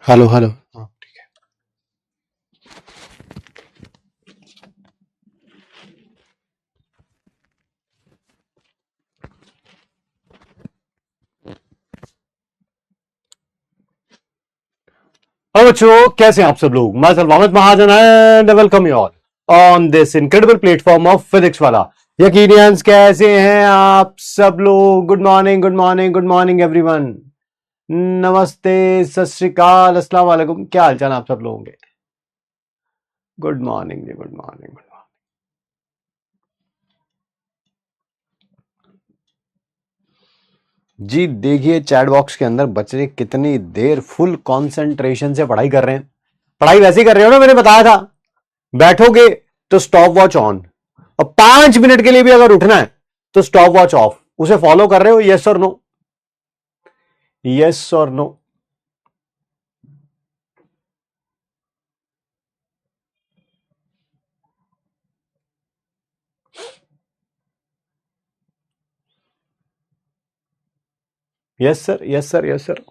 Hello hello. हाँ ठीक है। अब बच्चों कैसे हैं आप सब लोग। मैं sir Mohammad Mahajan and welcome you all on this incredible platform of physics Wallah. यकीनियंस कैसे हैं आप सब लोग। Good morning good morning good morning everyone. नमस्ते, सत श्री अकाल, अस्सलाम वालेकुम। क्या हाल चाल आप सब लोगों के। गुड मॉर्निंग जी, गुड मॉर्निंग। जी देखिए चैट बॉक्स के अंदर बच्चे कितनी देर फुल कंसंट्रेशन से पढ़ाई कर रहे हैं। पढ़ाई वैसे ही कर रहे हो ना, मैंने बताया था। बैठोगे तो स्टॉप वॉच ऑन, और 5 मिनट के लिए भी अगर उठना है तो स्टॉप वॉच ऑफ। उसे फॉलो कर रहे हो? यस और नो, यस और no. Yes sir, yes sir, yes sir.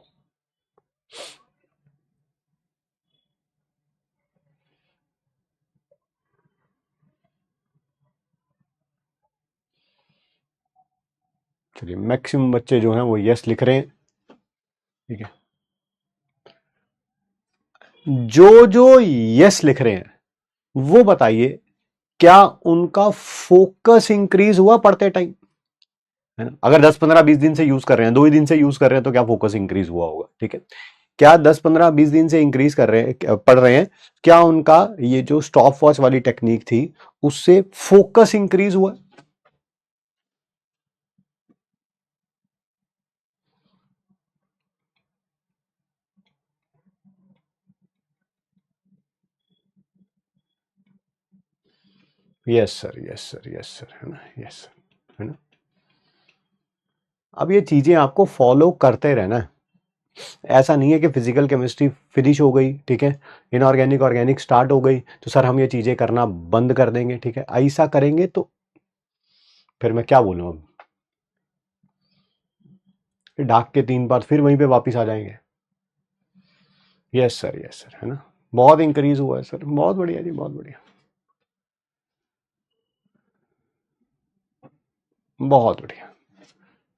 चलिए मैक्सिमम बच्चे जो हैं वो यस लिख रहे हैं। ठीक है, जो जो यस लिख रहे हैं वो बताइए, क्या उनका फोकस इंक्रीज हुआ पढ़ते टाइम? है ना, अगर 10 15 20 दिन से यूज कर रहे हैं, 2 ही दिन से यूज कर रहे हैं, तो क्या फोकस इंक्रीज हुआ होगा? ठीक है, क्या 10 15 20 दिन से इंक्रीज कर रहे हैं, पढ़ रहे हैं, क्या उनका ये जो स्टॉप वॉच वाली टेक्निक थी उससे फोकस इंक्रीज हुआ? Yes sir, yes sir, yes sir, है ना, यस सर, है ना। अब ये चीजें आपको फॉलो करते रहना है। ऐसा नहीं है कि फिजिकल केमिस्ट्री फिनिश हो गई, ठीक है, इनऑर्गेनिक ऑर्गेनिक स्टार्ट हो गई तो सर हम ये चीजें करना बंद कर देंगे। ठीक है, ऐसा करेंगे तो फिर मैं क्या बोलूं अब, ढाक के 3 बार फिर वहीं पे वापस आ जाएंगे। यस सर, यस सर, है ना। बहुत इंक्रीज हुआ है सर, बहुत बढ़िया जी, बहुत बढ़िया, बहुत बढ़िया।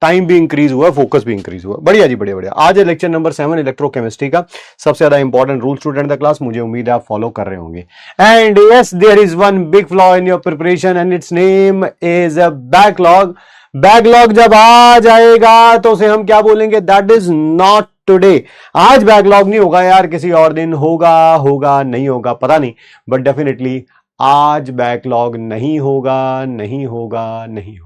टाइम भी इंक्रीज हुआ, फोकस भी इंक्रीज हुआ। बढ़िया जी, बढ़िया बढ़िया। आज है लेक्चर नंबर 7 इलेक्ट्रोकेमिस्ट्री का, सबसे ज्यादा important rule student the class. मुझे उम्मीद है आप फॉलो कर रहे होंगे। And yes, there is one big flaw in your preparation and it's name is a backlog. Backlog जब आ जाएगा तो उसे हम क्या बोलेंगे? That is not today. आज बैकलॉग नहीं होगा यार, किसी और दिन होगा, होगा नहीं होगा पता नहीं, बट डेफिनेटली आज बैकलॉग नहीं होगा, नहीं होगा, नहीं होगा।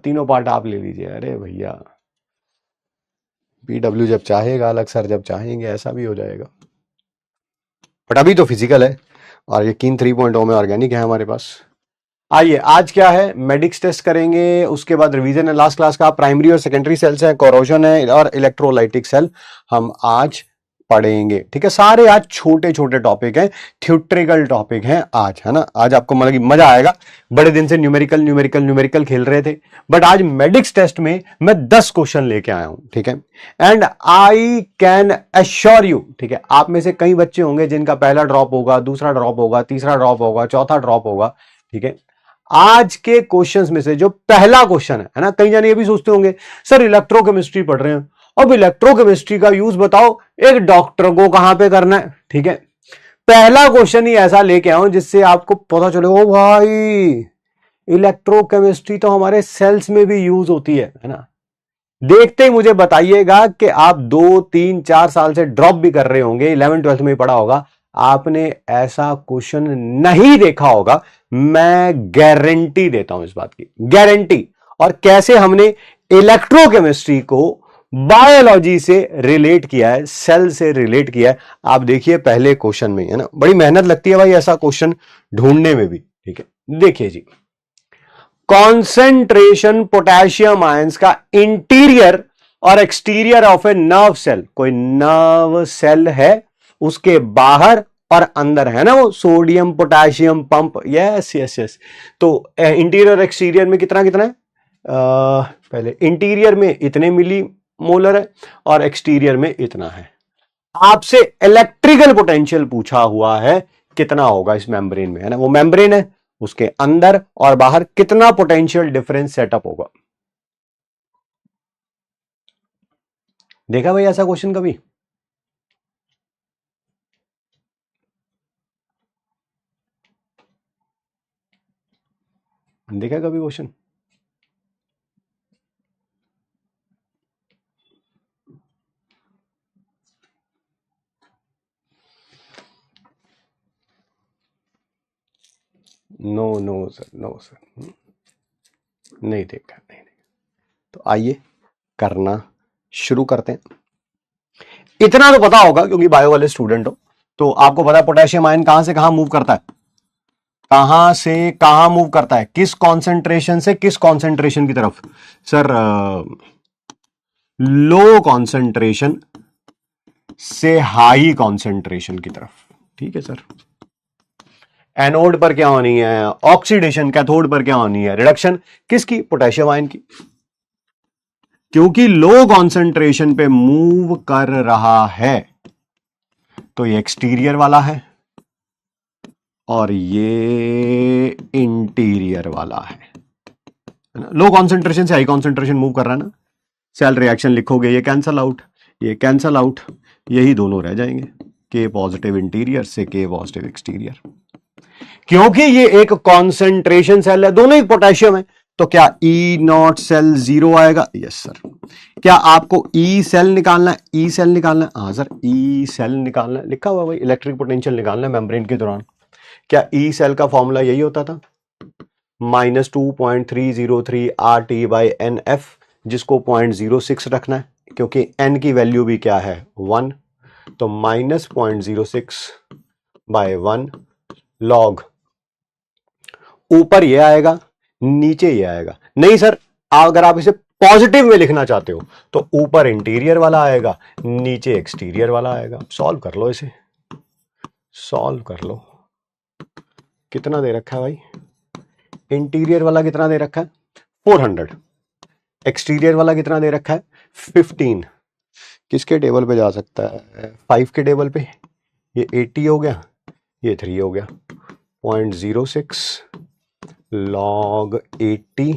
तीनों पार्ट आप ले लीजिए। अरे भैया, पीडब्ल्यू जब चाहेगा अलग, सर जब चाहेंगे ऐसा भी हो जाएगा। बट अभी तो फिजिकल है, और यकीन 3.0 में ऑर्गेनिक है हमारे पास। आइए, आज क्या है, मेडिक्स टेस्ट करेंगे, उसके बाद रिवीजन है लास्ट क्लास का। प्राइमरी और सेकेंडरी सेल्स है, कोरोजन है और इलेक्ट्रोलाइटिक सेल हम आज पढ़ेंगे। ठीक है, सारे आज छोटे छोटे टॉपिक हैं, थ्योरेटिकल टॉपिक हैं आज, है ना। आज आपको मतलब मजा आएगा। बड़े दिन से न्यूमेरिकल न्यूमेरिकल न्यूमेरिकल खेल रहे थे, बट आज मेडिक्स टेस्ट में मैं 10 क्वेश्चन लेके आया हूं। ठीक है, and I can assure you, ठीक है, आप में से कई बच्चे होंगे जिनका पहला ड्रॉप होगा, दूसरा ड्रॉप होगा, तीसरा ड्रॉप होगा, चौथा ड्रॉप होगा। ठीक है, आज के क्वेश्चंस में से जो पहला क्वेश्चन है ना, कई जने ये भी सोचते होंगे सर इलेक्ट्रोकेमिस्ट्री पढ़ रहे हैं, अब इलेक्ट्रोकेमिस्ट्री का यूज बताओ एक डॉक्टर को कहां पे करना है। ठीक है, पहला क्वेश्चन ही ऐसा लेके आऊं जिससे आपको पता चले, ओ भाई इलेक्ट्रोकेमिस्ट्री तो हमारे सेल्स में भी यूज होती है ना। देखते ही मुझे बताइएगा कि आप 2 3 4 साल से ड्रॉप भी कर रहे होंगे, 11th 12th में पढ़ा होगा, आपने ऐसा क्वेश्चन नहीं देखा होगा। मैं गारंटी देता हूं इस बात की, गारंटी। और कैसे हमने इलेक्ट्रोकेमिस्ट्री को बायोलॉजी से रिलेट किया है, सेल से रिलेट किया है, आप देखिए पहले क्वेश्चन में, है ना। बड़ी मेहनत लगती है भाई ऐसा क्वेश्चन ढूंढने में भी। ठीक है, देखिए जी, कॉन्सेंट्रेशन पोटेशियम आयंस का इंटीरियर और exterior of a nerve cell. कोई नर्व सेल है, उसके बाहर और अंदर, है ना, वो sodium potassium pump. Yes yes yes. तो इंटीरियर एक्सटीरियर में कितना कितना है? पहले इंटीरियर में इतने मिली मोलर है और एक्सटीरियर में इतना है। आपसे इलेक्ट्रिकल पोटेंशियल पूछा हुआ है, कितना होगा इस मेम्ब्रेन में, है ना, वो मेम्ब्रेन है, उसके अंदर और बाहर कितना पोटेंशियल डिफरेंस सेटअप होगा। देखा भाई ऐसा क्वेश्चन कभी? देखा कभी question? No no sir, no sir, नहीं देखा, नहीं देखा। तो आइए करना शुरू करते हैं। इतना तो पता होगा क्योंकि बायो वाले स्टूडेंट हो, तो आपको पता है पोटेशियम आयन कहां से कहां मूव करता है, कहां से कहां मूव करता है, किस कॉन्सेंट्रेशन से किस कॉन्सेंट्रेशन की तरफ सर? लो कॉन्सेंट्रेशन से हाई कॉन्सेंट्रेशन की तरफ। ठीक है सर। एनोड पर क्या होनी है? ऑक्सीडेशन। कैथोड पर क्या होनी है? रिडक्शन। किसकी? पोटेशियम आयन की। क्योंकि लो कॉन्सेंट्रेशन पे मूव कर रहा है तो ये एक्सटीरियर वाला है और ये इंटीरियर वाला है ना। लो कॉन्सेंट्रेशन से हाई कॉन्सेंट्रेशन मूव कर रहा है ना। सेल रिएक्शन लिखोगे, ये कैंसल आउट, ये कैंसल आउट, यही दोनों रह जाएंगे, के पॉजिटिव इंटीरियर से के पॉजिटिव एक्सटीरियर। क्योंकि ये एक कॉन्सेंट्रेशन सेल है, दोनों ही पोटेशियम है, तो क्या ई नॉट सेल जीरो आएगा? Yes sir. क्या आपको ई सेल निकालना है? ई सेल निकालना है, हाँ सर, ई सेल निकालना है, लिखा हुआ भाई, इलेक्ट्रिक पोटेंशियल निकालना है मेम्ब्रेन के दौरान। क्या ई सेल का फॉर्मूला यही होता था? -2.303 RT/NF, जिसको 0.06 रखना है क्योंकि n की वैल्यू भी क्या है? 1, तो -0.06/1 लॉग, ऊपर ये आएगा नीचे ये आएगा। नहीं सर, अगर आप इसे पॉजिटिव में लिखना चाहते हो तो ऊपर इंटीरियर वाला आएगा, नीचे एक्सटीरियर वाला आएगा। सॉल्व कर लो इसे, सॉल्व कर लो। कितना दे रखा है भाई? इंटीरियर वाला कितना दे रखा है? 400। एक्सटीरियर वाला कितना दे रखा है? 15। किसके टेबल पे जा सकता है? 5 के टेबल पे। ये 80 हो गया, ये 3 हो गया। 0.06 log 80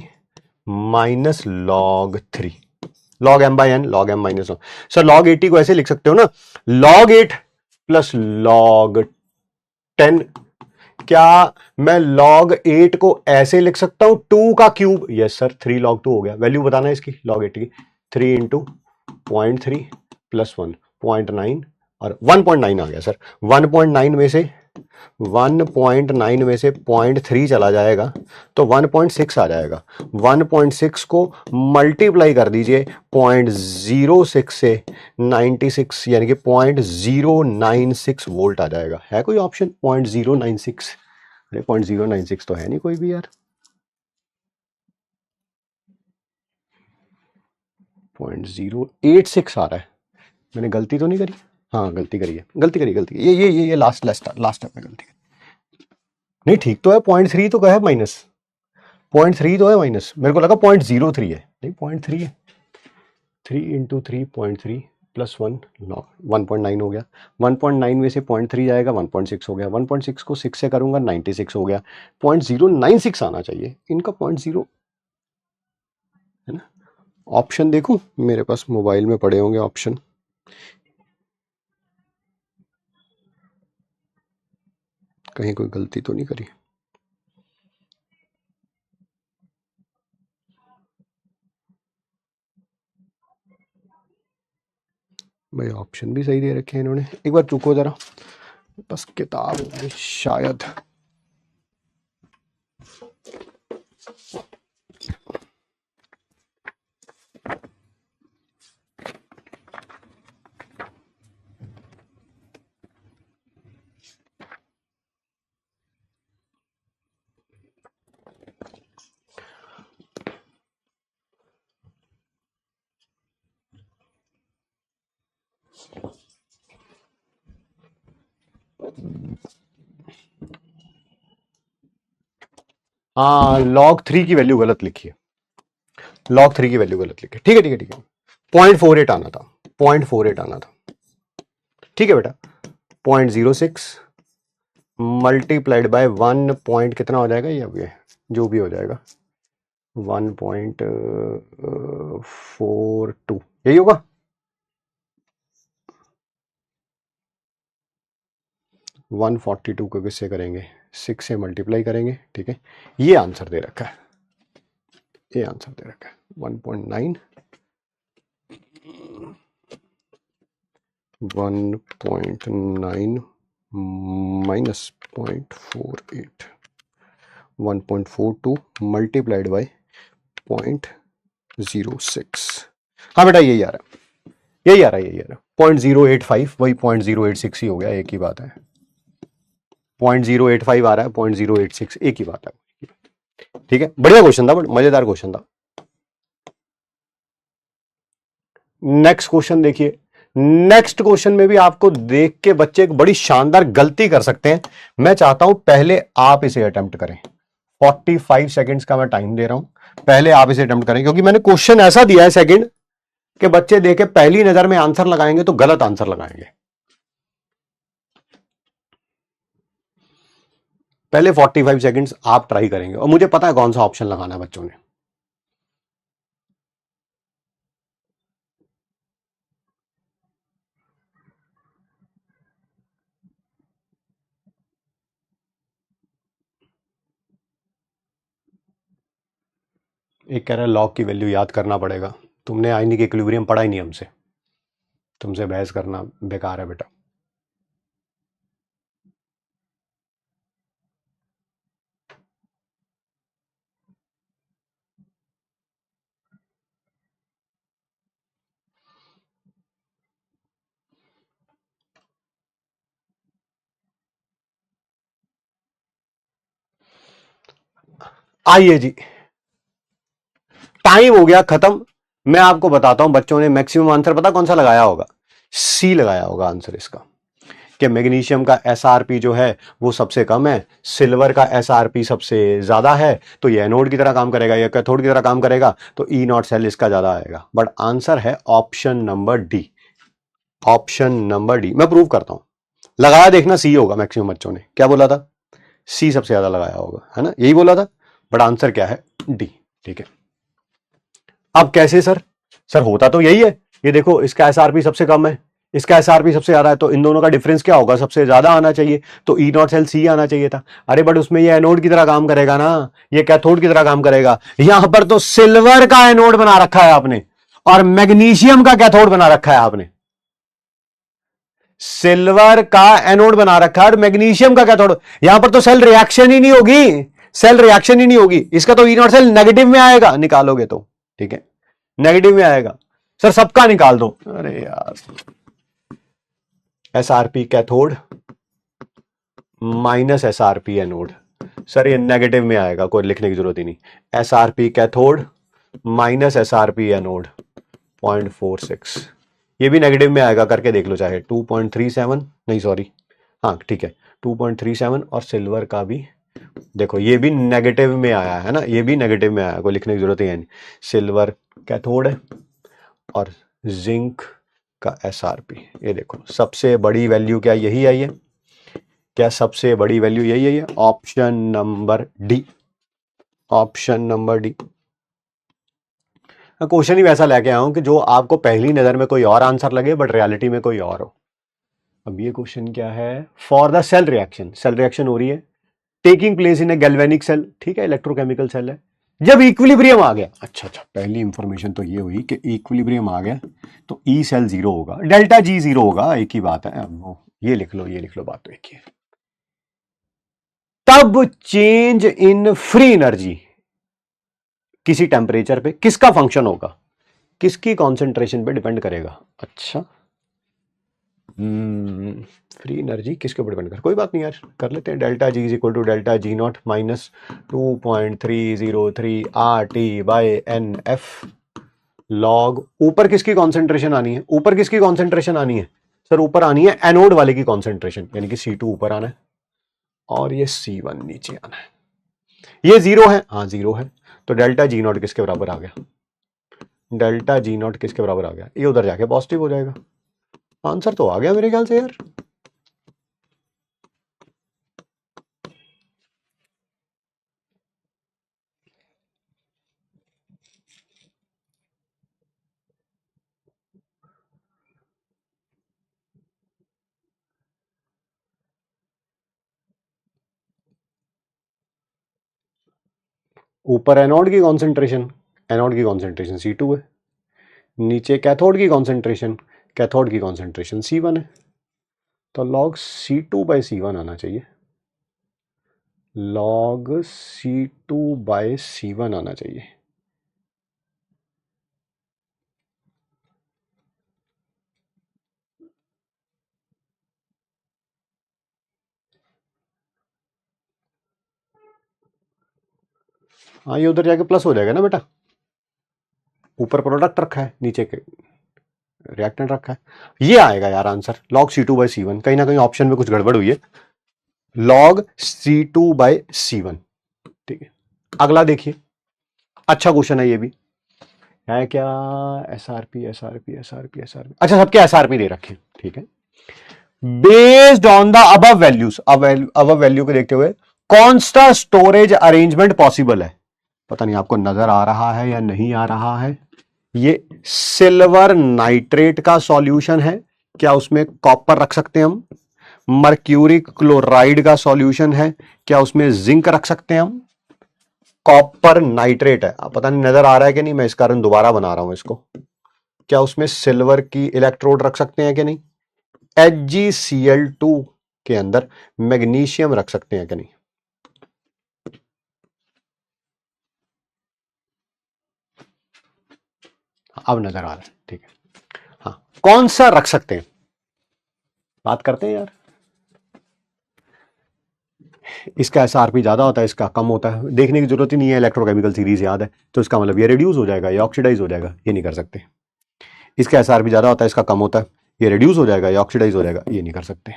minus log 3, log m/n, log m -1। Sir log 80 को ऐसे लिख सकते हो ना, log 8 प्लस log 10। क्या मैं log 8 को ऐसे लिख सकता हूं 2 का क्यूब? यस सर, 3 log 2 हो गया। वैल्यू बताना है इसकी log 8 की, 3 इंटू 0.3 प्लस 1 0.9 और 1.9 आ गया सर। 1.9 में से 1.9 में से 0.3 चला जाएगा तो 1.6 आ जाएगा। 1.6 को मल्टीप्लाई कर दीजिए 0.06 से 96, यानी कि 0.096 वोल्ट आ जाएगा। है कोई ऑप्शन 0.096? अरे 0.096 तो है नहीं कोई भी यार। 0.086 आ रहा है। मैंने गलती तो नहीं करी? हाँ गलती करी है, गलती करी, गलती करी। ये लास्ट स्टेप में गलती करी। नहीं ठीक तो है, 0.3 तो है माइनस, 0.3 तो है माइनस, मेरे को लगा 0.03 है। नहीं 0.3 है। 3 इंटू 3.3 प्लस 1 1.9 हो गया। 1.9 में से 0.3 जाएगा, 1.6 हो गया। 1.6 को 6 से करूंगा 96 हो गया। 0.096 आना चाहिए इनका, 0.0 है ना। ऑप्शन देखूं, मेरे पास मोबाइल में पड़े होंगे ऑप्शन। कहीं कोई गलती तो नहीं करी? भाई ऑप्शन भी सही दे रखे हैं इन्होंने। एक बार चुको जरा, बस किताब में शायद। हाँ log 3 की वैल्यू गलत लिखी है, log 3 की वैल्यू गलत लिखी है। ठीक है ठीक है ठीक है। 0.48 आना था, 0.48 आना था। ठीक है बेटा, 0.06 मल्टीप्लाइड बाय 1 पॉइंट कितना हो जाएगा, ये अब ये जो भी हो जाएगा 1.42 यही होगा। वन 42 को किससे करेंगे, 6 से मल्टीप्लाई करेंगे, ठीक है। ये आंसर दे रखा है, ये आंसर दे रखा है 1.9 1.9 माइनस 0.48 1.42 मल्टीप्लाइड बाय 0.06। हाँ बेटा यही आ रहा है, यही आ रहा है, यही आ रहा है 0.085, वही 0.086 ही हो गया, एक ही बात है। 0.085 आ रहा है, 0.086 एक ही बात है, ठीक है। बढ़िया क्वेश्चन था, बट मजेदार क्वेश्चन था। नेक्स्ट क्वेश्चन देखिए, नेक्स्ट क्वेश्चन में भी आपको देख के बच्चे एक बड़ी शानदार गलती कर सकते हैं। मैं चाहता हूं पहले आप इसे अटेम्प्ट करें, 45 सेकंड्स का मैं टाइम दे रहा हूं, पहले आप इसे अटेम्प्ट करें, क्योंकि मैंने क्वेश्चन ऐसा दिया है सेकंड कि बच्चे देखे पहली नजर में आंसर लगाएंगे तो गलत आंसर लगाएंगे। पहले 45 सेकंड्स आप ट्राई करेंगे और मुझे पता है कौन सा ऑप्शन लगाना है बच्चों ने। एक कह रहा है लॉग की वैल्यू याद करना पड़ेगा। तुमने आइनिक इक्विलिब्रियम पढ़ा ही नहीं हमसे, तुमसे बहस करना बेकार है बेटा। आइए जी, टाइम हो गया खत्म। मैं आपको बताता हूं, बच्चों ने मैक्सिमम आंसर पता कौन सा लगाया होगा, सी लगाया होगा आंसर इसका, कि मैग्नीशियम का एसआरपी जो है वो सबसे कम है, सिल्वर का एसआरपी सबसे ज्यादा है, तो ये एनोड की तरह काम करेगा, या कैथोड की तरह काम करेगा, तो ई नॉट सेल इसका ज्यादा आएगा। बट आंसर है option number D, option number D. मैं प्रूव करता हूं, लगाया देखना सी होगा। मैक्सिमम बच्चों ने क्या बोला था, सी सबसे ज्यादा लगाया होगा, है ना, यही बोला था। बट आंसर क्या है, डी, ठीक है। अब कैसे सर, सर होता तो यही है, ये देखो इसका एसआरपी सबसे कम है, इसका एसआरपी सबसे ज्यादा है, तो इन दोनों का डिफरेंस क्या होगा, सबसे ज्यादा आना चाहिए, तो ई नॉट सेल सी आना चाहिए था। अरे बट उसमें ये एनोड की तरह काम करेगा ना, ये कैथोड की तरह काम करेगा। यहां पर तो सिल्वर का एनोड बना रखा है आपने और मैग्नीशियम का कैथोड बना रखा है आपने। सिल्वर का एनोड बना रखा है और मैग्नीशियम का कैथोड। यहां पर तो सेल रिएक्शन ही नहीं होगी, सेल रिएक्शन ही नहीं होगी। इसका तो ई नॉट सेल नेगेटिव में आएगा, निकालोगे तो, ठीक है, नेगेटिव में आएगा। सर सबका निकाल दो, अरे यार, SRP cathode minus SRP anode, sir ये नेगेटिव में आएगा, कोई लिखने की जरूरत ही नहीं। SRP cathode minus SRP anode 0.46, ये भी नेगेटिव में आएगा, करके देख लो चाहे। 2.37 नहीं सॉरी, हाँ ठीक है 2.37, और सिल्वर का भी देखो ये भी नेगेटिव में आया है ना, ये भी नेगेटिव में आया, कोई लिखने की जरूरत ही है नहीं। सिल्वर कैथोड है और जिंक का एसआरपी, ये देखो सबसे बड़ी वैल्यू क्या यही आई है, क्या सबसे बड़ी वैल्यू यही है, option number D, option number D. Question ही वैसा लेके आया हूं कि जो आपको पहली नजर में कोई और आंसर लगे बट रियलिटी में कोई और हो। अब ये क्वेश्चन क्या है, for the cell reaction, cell reaction हो रही है taking place in a galvanic cell, ठीक है, इलेक्ट्रोकेमिकल सेल है, जब इक्विलिब्रियम आ गया। अच्छा अच्छा, पहली इंफॉर्मेशन तो ये हुई कि इक्विलिब्रियम आ गया तो ई सेल 0 होगा, डेल्टा जी 0 होगा, एक ही बात है। वो ये लिख लो, ये लिख लो, बात तो एक ही है। तब चेंज इन फ्री एनर्जी किसी टेम्परेचर पे किसका फंक्शन होगा, किसकी कॉन्सेंट्रेशन पे डिपेंड करेगा। अच्छा, फ्री एनर्जी किसके ऊपर डिपेंड कर, कोई बात नहीं यार, कर लेते हैं। Delta G is equal to delta G not minus 2.303 R T by N F log, ऊपर किसकी कॉन्सेंट्रेशन आनी है, ऊपर किसकी कॉन्सेंट्रेशन आनी है, सर ऊपर आनी है एनोड वाले की कॉन्सेंट्रेशन, यानी कि C2 ऊपर आना है और ये C1 नीचे आना है। ये 0 है, हाँ 0 है, तो डेल्टा जी नॉट किसके बराबर आ गया, डेल्टा जी नॉट किसके बराबर आ गया, ये उधर जाके पॉजिटिव हो जाएगा आंसर तो आ गया मेरे ख्याल से यार। ऊपर एनोड की कॉन्सेंट्रेशन C2 है, नीचे कैथोड की कॉन्सेंट्रेशन C1 है। तो लॉग C2/C1 आना चाहिए, लॉग C2/C1 आना चाहिए। हाँ, ये उधर जाके प्लस हो जाएगा ना बेटा, ऊपर प्रोडक्ट रखा है, नीचे रिएक्टेंट रखा है, ये आएगा यार आंसर, लॉग C2/C1। कहीं ना कहीं ऑप्शन में कुछ गड़बड़ हुई है, लॉग C2/C1। ठीक है, अगला देखिए, अच्छा क्वेश्चन है ये भी, है क्या, SRP। अच्छा, सबके SRP दे रखे हैं, ठीक है। Based on the above values, above value को देखते हुए कौन सा स्टोरेज अरेंजमेंट पॉसिबल है। पता नहीं आपको नजर आ रहा है या नहीं आ रहा है, ये सिल्वर नाइट्रेट का सॉल्यूशन है, क्या उसमें कॉपर रख सकते हैं हम। मर्क्यूरी क्लोराइड का सॉल्यूशन है, क्या उसमें जिंक रख सकते हैं हम। कॉपर नाइट्रेट है, पता नहीं नजर आ रहा है कि नहीं, मैं इस कारण दोबारा बना रहा हूं इसको। क्या उसमें सिल्वर की इलेक्ट्रोड रख सकते हैं कि नहीं। HgCl2 के अंदर मैग्नीशियम रख सकते हैं कि नहीं। अब नजर आ रहा है, ठीक है। हाँ, कौन सा रख सकते हैं, बात करते हैं यार। इसका SRP ज्यादा होता है, इसका कम होता है, देखने की जरूरत ही नहीं है, इलेक्ट्रोकेमिकल सीरीज याद है, तो इसका मतलब ये रिड्यूस हो जाएगा या ऑक्सीडाइज हो जाएगा, ये नहीं कर सकते। इसका SRP ज्यादा होता है, इसका कम होता है, ये रिड्यूस हो जाएगा या ऑक्सीडाइज हो जाएगा, ये नहीं कर सकते।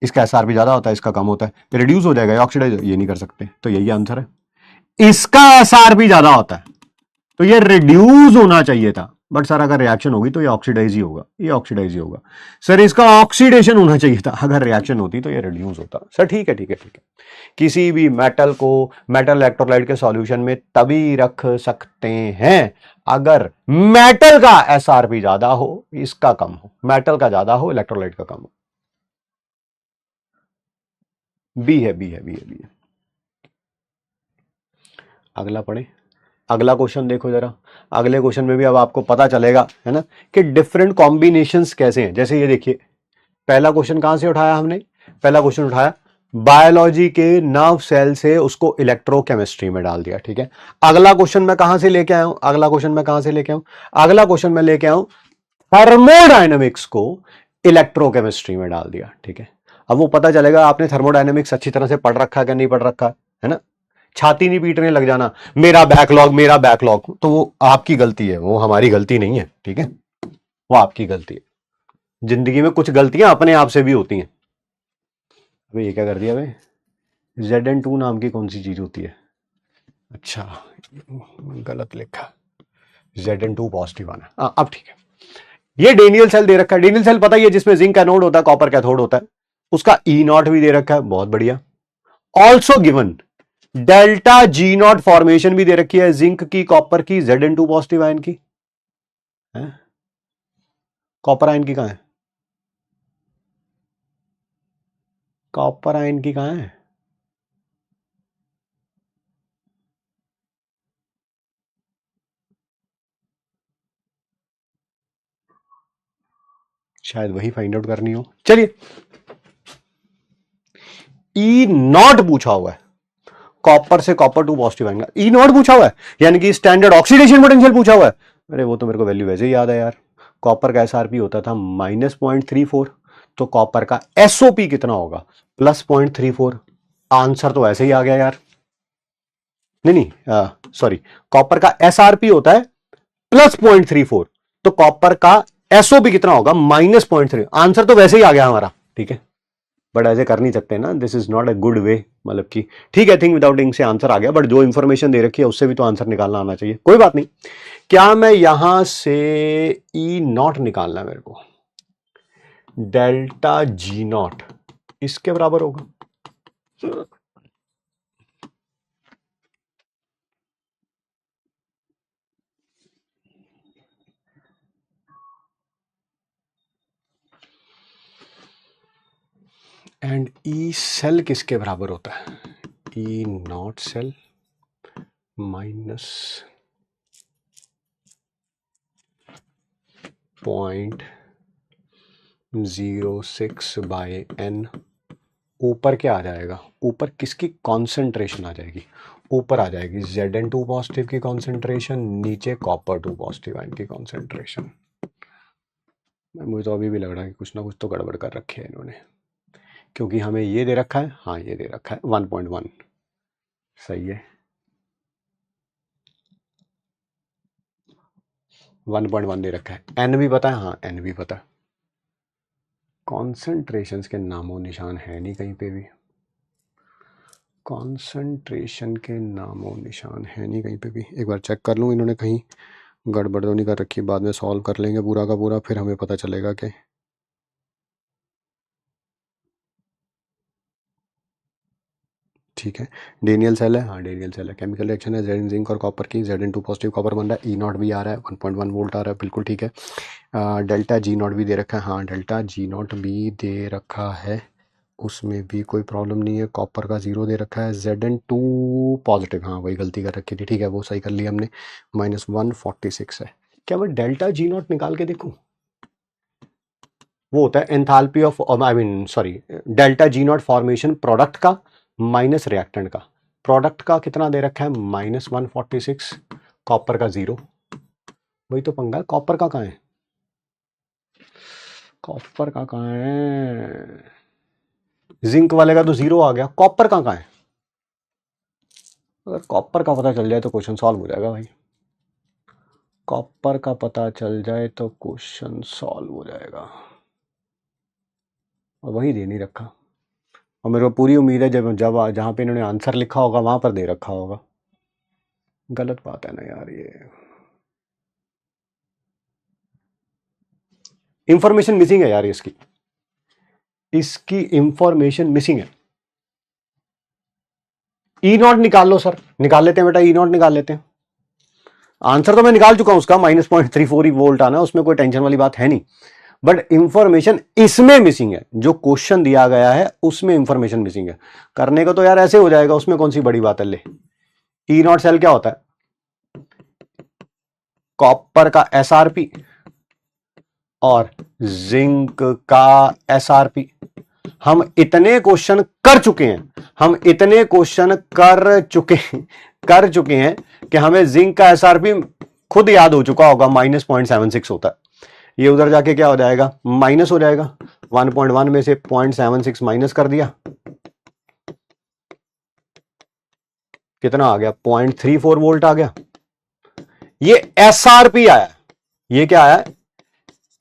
इसका SRP ज्यादा होता है, इसका कम होता है, रिड्यूस हो जाएगा या ऑक्सीडाइज, ये नहीं कर सकते, तो यही आंसर है। इसका SRP ज्यादा होता है तो ये रिड्यूस होना चाहिए था, बट सर अगर रिएक्शन होगी तो ये ऑक्सीडाइज ही होगा, ये ऑक्सीडाइज ही होगा। सर इसका ऑक्सीडेशन होना चाहिए था, अगर रिएक्शन होती तो ये रिड्यूस होता। सर ठीक है, ठीक है, ठीक है। किसी भी मेटल को मेटल इलेक्ट्रोलाइट के सॉल्यूशन में तभी रख सकते हैं अगर मेटल का SRP ज्यादा हो, इसका कम हो, मेटल का ज्यादा हो, इलेक्ट्रोलाइट का कम हो। बी है, बी है, बी है, बी है। अगला पढ़े, अगला क्वेश्चन देखो जरा। अगले क्वेश्चन में भी अब आपको पता चलेगा, है ना, कि डिफरेंट कॉम्बिनेशंस कैसे हैं। जैसे ये देखिए, पहला क्वेश्चन कहां से उठाया हमने, पहला क्वेश्चन उठाया बायोलॉजी के नर्व सेल से, उसको इलेक्ट्रोकेमिस्ट्री में डाल दिया, ठीक है। अगला क्वेश्चन मैं कहां से लेके आया हूं, अगला क्वेश्चन मैं कहां से लेके आऊं, अगला क्वेश्चन मैं लेके आऊं थर्मोडायनेमिक्स को इलेक्ट्रोकेमिस्ट्री में डाल दिया, ठीक है। अब वो पता चलेगा आपने थर्मोडायनेमिक्स अच्छी तरह से पढ़ रखा है कि नहीं पढ़ रखा है ना। छाती नहीं पीटने लग जाना, मेरा बैकलॉग, तो वो आपकी गलती है, वो हमारी गलती नहीं है, ठीक है, वो आपकी गलती है। जिंदगी में कुछ गलतियां अपने आप से भी होती हैं। अबे ये क्या कर दिया भाई, Zn2 नाम की कौन सी चीज होती है, अच्छा गलत लिखा, Zn2 पॉजिटिव आना, अब ठीक है। ये डेनियल सेल दे रखा है, डेनियल सेल पता ही है, जिसमें जिंक एनोड होता है, कॉपर कैथोड होता है, उसका E0 भी दे रखा है, बहुत बढ़िया। Also given delta G0 formation भी दे रखी है, जिंक की, कॉपर की, Zn2 पॉजिटिव आयन की, कॉपर आयन की कहां है, कॉपर आयन की कहां है, शायद वही फाइंड आउट करनी हो। चलिए, E0 पूछा हुआ है, कॉपर से कॉपर 2 पॉजिटिव आएंगे, E0 पूछा हुआ है, यानी कि स्टैंडर्ड ऑक्सीडेशन पोटेंशियल पूछा हुआ है। अरे वो तो मेरे को वैल्यू वैसे ही याद है यार, कॉपर का SRP होता था -0.34, तो कॉपर का SOP कितना होगा, +0.34। आंसर तो ऐसे ही आ गया यार, नहीं सॉरी, कॉपर का SRP होता है +0.34, तो कॉपर का SOP कितना होगा, -0.3। आंसर तो वैसे ही आ गया हमारा, ठीक है, बट ऐसे कर नहीं सकते ना, this is not a good way, मतलब कि ठीक है, थिंक विदाउट इंक से आंसर आ गया, बट जो इंफॉर्मेशन दे रखी है उससे भी तो आंसर निकालना आना चाहिए। कोई बात नहीं, क्या मैं यहां से E0 निकालना है मेरे को, डेल्टा जी नॉट इसके बराबर होगा। एंड ई सेल किसके बराबर होता है? E not cell minus 0.06 by N. ऊपर क्या आ जाएगा? ऊपर किसकी कॉन्सेंट्रेशन आ जाएगी? ऊपर आ जाएगी Zn2 पॉजिटिव की कॉन्सेंट्रेशन, नीचे कॉपर 2 पॉजिटिव आयन की कॉन्सेंट्रेशन। मुझे तो अभी भी लग रहा है कि कुछ ना कुछ तो गड़बड़ कर रखी है इन्होंने, क्योंकि हमें ये दे रखा है, हाँ ये दे रखा है 1.1, सही है 1.1 दे रखा है। एन भी पता है, हाँ एन भी पता है। कॉन्सेंट्रेशंस के नामो निशान है नहीं कहीं पे भी, कॉन्सेंट्रेशन के नामो निशान है नहीं कहीं पे भी। एक बार चेक कर लूँ इन्होंने कहीं गड़बड़ तो नहीं कर रखी, बाद में सॉल्व कर लेंगे पूरा का पूरा, फिर हमें पता चलेगा कि ठीक है। डेनियल सेल है, हाँ डेनियल सेल है। केमिकल रिएक्शन है Zn जिंक और कॉपर की, Zn2 पॉजिटिव कॉपर बन रहा है, ई नॉट भी आ रहा है 1.1 वोल्ट आ रहा है, बिल्कुल ठीक है। डेल्टा जी नॉट भी दे रखा है, हाँ डेल्टा जी नॉट भी दे रखा है, उसमें भी कोई प्रॉब्लम नहीं है। कॉपर का 0 दे रखा है, Zn2 पॉजिटिव, हाँ वही गलती कर रखी थी, ठीक है वो सही कर लिया हमने, -146 है। क्या मैं डेल्टा जी नॉट निकाल के देखूँ? वो होता है enthalpy of, I mean sorry, delta G not formation product का माइनस रिएक्टेंट का। प्रोडक्ट का कितना दे रखा है? -146, कॉपर का 0। वही तो पंगा है, कॉपर का कहाँ है? कॉपर का कहाँ है? जिंक वाले का तो 0 आ गया, कॉपर का कहाँ है? अगर कॉपर का पता चल जाए तो क्वेश्चन सॉल्व हो जाएगा भाई। कॉपर का पता चल जाए तो क्वेश्चन सॉल्व हो जाएगा, और वही दे नहीं रखा। और मेरे को पूरी उम्मीद है जब जब जहाँ पे इन्होंने आंसर लिखा होगा वहां पर दे रखा होगा। गलत बात है ना यार, ये इंफॉर्मेशन मिसिंग है यार, इसकी इंफॉर्मेशन मिसिंग है। ई नॉट निकाल लो सर, निकाल लेते हैं बेटा, ई नॉट निकाल लेते हैं। आंसर तो मैं निकाल चुका हूं उसका, -0.34 ही वोल्ट आना, उसमें कोई टेंशन वाली बात है नहीं, बट इंफॉर्मेशन इसमें मिसिंग है। जो क्वेश्चन दिया गया है उसमें इंफॉर्मेशन मिसिंग है। करने को तो यार ऐसे हो जाएगा, उसमें कौन सी बड़ी बात है। ले, ई नॉट सेल क्या होता है? कॉपर का एसआरपी और जिंक का एसआरपी। हम इतने क्वेश्चन कर चुके हैं, हम इतने क्वेश्चन कर चुके हैं कि हमें जिंक का एसआरपी खुद याद हो चुका होगा, -0.76 होता है। ये उधर जाके क्या हो जाएगा? माइनस हो जाएगा। 1.1 में से 0.76 माइनस कर दिया, कितना आ गया? 0.34 वोल्ट आ गया। ये एसआरपी आया, ये क्या आया?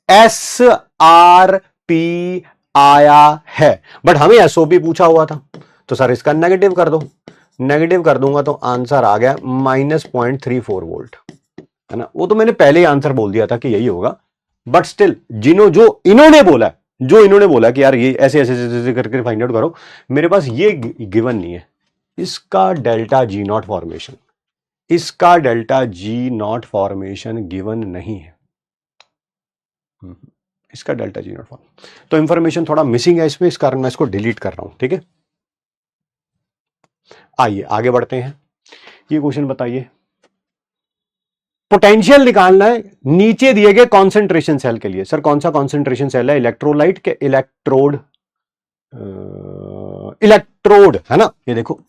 एसआरपी आया है, बट हमें एसओपी पूछा हुआ था, तो सर इसका नेगेटिव कर दो। नेगेटिव कर दूंगा तो आंसर आ गया -0.34 वोल्ट, है ना। वो तो मैंने पहले ही आंसर बोल दिया था कि यही होगा, बट स्टिल जो इन्होंने बोला कि यार ये ऐसे ऐसे ऐसे करके फाइंड आउट करो, मेरे पास ये गिवन नहीं है। इसका delta G not formation, given नहीं है। इसका डेल्टा जी नॉट फॉर्म, तो इंफॉर्मेशन थोड़ा मिसिंग है इसमें, इस कारण मैं इसको डिलीट कर रहा हूं, ठीक है। आइए आगे बढ़ते हैं। ये क्वेश्चन बताइए, पोटेंशियल निकालना है नीचे दिए गए कॉन्सेंट्रेशन सेल के लिए। सर कौन सा कॉन्सेंट्रेशन सेल है? इलेक्ट्रोलाइट के इलेक्ट्रोड है ना। ये देखो,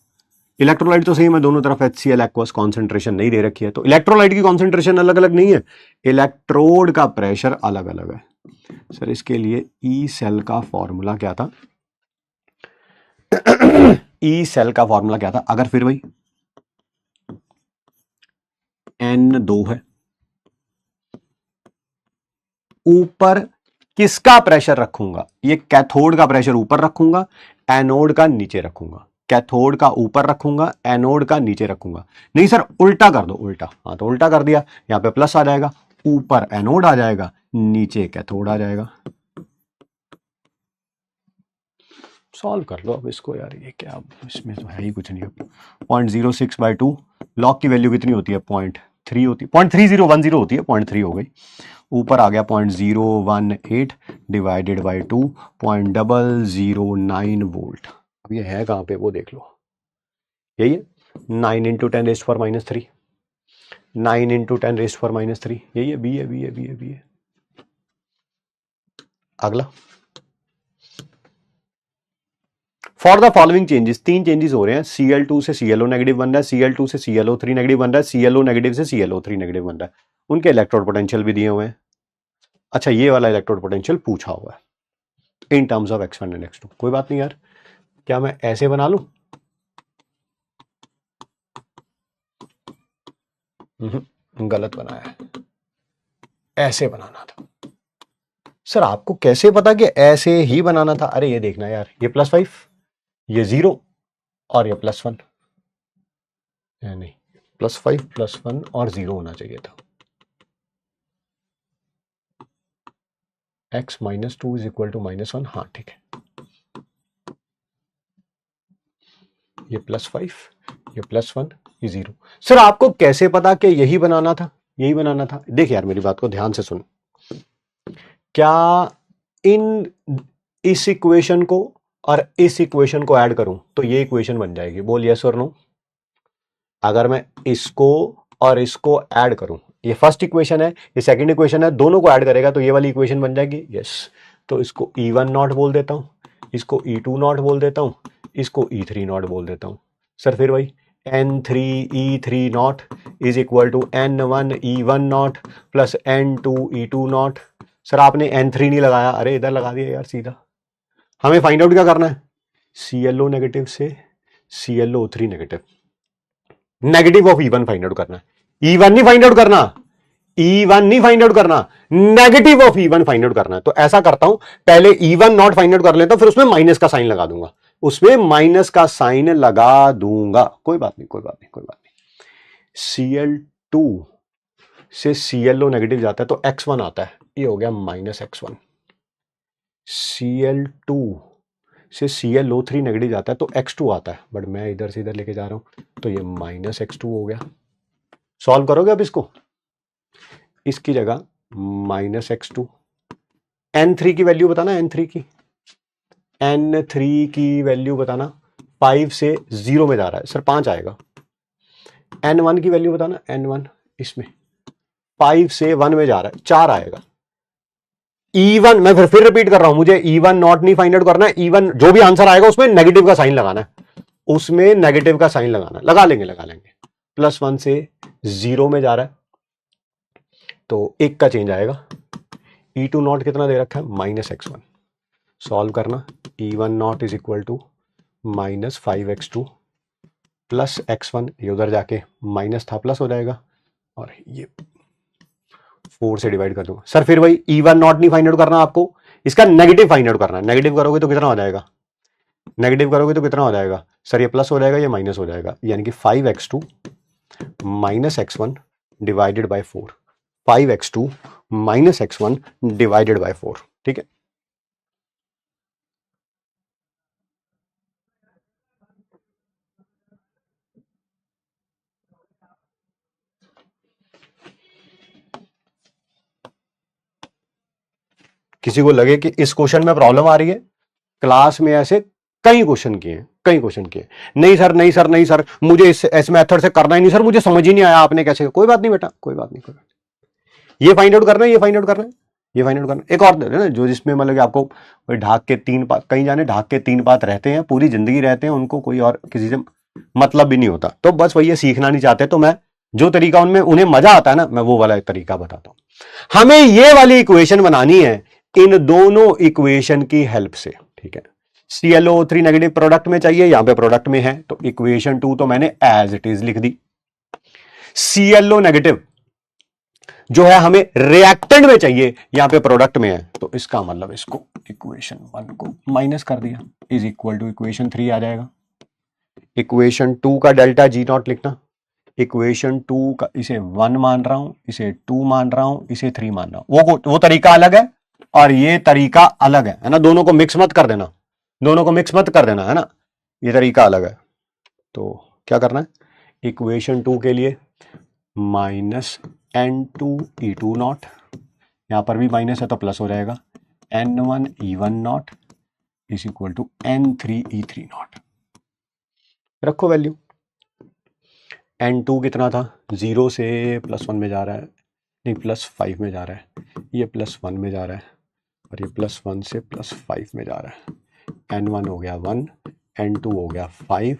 इलेक्ट्रोलाइट तो सही में दोनों तरफ HCl एक्वस कॉन्सेंट्रेशन नहीं दे रखी है, तो इलेक्ट्रोलाइट की कॉन्सेंट्रेशन अलग अलग नहीं है, इलेक्ट्रोड का प्रेशर अलग अलग है। सर इसके लिए ई सेल का फॉर्मूला क्या था? ई सेल का फॉर्मूला क्या था? अगर फिर भाई N2 है, ऊपर किसका प्रेशर रखूंगा? ये कैथोड का प्रेशर ऊपर रखूंगा, एनोड का नीचे रखूंगा। कैथोड का ऊपर रखूंगा, एनोड का नीचे रखूंगा। नहीं सर उल्टा कर दो, उल्टा, हाँ तो उल्टा कर दिया, यहां पे प्लस आ जाएगा, ऊपर एनोड आ जाएगा, नीचे कैथोड आ जाएगा। सॉल्व कर लो अब इसको यार, ये क्या, इसमें तो है ही कुछ नहीं। अब 0.06/2 लॉग की वैल्यू कितनी होती है, 0.3 होती है, 0.3010 होती है, 0.3 हो गई, ऊपर आ गया 0.018 डिवाइडेड बाई 2 0.009 वोल्ट। अब ये है कहाँ पे वो देख लो, यही है 9 × 10⁻³ 9 × 10⁻³, यही है, बी है, बी है, बी है, बी है। अगला, for the following changes, 3 changes हो रहे हैं, Cl2 से ClO नेगेटिव बन रहा है, Cl2 से ClO3 नेगेटिव बन रहा है, ClO नेगेटिव से ClO3 नेगेटिव बन रहा है, उनके इलेक्ट्रोड पोटेंशियल भी दिए हुए हैं। अच्छा, ये वाला इलेक्ट्रोड पोटेंशियल पूछा हुआ है in terms of x1 and x2। कोई बात नहीं यार, क्या मैं ऐसे बना लूं? गलत बनाया है, ऐसे बनाना था। सर आपको कैसे पता कि ऐसे ही बनाना था? अरे ये देखना यार, ये +5, ये 0 और ये +1, नहीं +5 +1 और 0 होना चाहिए था। x - 2 = -1, हाँ ठीक है, ये +5, ये +1, ये 0। सर आपको कैसे पता कि यही बनाना था, यही बनाना था? देख यार मेरी बात को ध्यान से सुन, क्या इस इक्वेशन को और इस इक्वेशन को ऐड करूं तो ये इक्वेशन बन जाएगी? बोल यस और नो। अगर मैं इसको और इसको ऐड करूं, ये फर्स्ट इक्वेशन है, ये सेकंड इक्वेशन है, दोनों को ऐड करेगा तो ये वाली इक्वेशन बन जाएगी। यस, तो इसको E1 नॉट बोल देता हूं, इसको E2 नॉट बोल देता हूं, इसको E3 नॉट बोल देता हूं। सर फिर भाई N3E3 not is equal to N1 E1 not plus N2 E2 not. Sir आपने N3 नहीं लगाया, अरे इधर लगा दिया यार सीधा। हमें फाइंड आउट क्या करना है? ClO नेगेटिव से ClO3 negative, negative of E1 find out करना है। E1 नहीं फाइंड आउट करना, E1 नहीं फाइंड आउट करना, negative of E1 find out करना है। तो ऐसा करता हूं, पहले E1 नॉट फाइंड आउट कर लेता हूं, फिर उसमें माइनस का साइन लगा दूंगा, उसमें माइनस का साइन लगा दूंगा। कोई बात नहीं, कोई बात नहीं, कोई बात नहीं। Cl2 से ClO नेगेटिव जाता है तो x1 आता है, ये हो गया -x1। Cl2 से ClO3 नेगेटिव जाता है तो x2 आता है, बट मैं इधर से इधर लेके जा रहा हूं तो ये -x2 हो गया। सॉल्व करोगे अब इसको, इसकी जगह -x2, N3 की वैल्यू बताना, N3 की वैल्यू बताना। 5 से 0 में जा रहा है सर, 5 आएगा। N1 की वैल्यू बताना, N1 इसमें 5 से 1 में जा रहा है, 4 आएगा। E1, मैं फिर रिपीट कर रहा हूं, मुझे E1 नॉट नहीं फाइंड आउट करना है, E1 जो भी आंसर आएगा उसमें नेगेटिव का साइन लगाना है, उसमें नेगेटिव का साइन लगाना, लगा लेंगे। +1 से 0 में जा रहा है तो 1 का चेंज आएगा। E2 नॉट कितना दे रखा है, -x1। सॉल्व करना, E1 not is equal to -5x2 plus x1, ये उधर जाके माइनस था प्लस हो जाएगा, और ये 4 से डिवाइड कर दूंगा। सर फिर वही E1 नॉट नहीं फाइंड आउट करना आपको, इसका नेगेटिव फाइंड आउट करना है। नेगेटिव करोगे तो कितना हो जाएगा, नेगेटिव करोगे तो कितना हो जाएगा सर, ये प्लस हो जाएगा, ये माइनस हो जाएगा, यानी कि 5x2 -x1 divided by 4, 5x2 -x1 divided by 4। ठीक है, किसी को लगे कि इस क्वेश्चन में प्रॉब्लम आ रही है, क्लास में ऐसे कई क्वेश्चन किए, नहीं सर, नहीं सर, नहीं सर, मुझे इस मेथड से करना ही नहीं सर, मुझे समझ ही नहीं आया आपने कैसे। कोई बात नहीं बेटा, कोई बात नहीं, कोई बात नहीं। ये फाइंड आउट करना है, ये फाइंड आउट करना है, ये फाइंड आउट करना। एक और ना, जो जिसमें मतलब कि आपको ढाक के 3 पात, कहीं जाने ढाक के 3 पात रहते हैं, पूरी जिंदगी रहते हैं, उनको कोई और किसी से मतलब भी नहीं होता, तो बस वही सीखना नहीं चाहते, तो मैं जो तरीका उनमें उन्हें मजा आता है ना, मैं वो वाला तरीका बताता हूं। हमें ये वाली इक्वेशन बनानी है इन दोनों इक्वेशन की हेल्प से। ठीक है, ClO3 नेगेटिव प्रोडक्ट में चाहिए, यहां पे प्रोडक्ट में है, तो इक्वेशन 2 तो मैंने एज इट इज लिख दी। ClO नेगेटिव जो है हमें रिएक्टेंट में चाहिए, यहां पे प्रोडक्ट में है, तो इसका मतलब इसको इक्वेशन 1 को माइनस कर दिया, इज इक्वल टू इक्वेशन 3 आ जाएगा। इक्वेशन 2 का डेल्टा G नॉट लिखना, इक्वेशन 2 का इसे 1 मान रहा हूं, इसे 2 मान रहा हूं, इसे 3 मान रहा हूं, वो तरीका अलग है और ये तरीका अलग है ना, दोनों को मिक्स मत कर देना। दोनों को मिक्स मत कर देना है ना, ये तरीका अलग है। तो क्या करना है, इक्वेशन 2 के लिए -N2E2 नॉट, यहां पर भी माइनस है तो प्लस हो जाएगा, N1E1 not is equal to N3E3 not. रखो वैल्यू, N2 कितना था, 0 से +1 में जा रहा है, नहीं +5 में जा रहा है, ये +1 में जा रहा है, और ये +1 से +5 में जा रहा है। N1 हो गया 1, N2 हो गया 5,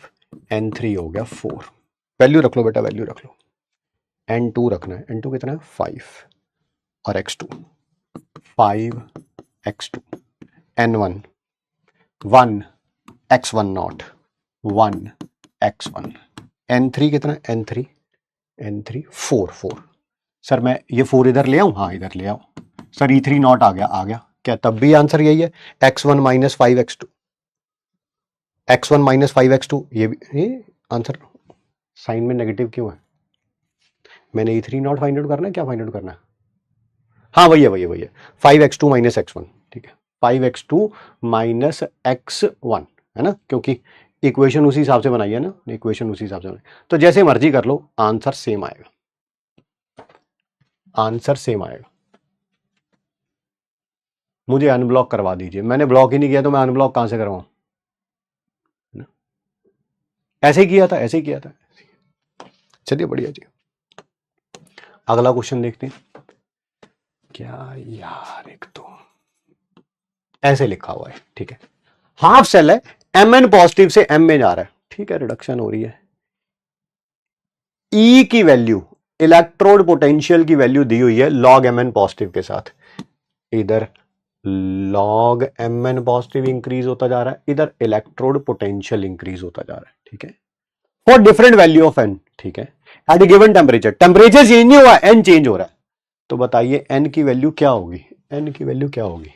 N3 हो गया 4। वैल्यू रख लो बेटा, वैल्यू रख लो। N2 रखना है, N2 कितना है 5, और x2 5 x2, N1 1 x1 not 1 x1, N3 कितना है, N3 4। सर मैं ये 4 इधर ले आऊं, हाँ इधर ले आऊं सर, E3 नॉट आ गया, क्या तब भी आंसर यही है, x1 - 5 x2, x1 - 5 x2, ये आंसर। साइन में नेगेटिव क्यों है, मैंने E3 नॉट फाइंड आउट करना है, क्या फाइंड आउट करना है, हाँ वही है 5x2 - x1, ठीक है 5x2 - x1 है ना, क्योंकि इक्वेशन उसी हिसाब से बनाई है ना, इक्वेशन उसी हिसाब से बनाई, तो जैसे मर्जी कर लो, आंसर सेम आएगा, आंसर सेम आएगा। मुझे अनब्लॉक करवा दीजिए, मैंने ब्लॉक ही नहीं किया तो मैं अनब्लॉक कहां से करवाऊं, ऐसे ही किया था, ऐसे ही किया था। चलिए बढ़िया जी, अगला क्वेश्चन देखते हैं। क्या यार, एक तो ऐसे लिखा हुआ है, ठीक है, हाफ सेल है, Mn पॉजिटिव से M में जा रहा है, ठीक है, रिडक्शन हो रही है, E की वैल्यू, इलेक्ट्रोड पोटेंशियल की वैल्यू दी हुई है log Mn पॉजिटिव के साथ, इधर log Mn पॉजिटिव इंक्रीज होता जा रहा है, इधर इलेक्ट्रोड पोटेंशियल इंक्रीज होता जा रहा है, ठीक है, for different value of N, ठीक है, एट ए गिवन टेम्परेचर, टेम्परेचर चेंज नहीं हुआ, N चेंज हो रहा है, तो बताइए N की वैल्यू क्या होगी, N की वैल्यू क्या होगी,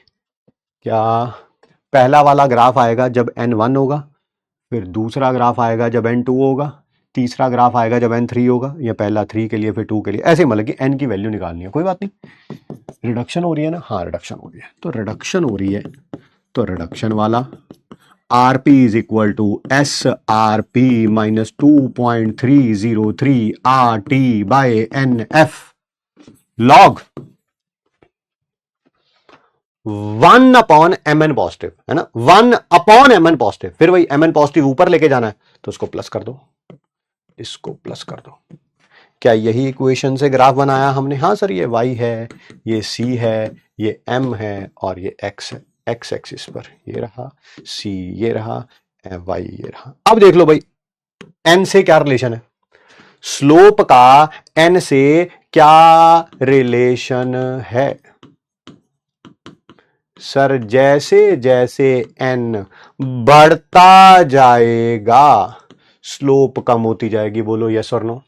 क्या पहला वाला ग्राफ आएगा जब N1 होगा, फिर दूसरा ग्राफ आएगा जब N2 होगा, तीसरा ग्राफ आएगा जब N3 होगा, या पहला 3 के लिए फिर 2 के लिए, ऐसे मतलब कि N की वैल्यू निकालनी है, कोई बात नहीं। रिडक्शन हो रही है ना, हाँ रिडक्शन हो रही है, तो रिडक्शन हो रही है, तो रिडक्शन वाला Rp is equal to SRP - 2.303 RT by NF log 1/Mn positive है ना, 1/Mn पॉजिटिव, फिर वही Mn पॉजिटिव ऊपर लेके जाना है तो उसको प्लस कर दो, इसको प्लस कर दो। क्या यही इक्वेशन से ग्राफ बनाया हमने, हाँ सर ये y है, ये c है, ये m है, और ये x है, x एक्सिस पर ये रहा, c ये रहा, y ये रहा। अब देख लो भाई n से क्या रिलेशन है, स्लोप का n से क्या रिलेशन है, सर जैसे जैसे n बढ़ता जाएगा स्लोप कम होती जाएगी, बोलो यस और नो,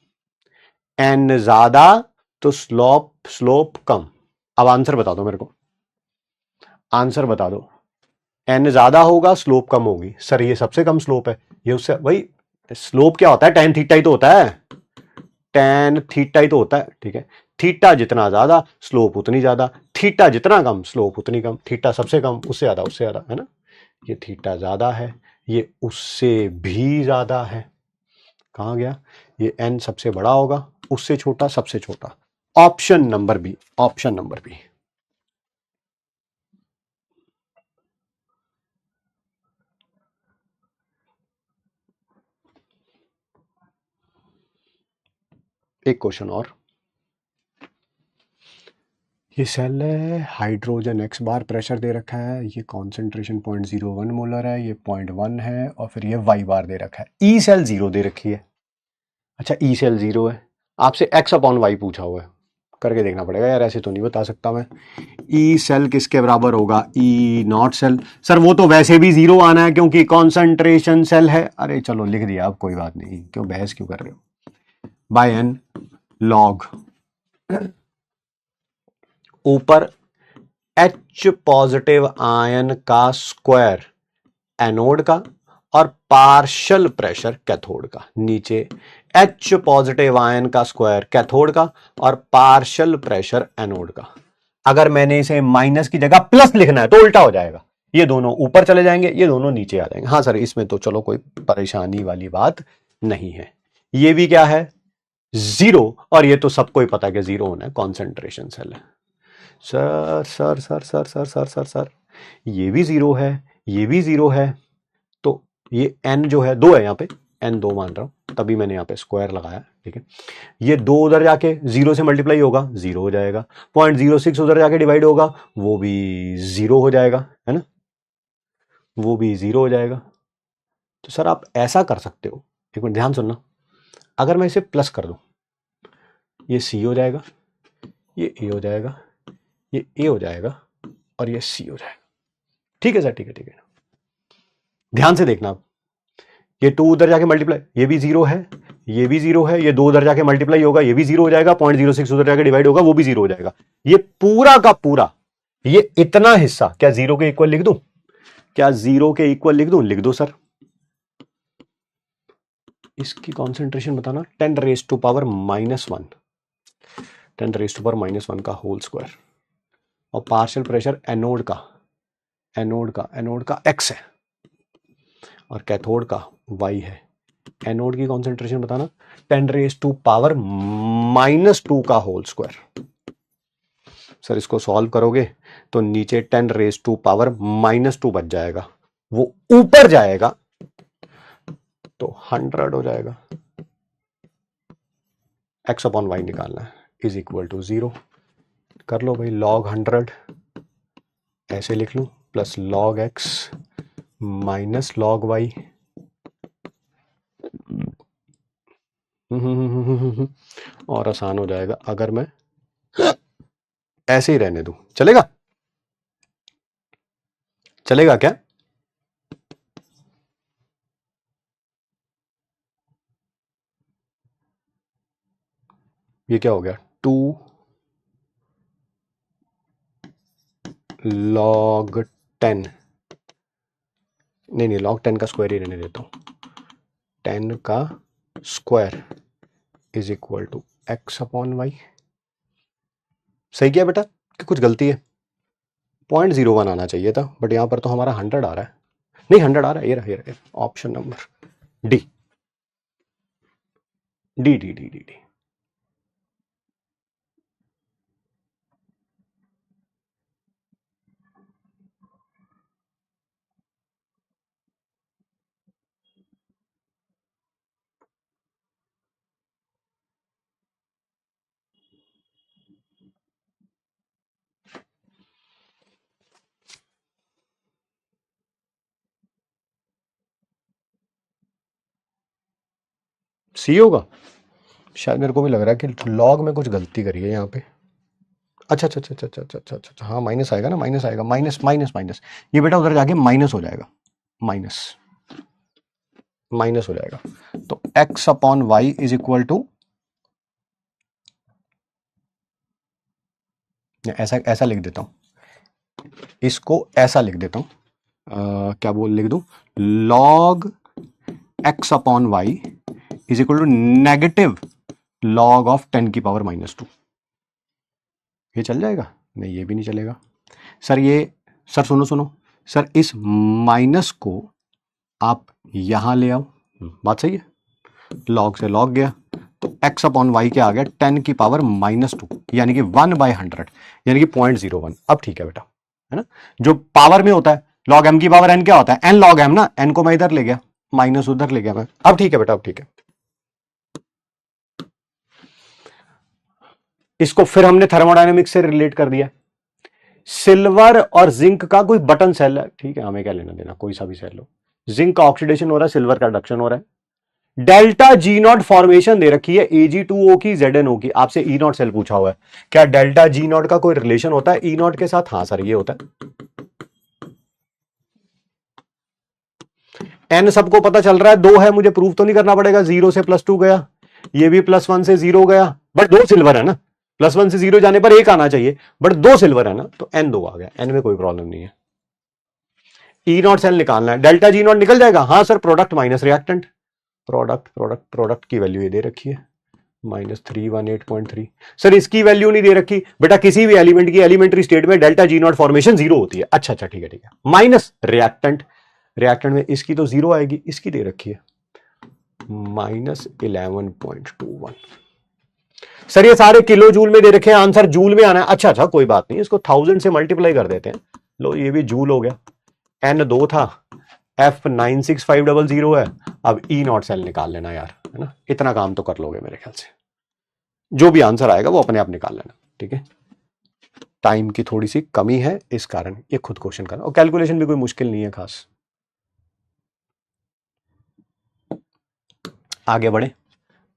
n ज्यादा तो स्लोप कम। अब आंसर बता दो मेरे को, आंसर बता दो, n ज्यादा होगा स्लोप कम होगी, सर ये सबसे कम स्लोप है, ये उससे भाई स्लोप क्या होता है, tan थीटा ही तो होता है, tan थीटा ही तो होता है, ठीक है, थीटा जितना ज्यादा स्लोप उतनी ज्यादा, थीटा जितना कम स्लोप उतनी कम, थीटा सबसे कम उससे ज्यादा है ना, ये थीटा ज्यादा है, ये उससे भी ज्यादा है, कहां गया, ये n सबसे बड़ा होगा, उससे छोटा सबसे छोटा, option number B, option number B. एक क्वेश्चन और, ये सेल है, हाइड्रोजन x बार प्रेशर दे रखा है, ये कॉन्सेंट्रेशन 0.01 मोलर है, ये 0.1 है, और फिर ये y बार दे रखा है, ई सेल 0 दे रखी है, अच्छा ई सेल 0 है, आपसे x/y पूछा हुआ है, करके देखना पड़ेगा यार, ऐसे तो नहीं बता सकता मैं। ई सेल किसके बराबर होगा, ई नॉट सेल, सर वो तो वैसे भी 0 आना है क्योंकि कॉन्सेंट्रेशन सेल है, अरे चलो लिख दिया, अब कोई बात नहीं, क्यों बहस क्यों कर रहे हो, बाय एन लॉग ऊपर H पॉजिटिव आयन का स्क्वायर एनोड का और पार्शियल प्रेशर कैथोड का, नीचे H पॉजिटिव आयन का स्क्वायर कैथोड का और पार्शियल प्रेशर एनोड का। अगर मैंने इसे माइनस की जगह प्लस लिखना है तो उल्टा हो जाएगा, ये दोनों ऊपर चले जाएंगे, ये दोनों नीचे आ जाएंगे। हाँ सर इसमें तो चलो कोई परेशानी वाली बात नहीं है। ये भी क्या है, जीरो, और ये तो सबको ही पता है कि जीरो होना है, कॉन्सेंट्रेशन सेल है। Sir sir sir sir sir sir sir sir ये भी जीरो है, ये भी जीरो है, तो ये n जो है 2 है, यहाँ पे n 2 मान रहा हूं, तभी मैंने यहाँ पे स्क्वायर लगाया, ठीक है। ये 2 उधर जाके 0 से मल्टीप्लाई होगा, 0 हो जाएगा। 0.06 उधर जाके डिवाइड होगा, वो भी 0 हो जाएगा, है ना, वो भी 0 हो जाएगा। तो सर आप ऐसा कर सकते हो, एक मिनट ध्यान सुनना, अगर मैं इसे प्लस कर दूं, ये c हो जाएगा, ये a हो जाएगा, ये a हो जाएगा, और ये c हो जाएगा। ठीक है सर, ठीक है ठीक है, ध्यान से देखना आप, ये 2 उधर जाके मल्टीप्लाई, ये भी 0 है, ये भी 0 है, ये 2 उधर जाके मल्टीप्लाई होगा, ये भी 0 हो जाएगा, 0.06 उधर जाके डिवाइड होगा, वो भी 0 हो जाएगा। ये पूरा का पूरा, ये इतना हिस्सा क्या 0 के इक्वल लिख दूं? क्या 0 के इक्वल लिख दूं? लिख दो सर। इसकी कॉन्सेंट्रेशन बताना, 10 raise to power -1, 10 raise to power -1 का होल स्क्वायर, और पार्शियल प्रेशर एनोड का x है, और कैथोड का y है। एनोड की कॉन्सेंट्रेशन बताना, 10 रेज़ टू पावर -2 का होल स्क्वायर। सर इसको सॉल्व करोगे तो नीचे 10 रेज़ टू पावर -2 बच जाएगा, वो ऊपर जाएगा तो 100 हो जाएगा। x अपॉन वाई निकालना है, इज इक्वल टू 0। कर लो भाई, log 100 ऐसे लिख लूं, plus log x minus log y, और आसान हो जाएगा अगर मैं ऐसे ही रहने दूं। चलेगा? चलेगा क्या? ये क्या हो गया, 2 log 10, नहीं log 10 का स्क्वायर ही रहने देता हूं, 10 का square is equal to x upon y. सही किया बेटा कि कुछ गलती है? 0.01 आना चाहिए था, बट यहां पर तो हमारा 100 आ रहा है, नहीं 100 आ रहा है, ये रहा option number D, D D D D D. C होगा शायद, मेरे को भी लग रहा है कि लॉग में कुछ गलती करी है यहाँ पे। अच्छा अच्छा अच्छा अच्छा अच्छा अच्छा अच्छा, हाँ माइनस आएगा ना, माइनस आएगा, माइनस माइनस माइनस, ये बेटा उधर जाके माइनस हो जाएगा, माइनस माइनस हो जाएगा। तो x upon y is equal to, ऐसा ऐसा लिख देता हूं, इसको ऐसा लिख देता हूं, क्या लिख दूं, log x upon y is equal to negative log of 10 की पावर -2। ये चल जाएगा? नहीं, ये भी नहीं चलेगा सर। ये सर सुनो सुनो सर, इस माइनस को आप यहां ले आओ, बात सही है, log से log गया, तो x अपॉन वाई क्या आ गया, 10 की पावर -2, यानी कि 1/100, यानी कि 0.01। अब ठीक है बेटा, है ना, जो पावर में होता है log m की पावर n क्या होता है, n log m ना, n को मैं इधर ले गया, माइनस उधर ले गया मैं। अब ठीक है बेटा, अब ठीक है। इसको फिर हमने थर्मोडायनेमिक्स से रिलेट कर दिया। सिल्वर और जिंक का कोई बटन सेल है, ठीक है, हमें क्या लेना देना, कोई सा भी सेल हो, जिंक का ऑक्सीडेशन हो रहा है, सिल्वर का रिडक्शन हो रहा है। डेल्टा जी नॉट फॉर्मेशन दे रखी है, Ag2O की, Zn की, आपसे ई नॉट सेल पूछा हुआ है, क्या डेल्टा जी नॉट का कोई रिलेशन होता है ई नॉट के साथ? हाँ सर, ये होता है। एन सबको पता चल रहा है, 2 है, मुझे प्रूफ तो नहीं करना पड़ेगा, 0 से +2 गया, ये भी +1 से 0 गया, बट 2 सिल्वर है ना, +1 से 0 जाने पर 1 आना चाहिए, बट 2 सिल्वर है ना, तो n 2 आ गया, n में कोई प्रॉब्लम नहीं है। ई नॉट सेल निकालना है, डेल्टा जी नॉट निकल जाएगा। हाँ sir, product minus reactant, product product product की वैल्यू ये दे रखी है, -318.3। सर इसकी वैल्यू नहीं दे रखी बेटा, किसी भी एलिमेंट की एलिमेंट्री स्टेट में डेल्टा जी नॉट फॉर्मेशन 0 होती है। अच्छा अच्छा ठीक है ठीक है। माइनस रिएक्टेंट, रिएक्टेंट में इसकी तो 0 आएगी, इसकी दे रखी है -11.21। सर ये सारे किलो जूल में दे रखे हैं, आंसर जूल में आना है। अच्छा अच्छा कोई बात नहीं, इसको 1000 से मल्टीप्लाई कर देते हैं। लो ये भी जूल हो गया। N2 था, F96500 है। अब E नॉट सेल निकाल लेना यार, है ना, इतना काम तो कर लोगे मेरे ख्याल से। जो भी आंसर आएगा वो अपने आप निकाल लेना, ठीक है। टाइम की थोड़ी सी कमी है इस कारण ये खुद क्वेश्चन करना, और कैलकुलेशन भी कोई मुश्किल नहीं है खास। आगे बढ़े,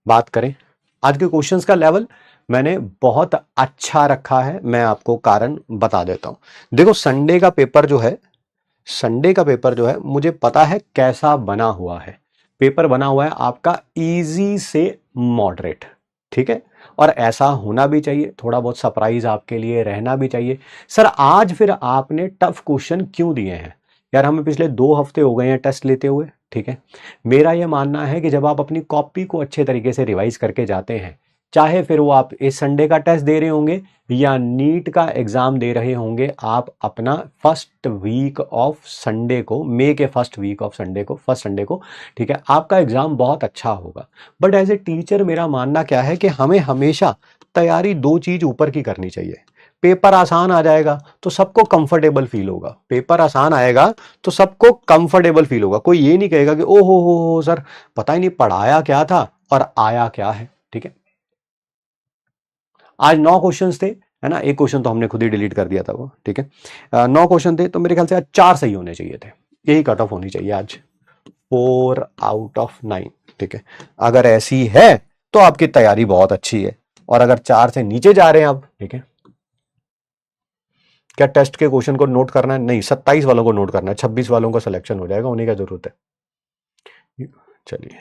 बात करें आज के क्वेश्चंस का लेवल मैंने बहुत अच्छा रखा है। मैं आपको कारण बता देता हूं। देखो संडे का पेपर जो है, संडे का पेपर जो है मुझे पता है कैसा बना हुआ है। पेपर बना हुआ है आपका इजी से मॉडरेट, ठीक है, और ऐसा होना भी चाहिए, थोड़ा बहुत सरप्राइज आपके लिए रहना भी चाहिए। सर आज फिर आपने टफ क्वेश्चन क्यों दिए हैं यार? हमें पिछले 2 हफ्ते हो गए हैं टेस्ट लेते हुए, ठीक है। मेरा यह मानना है कि जब आप अपनी कॉपी को अच्छे तरीके से रिवाइज करके जाते हैं, चाहे फिर वो आप इस संडे का टेस्ट दे रहे होंगे या नीट का एग्जाम दे रहे होंगे, आप अपना फर्स्ट वीक ऑफ संडे को, मई के फर्स्ट वीक ऑफ संडे को, फर्स्ट संडे को, ठीक है, आपका एग्जाम बहुत अच्छा होगा। बट एज ए टीचर मेरा मानना क्या है कि हमें हमेशा तैयारी 2 चीज ऊपर की करनी चाहिए। पेपर आसान आ जाएगा तो सबको कंफर्टेबल फील होगा, पेपर आसान आएगा तो सबको कंफर्टेबल फील होगा। कोई ये नहीं कहेगा कि ओ हो सर पता ही नहीं पढ़ाया क्या था और आया क्या है, ठीक है। आज 9 क्वेश्चंस थे, है ना, एक क्वेश्चन तो हमने खुद ही डिलीट कर दिया था वो, ठीक है। 9 क्वेश्चन थे तो मेरे ख्याल से आज 4 सही होने चाहिए थे, यही कट ऑफ होनी चाहिए आज, 4 आउट ऑफ 9, ठीक है। अगर ऐसी है तो आपकी तैयारी बहुत अच्छी है, और अगर 4 से नीचे जा रहे हैं आप, ठीक है। क्या टेस्ट के क्वेश्चन को नोट करना है? नहीं, 27 वालों को नोट करना है, 26 वालों का सिलेक्शन हो जाएगा, उन्हीं का जरूरत है। चलिए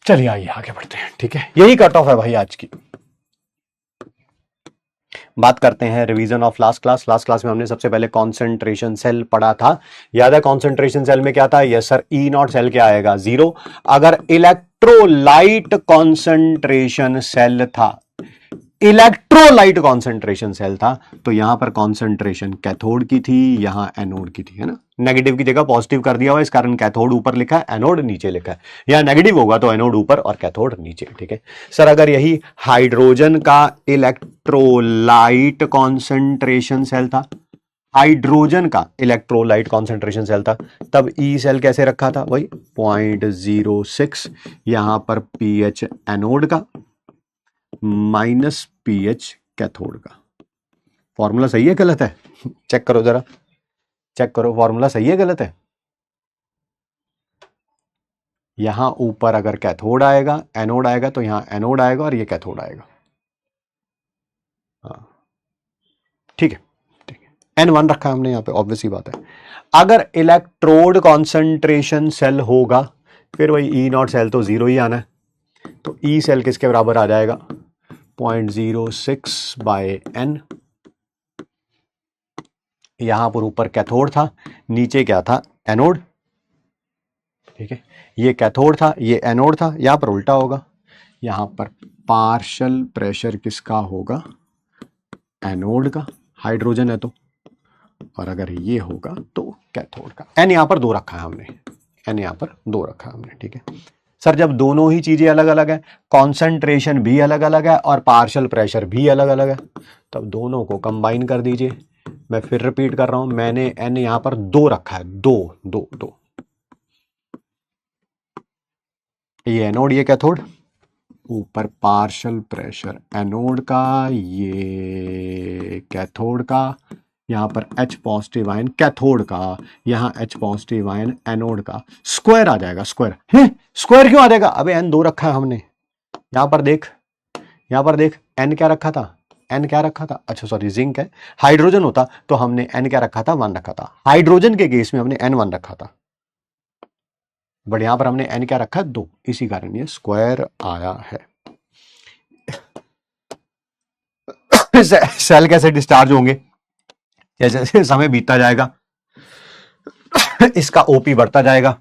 चलिए आइए आगे बढ़ते हैं, ठीक है। यही कट ऑफ है भाई आज की। बात करते हैं revision of last class. Last class में हमने सबसे पहले कॉन्सेंट्रेशन सेल पढ़ा था, याद है? कॉन्सेंट्रेशन सेल में क्या था? Yes sir, E not cell क्या आएगा? 0। अगर इलेक्ट्रोलाइट कॉन्सेंट्रेशन सेल था, इलेक्ट्रोलाइट कॉन्सेंट्रेशन सेल था, तो यहां पर कॉन्सेंट्रेशन कैथोड की थी, यहां एनोड की थी, है ना। नेगेटिव की जगह पॉजिटिव कर दिया हुआ, इस कारण कैथोड ऊपर लिखा है, एनोड नीचे लिखा है। यहां नेगेटिव होगा तो एनोड ऊपर और कैथोड नीचे, ठीक है। सर अगर यही हाइड्रोजन का इलेक्ट्रोलाइट कॉन्सेंट्रेशन सेल था, हाइड्रोजन का इलेक्ट्रोलाइट कॉन्सेंट्रेशन सेल था, तब ई सेल कैसे रखा था? वही 0.06, यहां पर पीएच एनोड का माइनस पीएच कैथोड का। फॉर्मूला सही है गलत है? चेक करो जरा, चेक करो फॉर्मूला सही है गलत है? यहां ऊपर अगर कैथोड आएगा, एनोड आएगा, तो यहां एनोड आएगा और ये कैथोड आएगा। हाँ ठीक है, ठीक है। N1 रखा है हमने यहां पे, ऑब्वियसली बात है। अगर इलेक्ट्रोड कॉन्सेंट्रेशन सेल होगा फिर वही ई नॉट सेल तो 0 ही आना है, तो ई सेल किसके बराबर आ जाएगा? 0.06/n। यहां पर ऊपर कैथोड था, नीचे क्या था? एनोड, ठीक है। ये कैथोड था, ये एनोड था, यहां पर उल्टा होगा, यहां पर पार्शियल प्रेशर किसका होगा? एनोड का, हाइड्रोजन है तो, और अगर ये होगा तो कैथोड का। एन यहां पर 2 रखा है हमने, एन यहां पर 2 रखा है हमने, ठीक है। सर जब दोनों ही चीजें अलग अलग है, कॉन्सेंट्रेशन भी अलग अलग है और पार्शियल प्रेशर भी अलग अलग है, तब दोनों को कंबाइन कर दीजिए। मैं फिर रिपीट कर रहा हूं, मैंने एन यहां पर 2 रखा है, 2। ये एनोड, ये कैथोड, ऊपर पार्शियल प्रेशर एनोड का, ये कैथोड का, यहां पर H पॉजिटिव आयन कैथोड का, यहां H पॉजिटिव आयन एनोड का। स्क्वायर आ जाएगा, स्क्वायर है, स्क्वायर क्यों आ जाएगा? अबे N 2 रखा है हमने, यहां पर देख, यहां पर देख, N क्या रखा था? N क्या रखा था? अच्छा सॉरी, जिंक है। हाइड्रोजन होता तो हमने N क्या रखा था? 1 रखा था। हाइड्रोजन के केस में हमने N1 रखा था। बट यहां पर हमने एन क्या रखा है 2, इसी कारण ये स्क्वायर आया है। सेल कैसे डिस्चार्ज होंगे, जैसे जैसे समय बीतता जाएगा इसका ओपी बढ़ता जाएगा,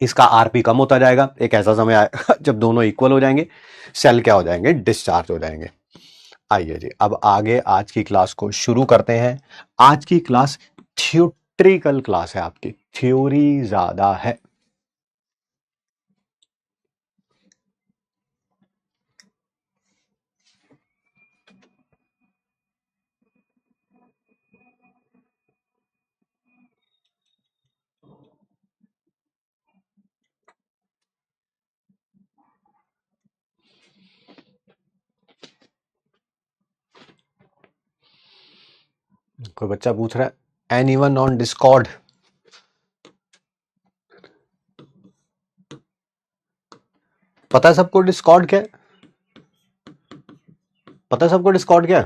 इसका आरपी कम होता जाएगा, एक ऐसा समय आएगा जब दोनों इक्वल हो जाएंगे, सेल क्या हो जाएंगे, डिस्चार्ज हो जाएंगे। आइए जी अब आगे आज की क्लास को शुरू करते हैं। आज की क्लास थ्योरेटिकल क्लास है, आपकी थ्योरी ज्यादा है। कोई बच्चा पूछ रहा है एनीवन ऑन डिस्कॉर्ड? पता है सबको डिस्कॉर्ड क्या है? पता है सबको डिस्कॉर्ड क्या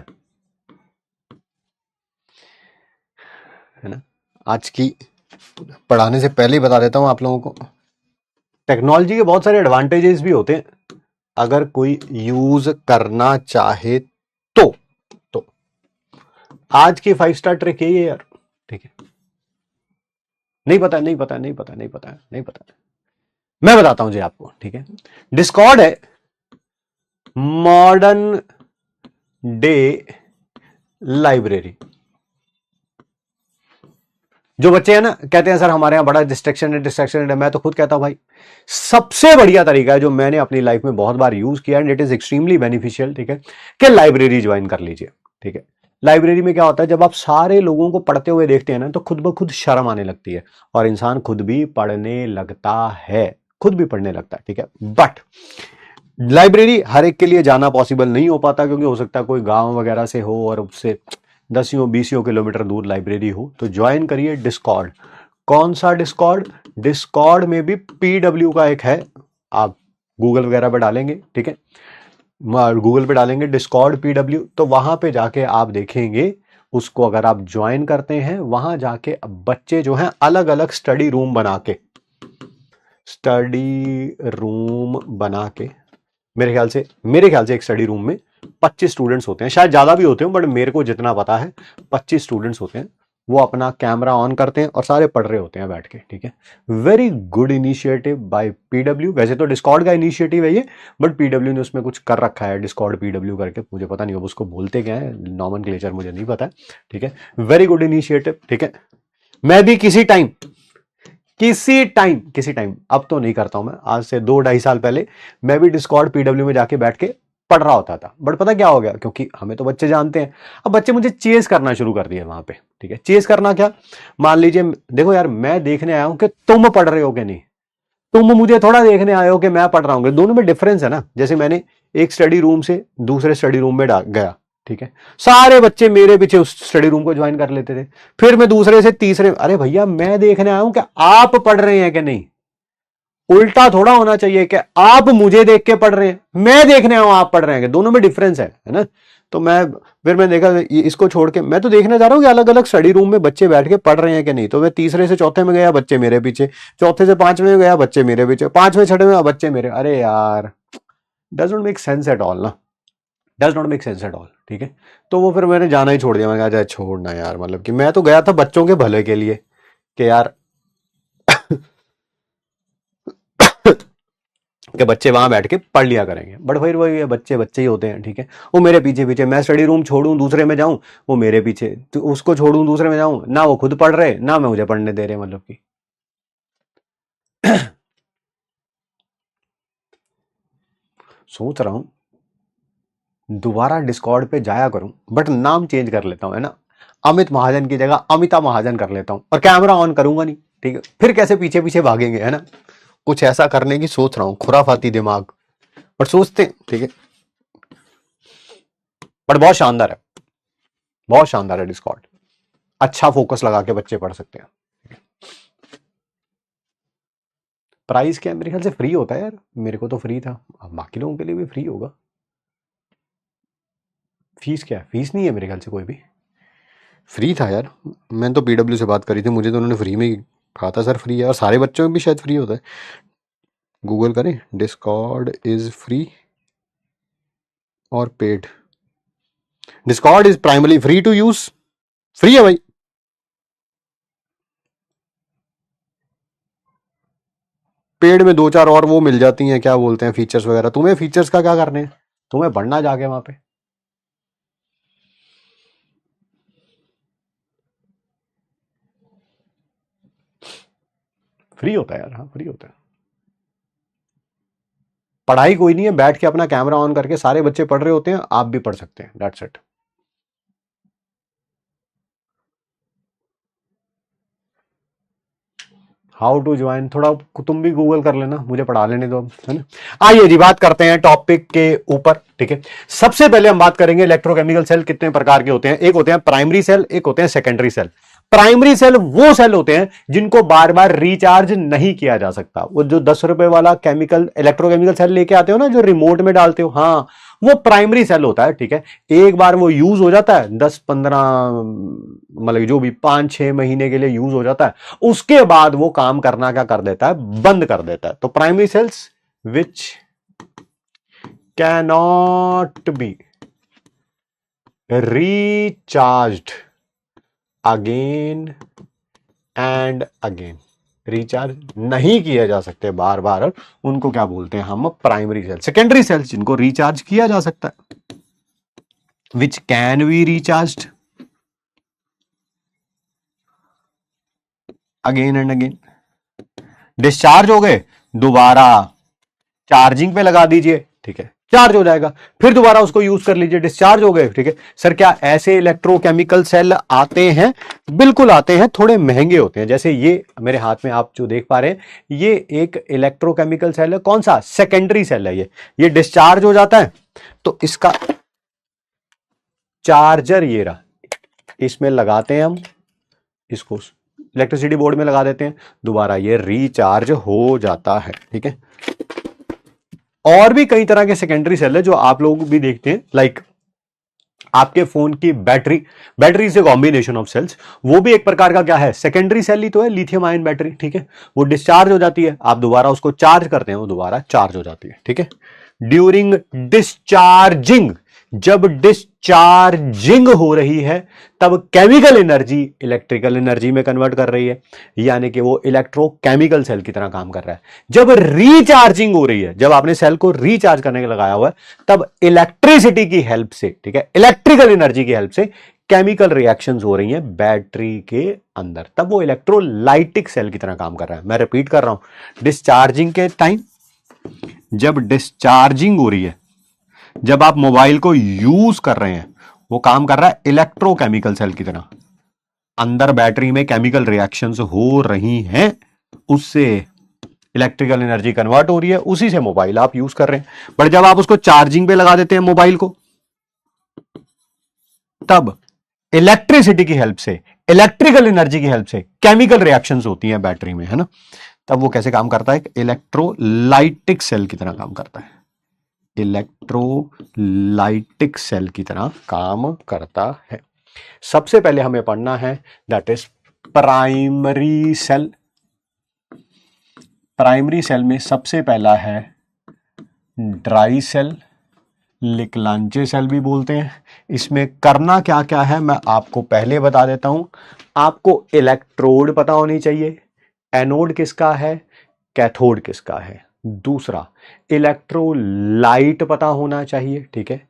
है ना? आज की पढ़ाने से पहले ही बता देता हूं आप लोगों को, टेक्नोलॉजी के बहुत सारे एडवांटेजेस भी होते हैं अगर कोई यूज करना चाहे तो आज की 5 स्टार ट्रिक यही है यार, ठीक है? नहीं पता, नहीं पता, नहीं पता, नहीं पता, नहीं पता, मैं बताता हूं जी आपको, ठीक है? डिस्कॉर्ड है मॉडर्न डे लाइब्रेरी। जो बच्चे हैं ना कहते हैं सर हमारे यहां बड़ा डिस्ट्रैक्शन है, मैं तो खुद कहता हूं भाई सबसे बढ़िया तरीका है जो मैंने अपनी लाइफ में बहुत बार यूज किया and it is extremely beneficial, ठीक है, कि लाइब्रेरी ज्वाइन कर लीजिए, ठीक है? लाइब्रेरी में क्या होता है, जब आप सारे लोगों को पढ़ते हुए देखते हैं ना तो खुद ब खुद शर्म आने लगती है और इंसान खुद भी पढ़ने लगता है, खुद भी पढ़ने लगता है, ठीक है? बट लाइब्रेरी हर एक के लिए जाना पॉसिबल नहीं हो पाता, क्योंकि हो सकता है कोई गांव वगैरह से हो और उससे 10-20 किलोमीटर दूर लाइब्रेरी हो, तो ज्वाइन करिए डिस्कॉर्ड। कौन सा डिस्कॉर्ड? डिस्कॉर्ड में भी पीडब्ल्यू का एक है, आप गूगल वगैरह पे डालेंगे, ठीक है, गूगल पे डालेंगे डिस्कॉर्ड पीडब्ल्यू, तो वहां पे जाके आप देखेंगे उसको, अगर आप ज्वाइन करते हैं वहां जाके बच्चे जो हैं अलग अलग स्टडी रूम बना के मेरे ख्याल से एक स्टडी रूम में 25 स्टूडेंट्स होते हैं, शायद ज्यादा भी होते हैं, बट मेरे को जितना पता है 25 स्टूडेंट्स होते हैं। वो अपना कैमरा ऑन करते हैं और सारे पढ़ रहे होते हैं बैठ के, ठीक है? Very good initiative by PW. वैसे तो डिस्कॉर्ड का इनिशिएटिव है ये, बट पीडब्ल्यू ने उसमें कुछ कर रखा है डिस्कॉर्ड पीडब्ल्यू करके, मुझे पता नहीं अब उसको बोलते क्या है, नॉमेनक्लेचर मुझे नहीं पता है, ठीक है? वेरी गुड इनिशिएटिव, ठीक है? मैं भी किसी टाइम अब तो नहीं करता हूं, मैं आज से 2-2.5 साल पहले मैं भी डिस्कॉर्ड पीडब्ल्यू में जाके बैठ के पढ़ रहा होता था, बट पता क्या हो गया, क्योंकि हमें तो बच्चे जानते हैं, अब बच्चे मुझे चेस करना शुरू कर दिया वहां पे, ठीक है? चेस करना क्या, मान लीजिए देखो यार मैं देखने आया हूं कि तुम पढ़ रहे हो कि नहीं, तुम मुझे थोड़ा देखने आए हो कि मैं पढ़ रहा हूँ, दोनों में डिफरेंस है ना। जैसे मैंने एक स्टडी रूम से दूसरे स्टडी रूम में गया, ठीक है, सारे बच्चे मेरे पीछे उस स्टडी रूम को ज्वाइन कर लेते थे, फिर मैं दूसरे से तीसरे, अरे भैया मैं देखने आया हूं कि आप पढ़ रहे हैं कि नहीं, उल्टा थोड़ा होना चाहिए कि आप मुझे देख के पढ़ रहे हैं, मैं देखने आया हूं आप पढ़ रहे हैं, दोनों में डिफरेंस है ना? तो फिर मैं देखा इसको छोड़ के मैं तो देखने जा रहा हूँ कि अलग अलग स्टडी रूम में बच्चे बैठ के पढ़ रहे हैं कि नहीं, तो मैं तीसरे से चौथे में गया बच्चे मेरे पीछे, चौथे से पांचवें में गया बच्चे मेरे पीछे, पांचवें छठे में बच्चे मेरे, अरे यार does not make sense at all ना, does not make sense at all, ठीक है? तो वो फिर मैंने जाना ही छोड़ दिया, मैंने कहा छोड़ना यार, मतलब कि मैं तो गया था बच्चों के भले के लिए कि यार कि बच्चे वहां बैठ के पढ़ लिया करेंगे, बट फिर वही बच्चे बच्चे ही होते हैं, ठीक है? वो मेरे पीछे पीछे, मैं स्टडी रूम छोड़ूं दूसरे में जाऊं वो मेरे पीछे, तो उसको छोड़ूं दूसरे में जाऊं ना, वो खुद पढ़ रहे ना मैं मुझे पढ़ने दे रहे, मतलब कि सोच रहा हूं दोबारा डिस्कॉर्ड पे जाया करूं, बट नाम चेंज कर लेता हूं, है ना? अमित महाजन की जगह अमिता महाजन कर लेता हूं और कैमरा ऑन करूंगा नहीं, ठीक है? फिर कैसे पीछे पीछे भागेंगे, है ना? कुछ ऐसा करने की सोच रहा हूं, खुराफाती दिमाग, पर सोचते हैं, ठीक है? बट बहुत शानदार है, बहुत शानदार है डिस्कॉर्ड, अच्छा फोकस लगा के बच्चे पढ़ सकते हैं। प्राइस क्या, मेरे ख्याल से फ्री होता है यार, मेरे को तो फ्री था, अब बाकी लोगों के लिए भी फ्री होगा। फीस क्या है? फीस नहीं है मेरे ख्याल से कोई भी, फ्री था यार। मैंने तो पीडब्ल्यू से बात करी थी, मुझे तो उन्होंने फ्री में ही कहा था सर फ्री है, और सारे बच्चों में भी शायद फ्री होता है। गूगल करें, डिस्कॉर्ड इज फ्री और paid. Discord is primary free to use, free है भाई। पेड में दो चार और वो मिल जाती हैं, क्या बोलते हैं, फीचर्स वगैरह। तुम्हें फीचर्स का क्या करने हैं, तुम्हें बढ़ना जाके वहां पे। फ्री होता है यार, हाँ फ्री होता है। पढ़ाई कोई नहीं है, बैठ के अपना कैमरा ऑन करके सारे बच्चे पढ़ रहे होते हैं, आप भी पढ़ सकते हैं, that's it. How to join, थोड़ा तुम भी गूगल कर लेना, मुझे पढ़ा लेने दो, है ना। आइए जी बात करते हैं टॉपिक के ऊपर, ठीक है। सबसे पहले हम बात करेंगे इलेक्ट्रोकेमिकल सेल कितने प्रकार के होते हैं। एक होते हैं प्राइमरी सेल, एक होते हैं सेकेंडरी सेल। प्राइमरी सेल वो सेल होते हैं जिनको बार बार रिचार्ज नहीं किया जा सकता। वो जो 10 रुपए वाला केमिकल इलेक्ट्रोकेमिकल सेल लेके आते हो ना, जो रिमोट में डालते हो, हाँ वो प्राइमरी सेल होता है, ठीक है। एक बार वो यूज हो जाता है, 10-15 मतलब जो भी 5-6 महीने के लिए यूज हो जाता है, उसके बाद वो काम करना क्या कर देता है, बंद कर देता है। तो primary cells which cannot be recharged again and again, recharge नहीं किए जा सकते बार बार, उनको क्या बोलते हैं हम, प्राइमरी सेल। सेकेंडरी सेल्स जिनको रिचार्ज किया जा सकता है, which can be recharged again and again. Discharge हो गए, दोबारा चार्जिंग पे लगा दीजिए, ठीक है, चार्ज हो जाएगा, फिर दोबारा उसको यूज कर लीजिए, डिस्चार्ज हो गए, ठीक है। सर क्या ऐसे इलेक्ट्रोकेमिकल सेल आते हैं? बिल्कुल आते हैं, थोड़े महंगे होते हैं। जैसे ये मेरे हाथ में आप जो देख पा रहे हैं, ये एक इलेक्ट्रोकेमिकल सेल है। कौन सा? सेकेंडरी सेल है ये डिस्चार्ज हो जाता है तो इसका चार्जर ये रहा, इसमें लगाते हैं हम, इसको इलेक्ट्रिसिटी बोर्ड में लगा देते हैं, दोबारा ये रिचार्ज हो जाता है, ठीक है। और भी कई तरह के सेकेंडरी सेल है जो आप लोग भी देखते हैं, लाइक आपके फोन की बैटरी से कॉम्बिनेशन ऑफ सेल्स, वो भी एक प्रकार का क्या है, सेकेंडरी सेल ही तो है, लिथियम आयन बैटरी, ठीक है। वो डिस्चार्ज हो जाती है, आप दोबारा उसको चार्ज करते हैं, वो दोबारा चार्ज हो जाती है, ठीक है। ड्यूरिंग डिस्चार्जिंग, जब डिस्चार्जिंग हो रही है तब केमिकल एनर्जी इलेक्ट्रिकल एनर्जी में कन्वर्ट कर रही है, यानी कि वो इलेक्ट्रोकेमिकल सेल की तरह काम कर रहा है। जब रिचार्जिंग हो रही है, जब आपने सेल को रिचार्ज करने के लगाया हुआ है, तब इलेक्ट्रिसिटी की हेल्प से, ठीक है, इलेक्ट्रिकल एनर्जी की हेल्प से केमिकल रिएक्शंस हो रही हैं बैटरी के अंदर, तब वो इलेक्ट्रोलाइटिक सेल की तरह काम कर रहा है। मैं रिपीट कर रहा हूं, डिस्चार्जिंग के टाइम, जब डिस्चार्जिंग हो रही है, जब आप मोबाइल को यूज कर रहे हैं, वो काम कर रहा है इलेक्ट्रोकेमिकल सेल की तरह, अंदर बैटरी में केमिकल रिएक्शंस हो रही हैं, उससे इलेक्ट्रिकल एनर्जी कन्वर्ट हो रही है, उसी से मोबाइल आप यूज कर रहे हैं। बट जब आप उसको चार्जिंग पे लगा देते हैं मोबाइल को, तब इलेक्ट्रिसिटी की हेल्प से, इलेक्ट्रिकल एनर्जी की हेल्प से केमिकल रिएक्शंस होती हैं बैटरी में, है ना। तब वो कैसे काम करता है, एक इलेक्ट्रोलाइटिक सेल की तरह काम करता है, इलेक्ट्रोलाइटिक सेल की तरह काम करता है। सबसे पहले हमें पढ़ना है that is primary cell. Primary cell में सबसे पहला है ड्राई सेल, लिकलांचे सेल भी बोलते हैं। इसमें करना क्या क्या है मैं आपको पहले बता देता हूं। आपको इलेक्ट्रोड पता होनी चाहिए, एनोड किसका है, कैथोड किसका है। दूसरा, इलेक्ट्रोलाइट पता होना चाहिए, ठीक है।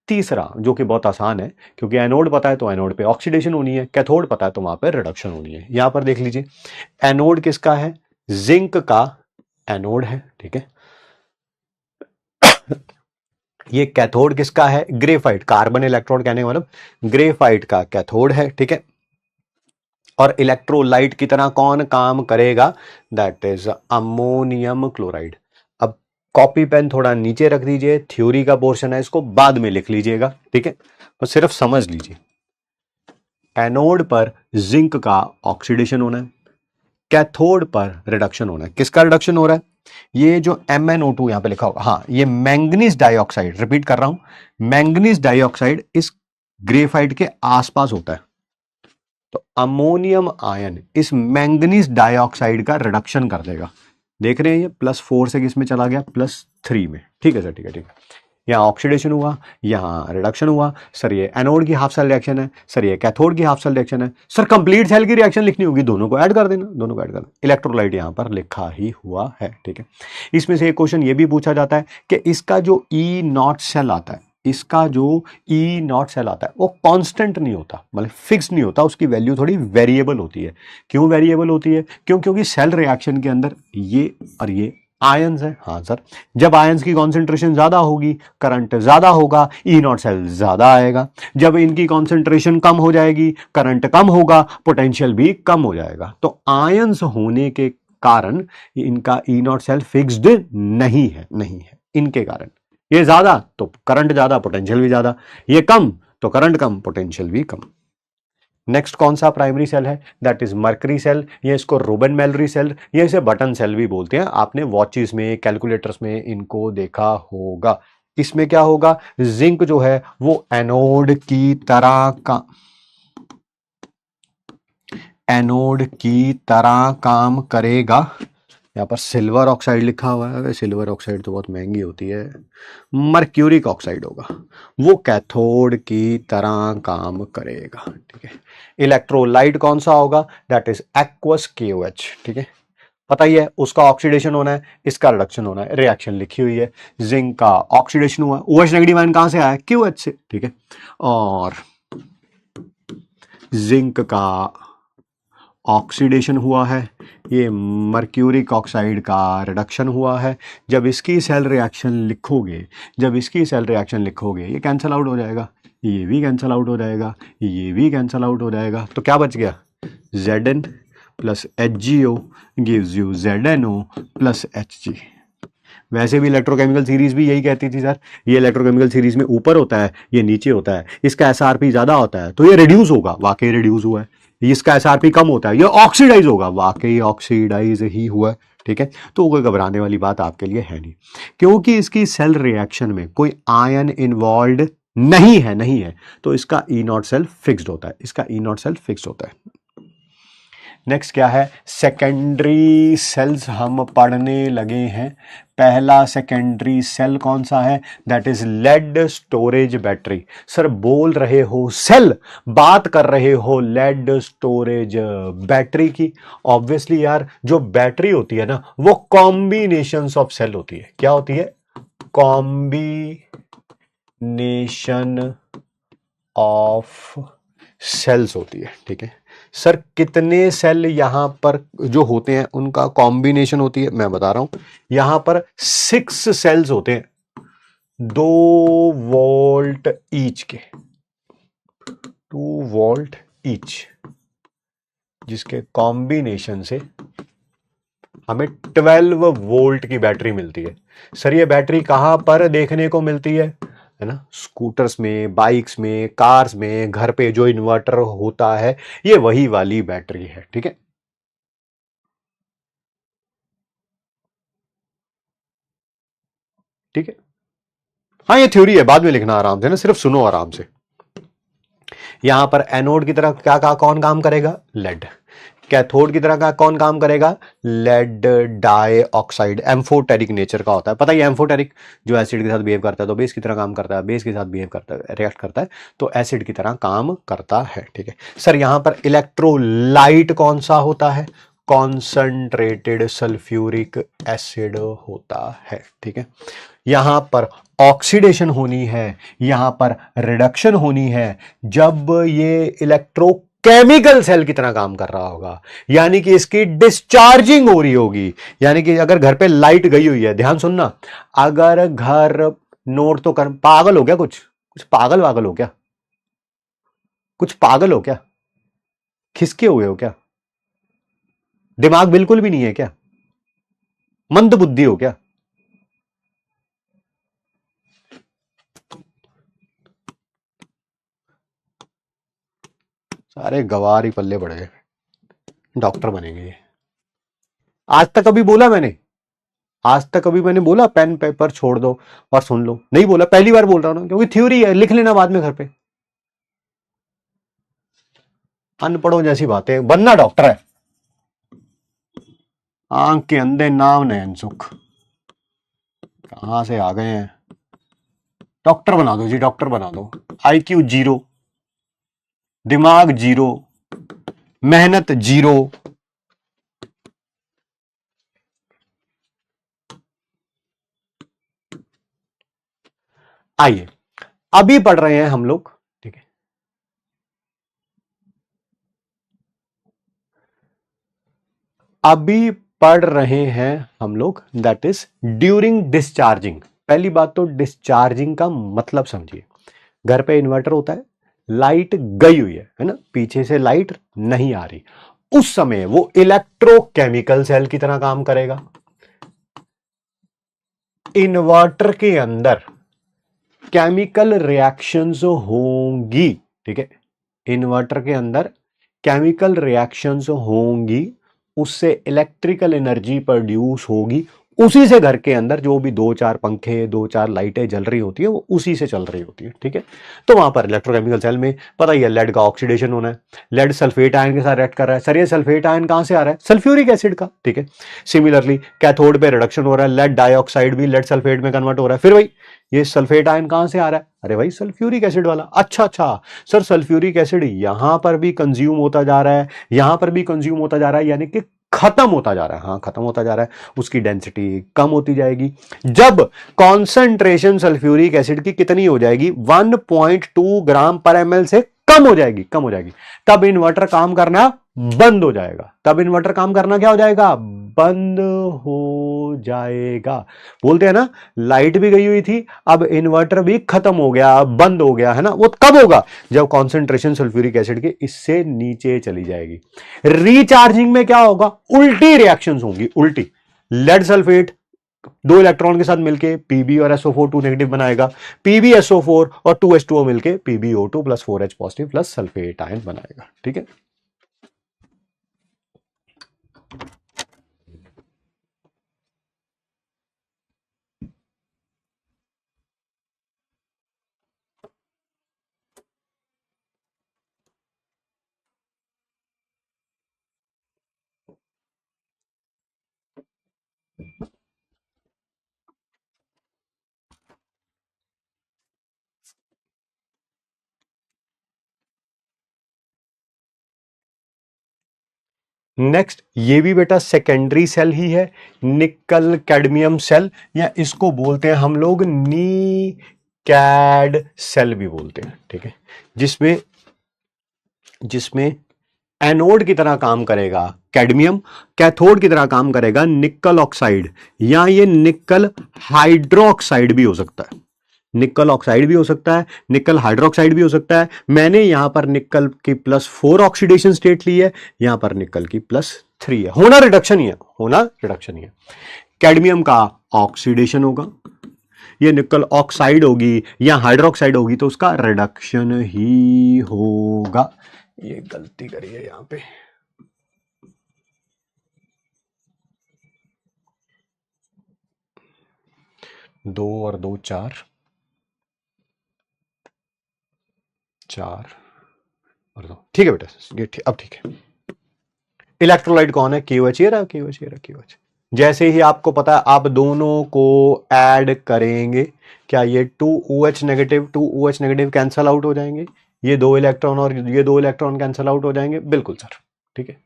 तीसरा, जो कि बहुत आसान है, क्योंकि एनोड पता है तो एनोड पे ऑक्सीडेशन होनी है, कैथोड पता है तो वहां पे रिडक्शन होनी है। यहां पर देख लीजिए, एनोड किसका है, जिंक का एनोड है, ठीक है। ये कैथोड किसका है, ग्रेफाइट, कार्बन इलेक्ट्रोड कहने का मतलब ग्रेफाइट का कैथोड है, ठीक है। और इलेक्ट्रोलाइट की तरह कौन काम करेगा, दैट इज अमोनियम क्लोराइड। अब कॉपी पेन थोड़ा नीचे रख दीजिए, थ्योरी का पोर्शन है, इसको बाद में लिख लीजिएगा, ठीक है, और सिर्फ समझ लीजिए। एनोड पर जिंक का ऑक्सीडेशन होना है, कैथोड पर रिडक्शन होना है। किसका रिडक्शन हो रहा है, ये जो MnO2 यहां पे लिखा होगा, हाँ ये मैंगनीज डाइऑक्साइड, रिपीट कर रहा हूं, मैंगनीज डाइऑक्साइड इस ग्रेफाइट के आसपास होता है, तो अमोनियम आयन इस मैंगनीज डाइऑक्साइड का रिडक्शन कर देगा। देख रहे हैं ये +4 से किस में चला गया, +3 में। ठीक है सर, ठीक है ठीक है। यहाँ ऑक्सीडेशन हुआ, यहाँ रिडक्शन हुआ। सर ये एनोड की हाफ सेल रिएक्शन है, सर ये कैथोड की हाफ सेल रिएक्शन है। सर कंप्लीट सेल की रिएक्शन लिखनी होगी, दोनों को ऐड कर देना, दोनों को ऐड कर देना। इलेक्ट्रोलाइट यहाँ पर लिखा ही हुआ है। ठीक है, इसमें से एक क्वेश्चन ये भी पूछा जाता है कि इसका जो E0 सेल आता है, इसका जो E0 सेल आता है वो कांस्टेंट नहीं होता, मतलब फिक्स नहीं होता, उसकी वैल्यू थोड़ी वेरिएबल होती है। क्यों वेरिएबल होती है? क्योंकि सेल रिएक्शन के अंदर ये और ये आयंस है। हाँ सर, जब आयंस की कॉन्सेंट्रेशन ज्यादा होगी करंट ज्यादा होगा, E0 सेल ज्यादा आएगा। जब इनकी कॉन्सेंट्रेशन कम हो जाएगी, करंट कम होगा, पोटेंशियल भी कम हो जाएगा। तो आयंस होने के कारण इनका E0 सेल फिक्स्ड नहीं है, नहीं है। इनके कारण ये ज्यादा तो करंट ज्यादा, पोटेंशियल भी ज्यादा, ये कम तो करंट कम, पोटेंशियल भी कम। नेक्स्ट कौन सा प्राइमरी सेल है? दैट इज मर्करी सेल, या इसको रूबेन मैलरी सेल, या इसे बटन सेल भी बोलते हैं। आपने वॉचेस में, कैलकुलेटर्स में इनको देखा होगा। इसमें क्या होगा, जिंक जो है वो एनोड की तरह काम करेगा। यहाँ पर सिल्वर ऑक्साइड लिखा हुआ है, सिल्वर ऑक्साइड तो बहुत महंगी होती है, मर्क्यूरिक ऑक्साइड होगा, वो कैथोड की तरह काम करेगा। ठीक है, इलेक्ट्रोलाइट कौन सा होगा? That is aqueous KOH। ठीक है, पता ही है उसका ऑक्सीडेशन होना है, इसका रिडक्शन होना है, रिएक्शन लिखी हुई है। जिंक का ऑक्सीडेशन हुआ, OH नेगेटिव आयन कहां से आया? KOH से। ठीक है, और जिंक का ऑक्सीडेशन हुआ है, ये मर्क्यूरिक ऑक्साइड का रिडक्शन हुआ है। जब इसकी सेल रिएक्शन लिखोगे, ये कैंसल आउट हो जाएगा, ये भी कैंसल आउट हो जाएगा, ये भी कैंसल आउट हो जाएगा। तो क्या बच गया? Zn plus HgO gives you ZnO plus Hg। वैसे भी इलेक्ट्रोकेमिकल सीरीज भी यही कहती थी सर, ये इलेक्ट्रोकेमिकल सीरीज में ऊपर होता है, ये नीचे होता है, इसका SRP ज्यादा होता है तो ये रिड्यूस होगा, वाकई रिड्यूस हुआ है। इसका SRP कम होता है, ये ऑक्सीडाइज होगा, वाकई ऑक्सीडाइज ही हुआ है। ठीक है, तो कोई घबराने वाली बात आपके लिए है नहीं, क्योंकि इसकी सेल रिएक्शन में कोई आयन इन्वॉल्व नहीं है, तो इसका E0 सेल फिक्स्ड होता है, इसका E0 सेल फिक्स्ड होता है। नेक्स्ट क्या है? सेकेंडरी सेल्स हम पढ़ने लगे हैं। पहला सेकेंडरी सेल कौन सा है? That is lead storage battery. Sir बोल रहे हो सेल, बात कर रहे हो लेड स्टोरेज बैटरी की। ऑब्वियसली यार, जो बैटरी होती है ना, वो कॉम्बिनेशंस ऑफ सेल होती है। क्या होती है? कॉम्बिनेशन ऑफ सेल्स होती है। ठीक है सर, कितने सेल यहां पर जो होते हैं उनका कॉम्बिनेशन होती है? मैं बता रहा हूं, यहां पर 6 सेल्स होते हैं, 2 वोल्ट ईच के, 2 वोल्ट ईच, जिसके कॉम्बिनेशन से हमें 12 वोल्ट की बैटरी मिलती है। सर ये बैटरी कहां पर देखने को मिलती है ना? स्कूटर्स में, बाइक्स में, कार्स में, घर पे जो इन्वर्टर होता है, ये वही वाली बैटरी है। ठीक है, ठीक है। हाँ ये थ्योरी है, बाद में लिखना आराम से ना, सिर्फ सुनो आराम से। यहां पर एनोड की तरह क्या कौन काम करेगा? लेड। कैथोड की तरह का कौन काम करेगा? Lead dioxide, amphoteric nature का होता है। पता ही एम्फोटेरिक, जो एसिड के साथ बिहेव करता है तो बेस की तरह काम करता है, बेस के साथ बिहेव करता है, रिएक्ट करता है तो एसिड की तरह काम करता है। ठीक है सर, यहां पर इलेक्ट्रोलाइट कौन सा होता है? कॉन्संट्रेटेड सल्फ्यूरिक एसिड होता है। ठीक है, यहां पर ऑक्सीडेशन होनी है, यहां पर रिडक्शन होनी है, जब ये इलेक्ट्रोकेमिकल सेल की तरह काम कर रहा होगा, यानी कि इसकी डिस्चार्जिंग हो रही होगी। यानी कि अगर घर पे लाइट गई हुई है, ध्यान सुनना, अगर घर नोट तो कर, पागल हो क्या? कुछ पागल वागल हो क्या? कुछ पागल हो क्या? खिसके हुए हो क्या? दिमाग बिल्कुल भी नहीं है क्या? मंद बुद्धि हो क्या? सारे गवार ही पल्ले पड़ गए, डॉक्टर बनेंगे ये। आज तक कभी बोला मैंने? आज तक कभी मैंने बोला पेन पेपर छोड़ दो और सुन लो? नहीं बोला, पहली बार बोल रहा हूं ना, क्योंकि थ्योरी है, लिख लेना बाद में घर पे। अनपढ़ों जैसी बातें, बनना डॉक्टर है। आंख के अंधे नाम नयन सुख, कहां से आ गए हैं। डॉक्टर बना दो जी, डॉक्टर बना दो। IQ 0, दिमाग 0, मेहनत 0। आइए, अभी पढ़ रहे हैं हम लोग, ठीक है, अभी पढ़ रहे हैं हम लोग, दैट इज ड्यूरिंग डिस्चार्जिंग। पहली बात तो डिस्चार्जिंग का मतलब समझिए। घर पे इन्वर्टर होता है, लाइट गई हुई है ना, पीछे से लाइट नहीं आ रही, उस समय वो इलेक्ट्रोकेमिकल सेल की तरह काम करेगा। इन्वर्टर के अंदर केमिकल रिएक्शंस होंगी, ठीक है, इन्वर्टर के अंदर केमिकल रिएक्शंस होंगी, उससे इलेक्ट्रिकल एनर्जी प्रोड्यूस होगी, उसी से घर के अंदर जो भी दो चार पंखे, दो चार लाइटें जल रही होती है, वो उसी से चल रही होती है, ठीक है। तो वहां पर इलेक्ट्रोकेमिकल सेल में पता ही है, लेड का ऑक्सीडेशन होना है, लेड सल्फेट आयन के साथ रिएक्ट कर रहा है। सर ये सल्फेट आयन कहां से आ रहा है? सल्फ्यूरिक एसिड का, ठीक है। सिमिलरली कैथोड पे रिडक्शन हो रहा है, लेड डाइऑक्साइड भी लेड सल्फेट में कन्वर्ट हो रहा है। फिर भाई ये सल्फेट आयन कहां से आ रहा है? अरे भाई सल्फ्यूरिक एसिड वाला। अच्छा अच्छा सर, सल्फ्यूरिक एसिड यहां पर भी कंज्यूम होता जा रहा है, यहां पर भी कंज्यूम होता जा रहा है, यानी कि खत्म होता जा रहा है। हाँ, खत्म होता जा रहा है, उसकी डेंसिटी कम होती जाएगी। जब कॉन्सेंट्रेशन सल्फ्यूरिक एसिड की कितनी हो जाएगी? 1.2 ग्राम पर ml से कम हो जाएगी, कम हो जाएगी, तब इन्वर्टर काम करना बंद हो जाएगा। तब इन्वर्टर काम करना क्या हो जाएगा? बंद हो जाएगा। बोलते हैं ना, लाइट भी गई हुई थी, अब इन्वर्टर भी खत्म हो गया, बंद हो गया, है ना। वो कब होगा? जब कॉन्सेंट्रेशन सल्फ्यूरिक एसिड के इससे नीचे चली जाएगी। रिचार्जिंग में क्या होगा? उल्टी रिएक्शंस होंगी, उल्टी। लेड सल्फेट दो इलेक्ट्रॉन के साथ मिलके Pb और SO4 2 नेगेटिव बनाएगा, PbSO4 और 2H2O मिलके PbO2 plus 4H positive plus sulphate ion बनाएगा, ठीक है। नेक्स्ट, ये भी बेटा सेकेंडरी सेल ही है, निकल कैडमियम सेल, या इसको बोलते हैं हम लोग नी कैड सेल भी बोलते हैं, ठीक है। जिसमें जिसमें एनोड की तरह काम करेगा कैडमियम, कैथोड की तरह काम करेगा निकल ऑक्साइड, या ये निकल हाइड्रोक्साइड भी हो सकता है। निकल ऑक्साइड भी हो सकता है, निकल हाइड्रोक्साइड भी हो सकता है। मैंने यहां पर निकल की +4 ऑक्सीडेशन स्टेट ली है, यहां पर निकल की +3 है। होना रिडक्शन ही है, होना रिडक्शन ही है। कैडमियम का ऑक्सीडेशन होगा, ये निकल ऑक्साइड होगी या हाइड्रोक्साइड होगी तो उसका रिडक्शन ही होगा। ये गलती करी है यहां पे, 2 और 2 4, 4 और 2, ठीक है बेटा, ये अब ठीक है। इलेक्ट्रोलाइट कौन है? KOH, ये रहा KOH, ये रहा KOH। जैसे ही आपको पता है आप दोनों को ऐड करेंगे, क्या ये 2OH negative 2OH negative cancel out हो जाएंगे? ये दो इलेक्ट्रॉन और ये दो इलेक्ट्रॉन कैंसल आउट हो जाएंगे? बिल्कुल सर, ठीक है।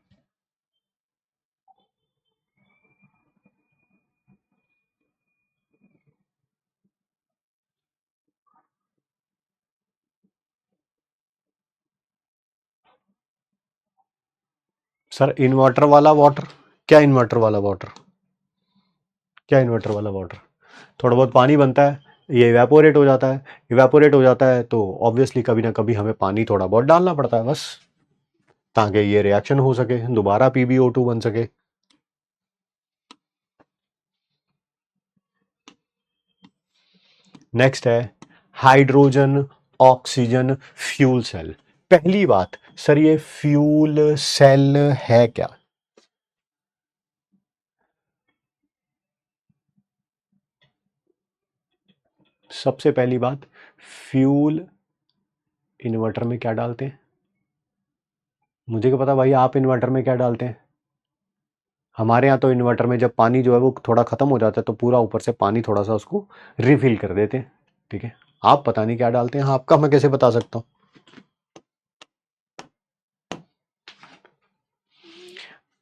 सर इन्वर्टर वाला वाटर, क्या इन्वर्टर वाला वाटर? क्या इन्वर्टर वाला वाटर? थोड़ा बहुत पानी बनता है, ये इवेपोरेट हो जाता है, इवेपोरेट हो जाता है तो ऑब्वियसली कभी ना कभी हमें पानी थोड़ा बहुत डालना पड़ता है, बस, ताकि ये रिएक्शन हो सके, दोबारा PbO2 बन सके। नेक्स्ट है हाइड्रोजन ऑक्सीजन फ्यूल सेल। पहली बात सर, ये फ्यूल सेल है क्या? सबसे पहली बात, फ्यूल इन्वर्टर में क्या डालते हैं? मुझे क्या पता भाई आप इन्वर्टर में क्या डालते हैं। हमारे यहाँ तो इन्वर्टर में जब पानी जो है वो थोड़ा ख़त्म हो जाता है तो पूरा ऊपर से पानी थोड़ा सा उसको रिफिल कर देते हैं। ठीक है, आप पता नहीं क्या डालते हैं, आपका मैं कैसे बता सकता हूँ।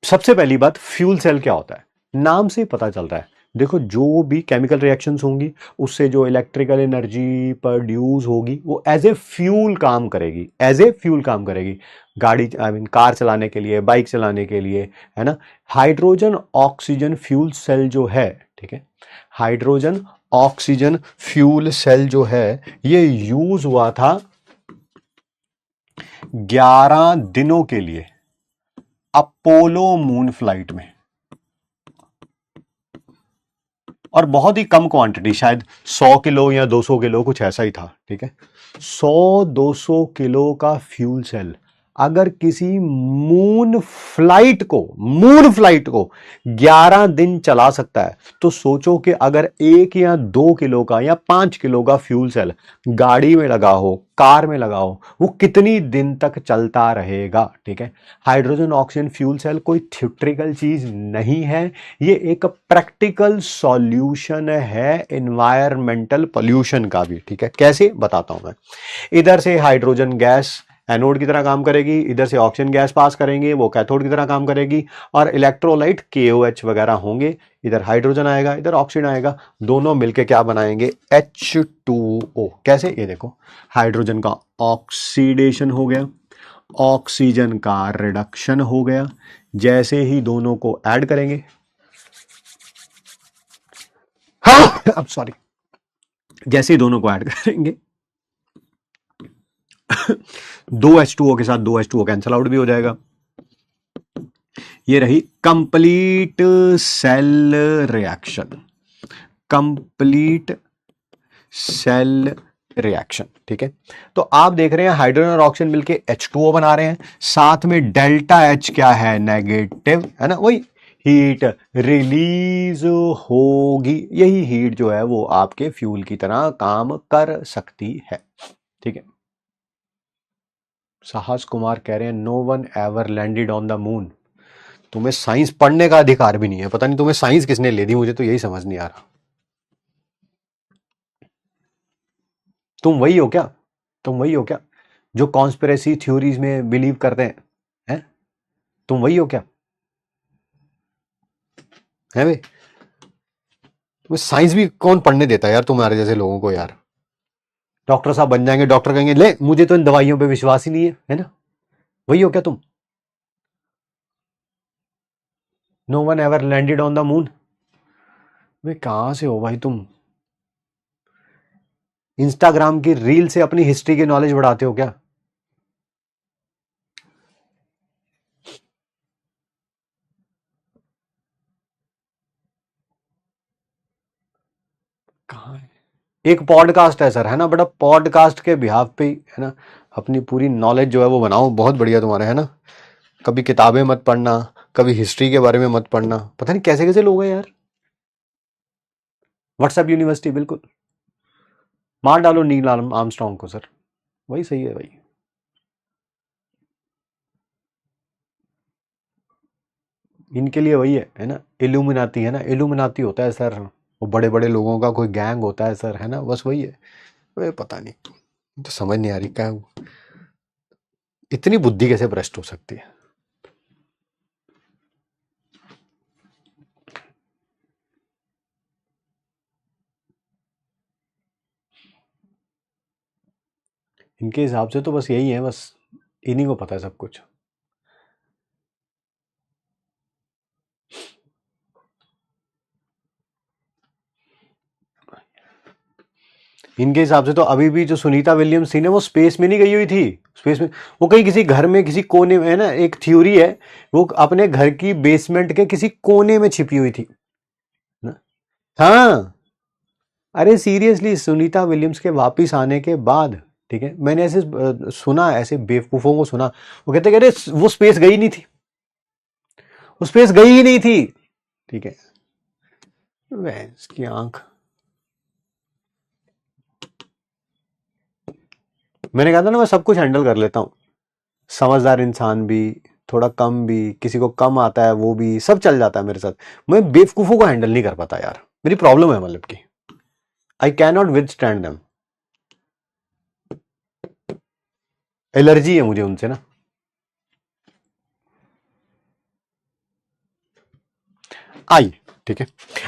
सबसे पहली बात, फ्यूल सेल क्या होता है, नाम से ही पता चलता है। देखो, जो भी केमिकल रिएक्शंस होंगी उससे जो इलेक्ट्रिकल एनर्जी प्रोड्यूस होगी वो एज ए फ्यूल काम करेगी, एज ए फ्यूल काम करेगी। गाड़ी आई मीन कार चलाने के लिए, बाइक चलाने के लिए, है ना। हाइड्रोजन ऑक्सीजन फ्यूल सेल जो है, ठीक है, हाइड्रोजन ऑक्सीजन फ्यूल सेल जो है ये यूज हुआ था 11 दिनों के लिए अपोलो मून फ्लाइट में, और बहुत ही कम क्वांटिटी, शायद 100 किलो या 200 किलो कुछ ऐसा ही था। ठीक है, 100-200 किलो का फ्यूल सेल अगर किसी मून फ्लाइट को 11 दिन चला सकता है, तो सोचो कि अगर 1 या 2 किलो का या 5 किलो का फ्यूल सेल गाड़ी में लगा हो, कार में लगा हो, वो कितनी दिन तक चलता रहेगा। ठीक है, हाइड्रोजन ऑक्सीजन फ्यूल सेल कोई थ्योरेटिकल चीज नहीं है, ये एक प्रैक्टिकल सॉल्यूशन है एनवायरमेंटल पोल्यूशन का भी। ठीक है, कैसे बताता हूं मैं। इधर से हाइड्रोजन गैस एनोड की तरह काम करेगी, इधर से ऑक्सीजन गैस पास करेंगे, वो कैथोड की तरह काम करेगी, और इलेक्ट्रोलाइट KOH वगैरह होंगे। इधर हाइड्रोजन आएगा, इधर ऑक्सीजन आएगा, दोनों मिलके क्या बनाएंगे, H2O। कैसे, ये देखो, हाइड्रोजन का ऑक्सीडेशन हो गया, ऑक्सीजन का रिडक्शन हो गया। जैसे ही दोनों को ऐड करेंगे, हाँ अब सॉरी, जैसे ही दोनों को ऐड करेंगे, 2H2O के साथ 2H2O कैंसल आउट भी हो जाएगा। ये रही complete cell reaction, complete cell reaction. ठीक है, तो आप देख रहे हैं हाइड्रोजन और ऑक्सीजन मिलके H2O बना रहे हैं, साथ में डेल्टा H क्या है, नेगेटिव, है ना, वही हीट रिलीज होगी। यही हीट जो है वो आपके फ्यूल की तरह काम कर सकती है। ठीक है, साहस कुमार कह रहे हैं no one ever landed on the moon. तुम्हें साइंस पढ़ने का अधिकार भी नहीं है, पता नहीं तुम्हें साइंस किसने ले दी, मुझे तो यही समझ नहीं आ रहा। तुम वही हो क्या, तुम वही हो क्या जो कॉन्स्पिरेसी थ्योरीज में बिलीव करते हैं? तुम वही हो क्या, है भाई? तुम्हें साइंस भी कौन पढ़ने देता है यार, तुम्हारे जैसे लोगों को यार। डॉक्टर साहब बन जाएंगे, डॉक्टर कहेंगे ले मुझे तो इन दवाइयों पे विश्वास ही नहीं है ना? वही हो क्या तुम? No one ever landed on the moon, वे कहां से हो भाई तुम? इंस्टाग्राम की रील से अपनी हिस्ट्री की नॉलेज बढ़ाते हो क्या? कहाँ है? एक पॉडकास्ट है सर, है ना, बड़ा पॉडकास्ट के बिहाफ पे ही, है ना, अपनी पूरी नॉलेज जो है वो बनाओ, बहुत बढ़िया तुम्हारे, है ना। कभी किताबें मत पढ़ना, कभी हिस्ट्री के बारे में मत पढ़ना, पता नहीं कैसे कैसे लोग हैं यार। व्हाट्सएप यूनिवर्सिटी, बिल्कुल मार डालो नील आर्मस्ट्रॉन्ग को सर, वही सही है भाई। इनके लिए वही है ना, इल्यूमिनाती, है ना, इल्यूमिनाती होता है सर, वो बड़े बड़े लोगों का कोई गैंग होता है सर, है ना, बस वही है। वे पता नहीं, तो समझ नहीं आ रही क्या इतनी बुद्धि कैसे भ्रष्ट हो सकती है। इनके हिसाब से तो बस यही है, बस इन्हीं को पता है सब कुछ। इनके हिसाब से तो अभी भी जो सुनीता विलियम्स थी ना, वो स्पेस में नहीं गई हुई थी, स्पेस में वो कहीं किसी घर में किसी कोने में, है ना, एक थ्योरी है, वो अपने घर की बेसमेंट के किसी कोने में छिपी हुई थी ना। हाँ, अरे सीरियसली, सुनीता विलियम्स के वापिस आने के बाद, ठीक है, मैंने ऐसे सुना, ऐसे बेवकूफों को सुना, वो कहते अरे वो स्पेस गई नहीं थी, वो स्पेस गई ही नहीं थी। ठीक है, भैंस की आंख। मैंने कहा था ना मैं सब कुछ हैंडल कर लेता हूं, समझदार इंसान भी, थोड़ा कम भी, किसी को कम आता है वो भी, सब चल जाता है मेरे साथ। मैं बेवकूफों को हैंडल नहीं कर पाता यार, मेरी प्रॉब्लम है, मतलब कि I can not withstand them, allergy है मुझे उनसे ना। आई, ठीक है।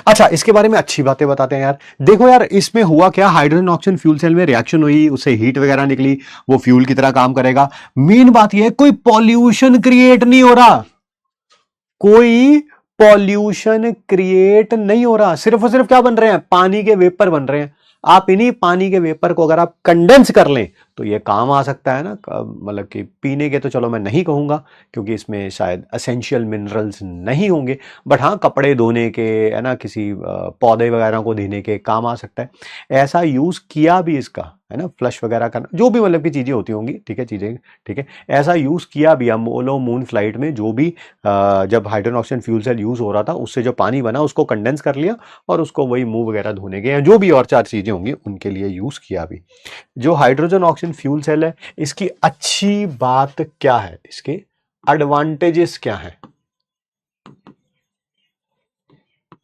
अच्छा, इसके बारे में अच्छी बातें बताते हैं यार। देखो यार, इसमें हुआ क्या, हाइड्रोजन ऑक्सीजन फ्यूल सेल में रिएक्शन हुई, उससे हीट वगैरह निकली, वो फ्यूल की तरह काम करेगा। मेन बात यह है, कोई पॉल्यूशन क्रिएट नहीं हो रहा, कोई पॉल्यूशन क्रिएट नहीं हो रहा। सिर्फ और सिर्फ क्या बन रहे हैं, पानी के वेपर बन रहे हैं। आप इन्हीं पानी के वेपर को अगर आप कंडेंस कर लें तो ये काम आ सकता है ना, मतलब कि पीने के तो चलो मैं नहीं कहूंगा, क्योंकि इसमें शायद एसेंशियल मिनरल्स नहीं होंगे, बट हाँ कपड़े धोने के, है ना, किसी पौधे वगैरह को देने के काम आ सकता है। ऐसा यूज किया भी इसका, है ना, फ्लश वगैरह करना, जो भी मतलब की चीजें होती होंगी, ठीक है, चीजें, ठीक है, ऐसा यूज किया भी अपोलो मून फ्लाइट में। जो भी जब hydrogen oxygen fuel cell use हो रहा था, उससे जो पानी बना उसको कंडेंस कर लिया और उसको वही मुंह वगैरह धोने के, या जो भी और चार चीजें होंगी उनके लिए यूज किया भी। जो हाइड्रोजन ऑक्सीजन फ्यूल सेल है, इसकी अच्छी बात क्या है, इसके एडवांटेजेस क्या है?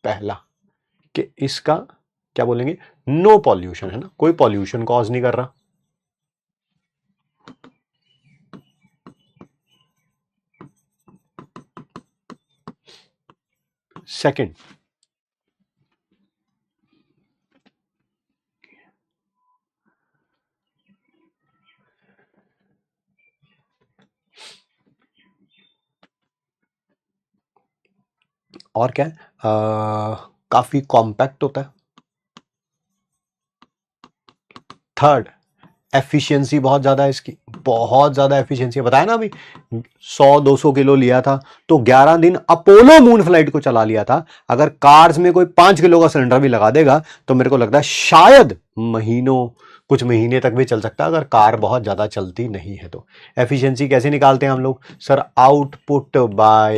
पहला कि इसका क्या बोलेंगे, नो पॉल्यूशन, है ना, कोई पॉल्यूशन कॉज नहीं कर रहा। सेकंड, और क्या है, काफी कॉम्पैक्ट होता है। थर्ड, एफिशिएंसी बहुत ज्यादा है इसकी, बहुत ज्यादा एफिशिएंसी है। बताया ना अभी, 100-200 किलो लिया था तो 11 दिन अपोलो मून फ्लाइट को चला लिया था। अगर कार्स में कोई 5 किलो का सिलेंडर भी लगा देगा तो मेरे को लगता है शायद महीनों, कुछ महीने तक भी चल सकता है, अगर कार बहुत ज्यादा चलती नहीं है तो। एफिशिएंसी कैसे निकालते हैं हम लोग sir, output by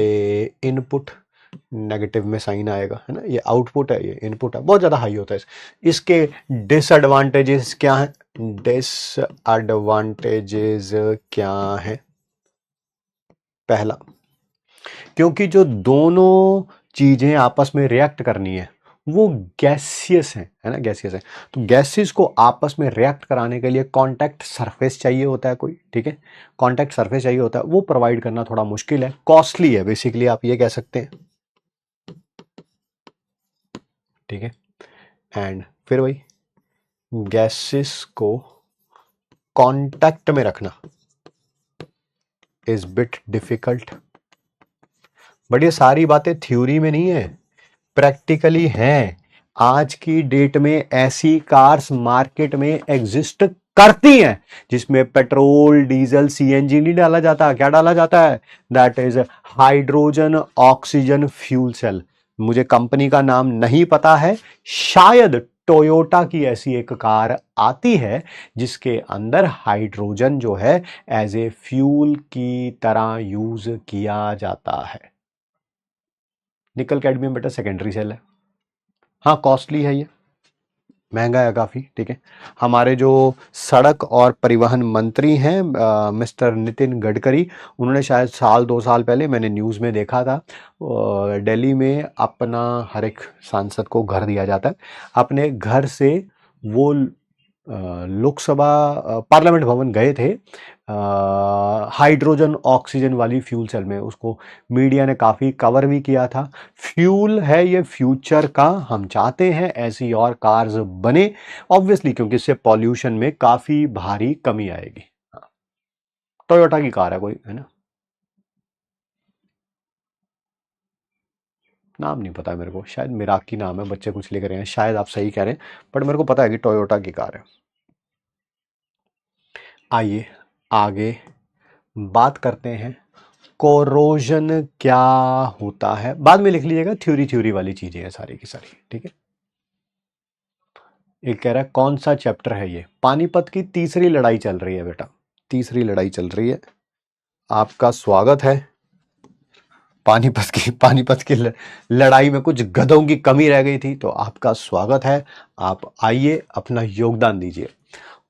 input, negative में साइन आएगा, है ना, ये आउटपुट है, ये इनपुट है, बहुत ज्यादा हाई होता है। इसके डिसएडवांटेजेस क्या है, डिसएडवांटेजेस क्या है? पहला, क्योंकि जो दोनों चीजें आपस में रिएक्ट करनी है वो गैसियस है ना, गैसियस है, तो गैसेस को आपस में रिएक्ट कराने के लिए कांटेक्ट सरफेस चाहिए होता है कोई, ठीक है, कांटेक्ट सरफेस चाहिए होता है, वो प्रोवाइड करना थोड़ा मुश्किल है, कॉस्टली है, बेसिकली आप ये कह सकते हैं, ठीक है। एंड फिर वही, गैसेस को कांटेक्ट में रखना इज बिट डिफिकल्ट। बट ये सारी बातें थ्योरी में नहीं है, प्रैक्टिकली हैं। आज की डेट में ऐसी कार्स मार्केट में एग्जिस्ट करती हैं जिसमें पेट्रोल, डीजल, सीएनजी नहीं डाला जाता। क्या डाला जाता है? That is hydrogen oxygen fuel cell. मुझे कंपनी का नाम नहीं पता है, शायद टोयोटा की ऐसी एक कार आती है जिसके अंदर हाइड्रोजन जो है एज ए फ्यूल की तरह यूज किया जाता है। निकल कैडमियम बेटा सेकेंडरी सेल है, हाँ कॉस्टली है, ये महंगा है काफ़ी, ठीक है। हमारे जो सड़क और परिवहन मंत्री हैं मिस्टर नितिन गडकरी, उन्होंने शायद 1-2 साल पहले, मैंने न्यूज़ में देखा था, दिल्ली में अपना हर एक सांसद को घर दिया जाता है, अपने घर से वो लोकसभा पार्लियामेंट भवन गए थे हाइड्रोजन ऑक्सीजन वाली फ्यूल सेल में। उसको मीडिया ने काफ़ी कवर भी किया था। फ्यूल है ये फ्यूचर का, हम चाहते हैं ऐसी और कार्स बने, ऑब्वियसली, क्योंकि इससे पॉल्यूशन में काफ़ी भारी कमी आएगी। टोयोटा की कार है कोई, है ना, नाम नहीं पता मेरे को, शायद मिराकी नाम है, बच्चे कुछ लिख रहे हैं, शायद आप सही कह रहे हैं, बट मेरे को पता है कि टोयोटा की कार है। आइए आगे बात करते हैं, कोरोजन क्या होता है, बाद में लिख लीजिएगा, थ्योरी थ्योरी वाली चीजें हैं सारी की सारी, ठीक है। एक कह रहा है कौन सा चैप्टर है ये, पानीपत की तीसरी लड़ाई चल रही है बेटा, तीसरी लड़ाई चल रही है, आपका स्वागत है। पानीपत की लड़ाई में कुछ गधों की कमी रह गई थी, तो आपका स्वागत है, आप आइए अपना योगदान दीजिए।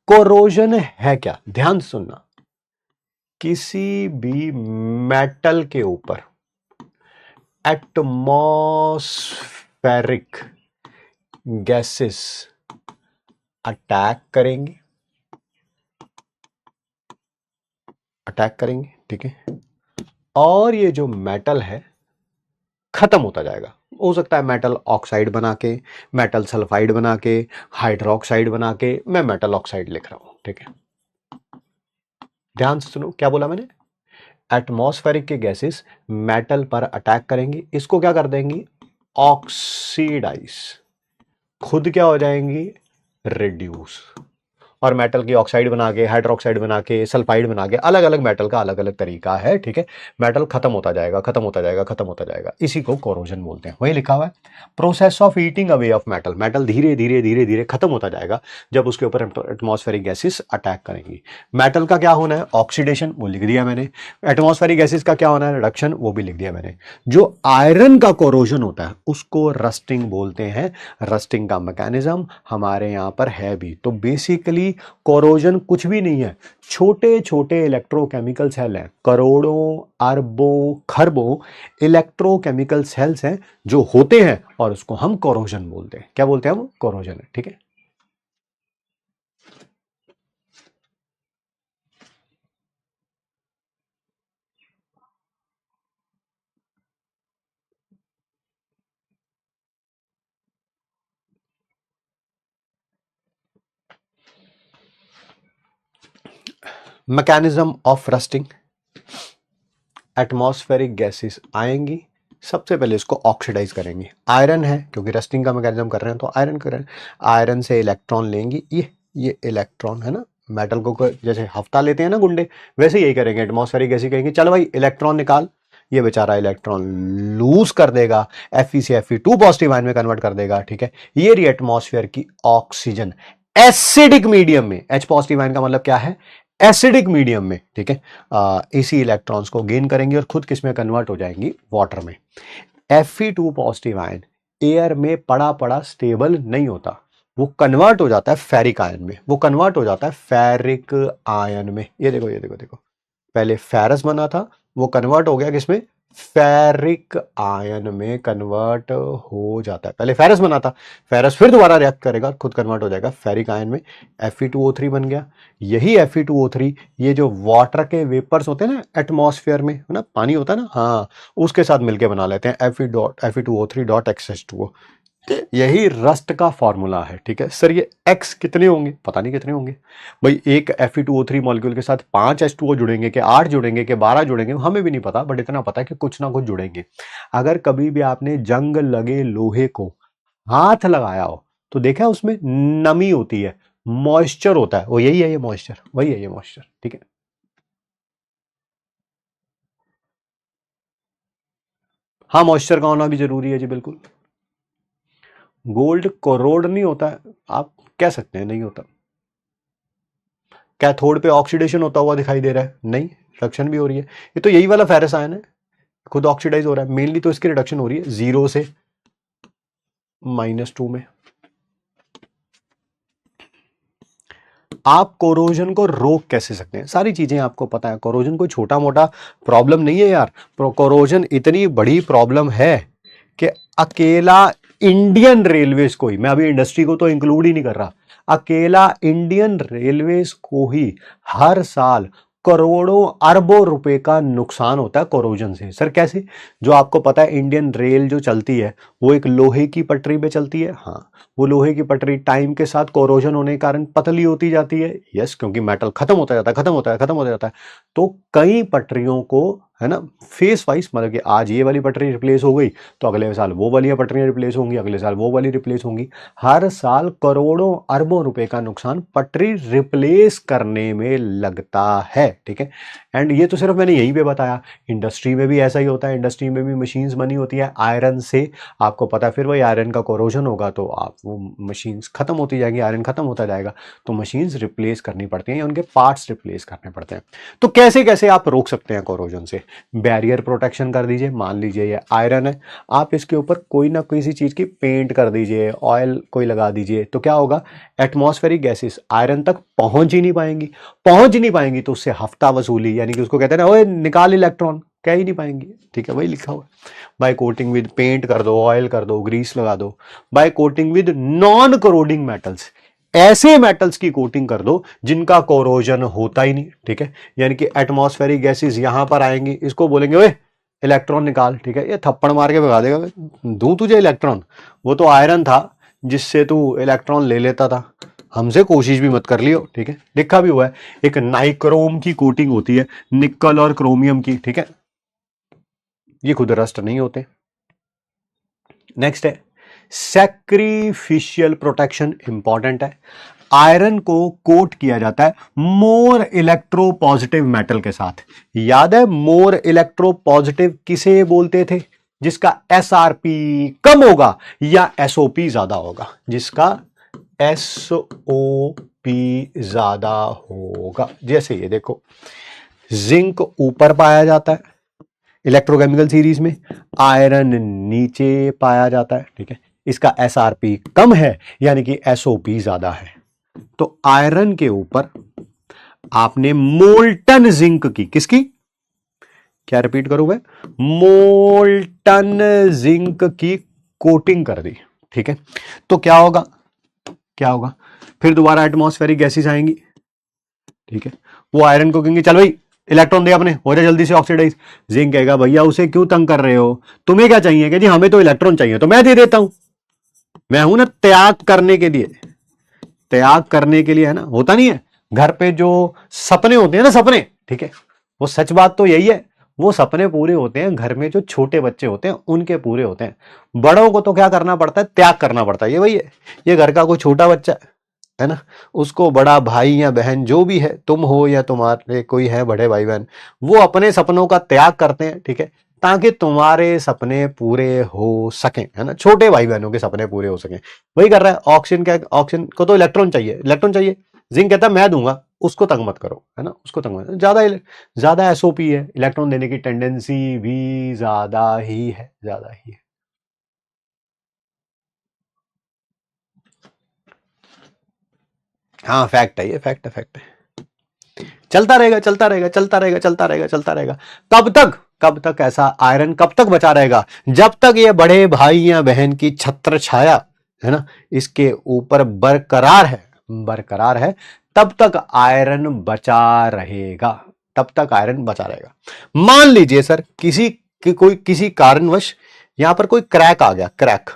कोरोजन है क्या, ध्यान से सुनना, किसी भी मेटल के ऊपर एटमॉस्फेरिक गैसेस अटैक करेंगे, ठीक है, और ये जो मेटल है खत्म होता जाएगा। हो सकता है मेटल ऑक्साइड बना के, मेटल सल्फाइड बना के, हाइड्रोक्साइड बना के, मैं मेटल ऑक्साइड लिख रहा हूं, ठीक है। ध्यान से सुनो, क्या बोला मैंने? एटमॉस्फेरिक के गैसेस मेटल पर अटैक करेंगी, इसको क्या कर देंगी? ऑक्सीडाइज, खुद क्या हो जाएंगी? रिड्यूस। और मेटल की ऑक्साइड बना के, हाइड्रोक्साइड बना के, सल्फाइड बना के, अलग अलग मेटल का अलग अलग तरीका है, ठीक है। मेटल खत्म होता जाएगा, खत्म होता जाएगा, खत्म होता जाएगा, इसी को कोरोजन बोलते हैं। वही लिखा हुआ है, process of eating away of metal. Metal धीरे धीरे धीरे धीरे खत्म होता जाएगा जब उसके ऊपर एटमॉस्फेरिक गैसेस अटैक करेंगी। मेटल का क्या होना है? ऑक्सीडेशन, वो लिख दिया मैंने। एटमॉस्फेरिक गैसेस का क्या होना है? रिडक्शन, वो भी लिख दिया मैंने। जो आयरन का कोरोजन होता है उसको रस्टिंग बोलते हैं। रस्टिंग का मैकेनिज्म हमारे यहां पर है भी। तो बेसिकली कोरोजन कुछ भी नहीं है, छोटे छोटे इलेक्ट्रोकेमिकल सेल हैं, करोड़ों अरबों खरबों इलेक्ट्रोकेमिकल सेल्स हैं जो होते हैं, और उसको हम कोरोजन बोलते हैं। क्या बोलते हैं? हम कोरोजन है, ठीक है। Mechanism of rusting, atmospheric gases आएंगी, सबसे पहले इसको ऑक्सीडाइज करेंगे। आयरन है, क्योंकि रस्टिंग का मैकेनिज्म कर रहे हैं तो आयरन कर रहे हैं। आयरन से इलेक्ट्रॉन लेंगी, ये इलेक्ट्रॉन है ना, मेटल को जैसे हफ्ता लेते हैं ना गुंडे, वैसे यही करेंगे। एटमॉस्फेरिक गैसेस कहेंगे चल भाई इलेक्ट्रॉन निकाल, ये बेचारा इलेक्ट्रॉन लूज कर देगा, Fe से Fe2 पॉजिटिव आयन में कन्वर्ट कर देगा, ठीक है। ये रही एटमॉस्फेयर की ऑक्सीजन एसिडिक मीडियम में। H पॉजिटिव आयन का मतलब क्या है? एसिडिक मीडियम में, ठीक है। इसी इलेक्ट्रॉन्स को गेन करेंगे और खुद किस में कन्वर्ट हो जाएंगी? वाटर में। Fe2 पॉजिटिव आयन एयर में पड़ा पड़ा स्टेबल नहीं होता, वो कन्वर्ट हो जाता है फेरिक आयन में, वो कन्वर्ट हो जाता है फेरिक आयन में। ये देखो, ये देखो, देखो, पहले फेरस बना था, वो कन्वर्ट हो गया किसमें? फेरिक आयन में कन्वर्ट हो जाता है। पहले फेरस बना था, फेरस फिर दोबारा रिएक्ट करेगा, खुद कन्वर्ट हो जाएगा फेरिक आयन में, Fe2O3 बन गया। यही Fe2O3 ये जो वाटर के वेपर्स होते हैं ना एटमॉस्फेयर में, है ना, पानी होता है ना, हाँ, उसके साथ मिलके बना लेते हैं Fe2O3.XH2O। यही रस्ट का फॉर्मूला है, ठीक है सर। ये एक्स कितने होंगे? पता नहीं कितने होंगे भाई। एक Fe2O3 मॉलिक्यूल के साथ 5 H2O जुड़ेंगे कि 8 जुड़ेंगे कि 12 जुड़ेंगे, हमें भी नहीं पता, बट इतना पता है कि कुछ ना कुछ जुड़ेंगे। अगर कभी भी आपने जंग लगे लोहे को हाथ लगाया हो तो देखा उसमें नमी होती है, मॉइस्चर होता है, वो यही है, ये मॉइस्चर, वही है ये मॉइस्चर, ठीक है। हाँ, मॉइस्चर का होना भी जरूरी है जी, बिल्कुल। गोल्ड कोरोड नहीं होता है, आप कह सकते हैं नहीं होता। कैथोड पे ऑक्सीडेशन होता हुआ दिखाई दे रहा है? नहीं, रिडक्शन भी हो रही है। ये तो यही वाला फेरस आयन है, खुद ऑक्सीडाइज हो रहा है। मेनली तो इसकी रिडक्शन हो रही है 0 से -2 में। आप कोरोजन को रोक कैसे सकते हैं? सारी चीजें आपको पता है। कोरोजन कोई छोटा मोटा प्रॉब्लम नहीं है यार, कोरोजन इतनी बड़ी प्रॉब्लम है कि अकेला इंडियन रेलवेज को ही, मैं अभी इंडस्ट्री को तो इंक्लूड ही नहीं कर रहा, अकेला इंडियन रेलवेज को ही हर साल करोड़ों अरबों रुपए का नुकसान होता है कोरोजन से। सर कैसे? जो आपको पता है इंडियन रेल जो चलती है वो एक लोहे की पटरी पे चलती है। हाँ, वो लोहे की पटरी टाइम के साथ कोरोजन होने के कारण पतली होती जाती है। यस, क्योंकि मेटल खत्म होता जाता है, खत्म होता है, खत्म होता जाता है। तो कई पटरियों को, है ना, फेस वाइज, मतलब कि आज ये वाली पटरी रिप्लेस हो गई तो अगले साल वो वाली पटरियां रिप्लेस होंगी, अगले साल वो वाली रिप्लेस होंगी। हर साल करोड़ों अरबों रुपए का नुकसान पटरी रिप्लेस करने में लगता है, ठीक है। एंड ये तो सिर्फ मैंने यहीं पे बताया, इंडस्ट्री में भी ऐसा ही होता है। इंडस्ट्री में भी मशीन्स बनी होती है आयरन से, आपको पता है। फिर वही आयरन का कोरोजन होगा तो आप वो मशीन्स खत्म होती जाएंगी, आयरन खत्म होता जाएगा, तो मशीन्स रिप्लेस करनी पड़ती हैं या उनके पार्ट्स रिप्लेस करने पड़ते हैं। तो कैसे कैसे आप रोक सकते हैं कोरोजन से? बैरियर प्रोटेक्शन कर दीजिए। मान लीजिए ये आयरन है, आप इसके ऊपर कोई ना किसी चीज़ की पेंट कर दीजिए, ऑयल कोई लगा दीजिए, तो क्या होगा, एटमॉस्फेरिक गैसेस आयरन तक पहुंच ही नहीं पाएंगी। पहुंच ही नहीं पाएंगी तो उससे हफ्ता वसूली, यानी कि उसको कहते हैं ना, ओए निकाल इलेक्ट्रॉन, कह ही नहीं पाएंगी। ठीक है, वही लिखा हुआ है। बाय कोटिंग विद पेंट कर दो, ऑयल कर दो, ग्रीस लगा दो। By coating with non corroding metals, ऐसे मेटल्स की कोटिंग कर दो जिनका कोरोजन होता ही नहीं। ठीक है, यानी कि एटमॉस्फेरिक गैसेस यहां पर आएंगी, इसको बोलेंगे ओए इलेक्ट्रॉन निकाल। ठीक है, ये थप्पड़ मार के भगा देगा, दूं तुझे इलेक्ट्रॉन, वो तो आयरन था जिससे तू इलेक्ट्रॉन ले लेता था, हमसे कोशिश भी मत कर लियो। ठीक है, लिखा भी हुआ है, एक नाइक्रोम की कोटिंग होती है, निकल और क्रोमियम की। ठीक है, ये खुद रस्ट नहीं होते। नेक्स्ट है सैक्रिफिशियल प्रोटेक्शन, इंपॉर्टेंट है। आयरन को कोट किया जाता है मोर इलेक्ट्रोपॉजिटिव मेटल के साथ। याद है मोर इलेक्ट्रोपॉजिटिव किसे बोलते थे, जिसका एसआरपी कम होगा या एसओपी ज्यादा होगा, जिसका एसओपी ज्यादा होगा। जैसे ये देखो, जिंक ऊपर पाया जाता है इलेक्ट्रोकेमिकल सीरीज में, आयरन नीचे पाया जाता है। ठीक है, इसका एसआरपी कम है यानी कि एसओपी ज्यादा है। तो आयरन के ऊपर आपने मोल्टन जिंक की, किसकी, क्या रिपीट करूंगा, मोल्टन जिंक की कोटिंग कर दी। ठीक है, तो क्या होगा, क्या होगा, फिर दोबारा एटमॉस्फेरिक गैसेस आएंगी। ठीक है, वो आयरन को कहेंगे चल भाई इलेक्ट्रॉन दे अपने, हो जाए जल्दी से ऑक्सीडाइज। जिंक कहेगा भैया उसे क्यों तंग कर रहे हो, तुम्हें क्या चाहिए, कि जी हमें तो इलेक्ट्रॉन चाहिए, तो मैं दे देता हूं, मैं हूं ना त्याग करने के लिए, त्याग करने के लिए, है ना। होता नहीं है घर पे जो सपने होते हैं ना, सपने, ठीक है, वो सच बात तो यही है, वो सपने पूरे होते हैं घर में जो छोटे बच्चे होते हैं उनके पूरे होते हैं। बड़ों को तो क्या करना पड़ता है, त्याग करना पड़ता है। ये वही है, ये घर का कोई छोटा बच्चा है ना, उसको बड़ा भाई या बहन जो भी है, तुम हो या तुम्हारे कोई है बड़े भाई बहन, वो अपने सपनों का त्याग करते हैं। ठीक है, ताकि तुम्हारे सपने पूरे हो सकें, है ना, छोटे भाई बहनों के सपने पूरे हो सकें। वही कर रहा है ऑक्सीजन। क्या, ऑक्सीजन को तो इलेक्ट्रॉन चाहिए, इलेक्ट्रॉन चाहिए, जिंक कहता है मैं दूंगा, उसको तंग मत करो, है ना, उसको तंग मत, ज्यादा ज्यादा एसओपी है, इलेक्ट्रॉन देने की टेंडेंसी भी ज्यादा ही है, ज्यादा ही है। हाँ फैक्ट है, ये फैक्ट है, फैक्ट है। चलता रहेगा, चलता रहेगा, चलता रहेगा, चलता रहेगा, चलता रहेगा। कब तक, कब तक ऐसा आयरन कब तक बचा रहेगा, जब तक ये बड़े भाई या बहन की छत्र छाया, है ना, इसके ऊपर बरकरार है, बरकरार है, तब तक आयरन बचा रहेगा, तब तक आयरन बचा रहेगा। मान लीजिए सर कोई किसी कारणवश यहां पर कोई क्रैक आ गया, क्रैक,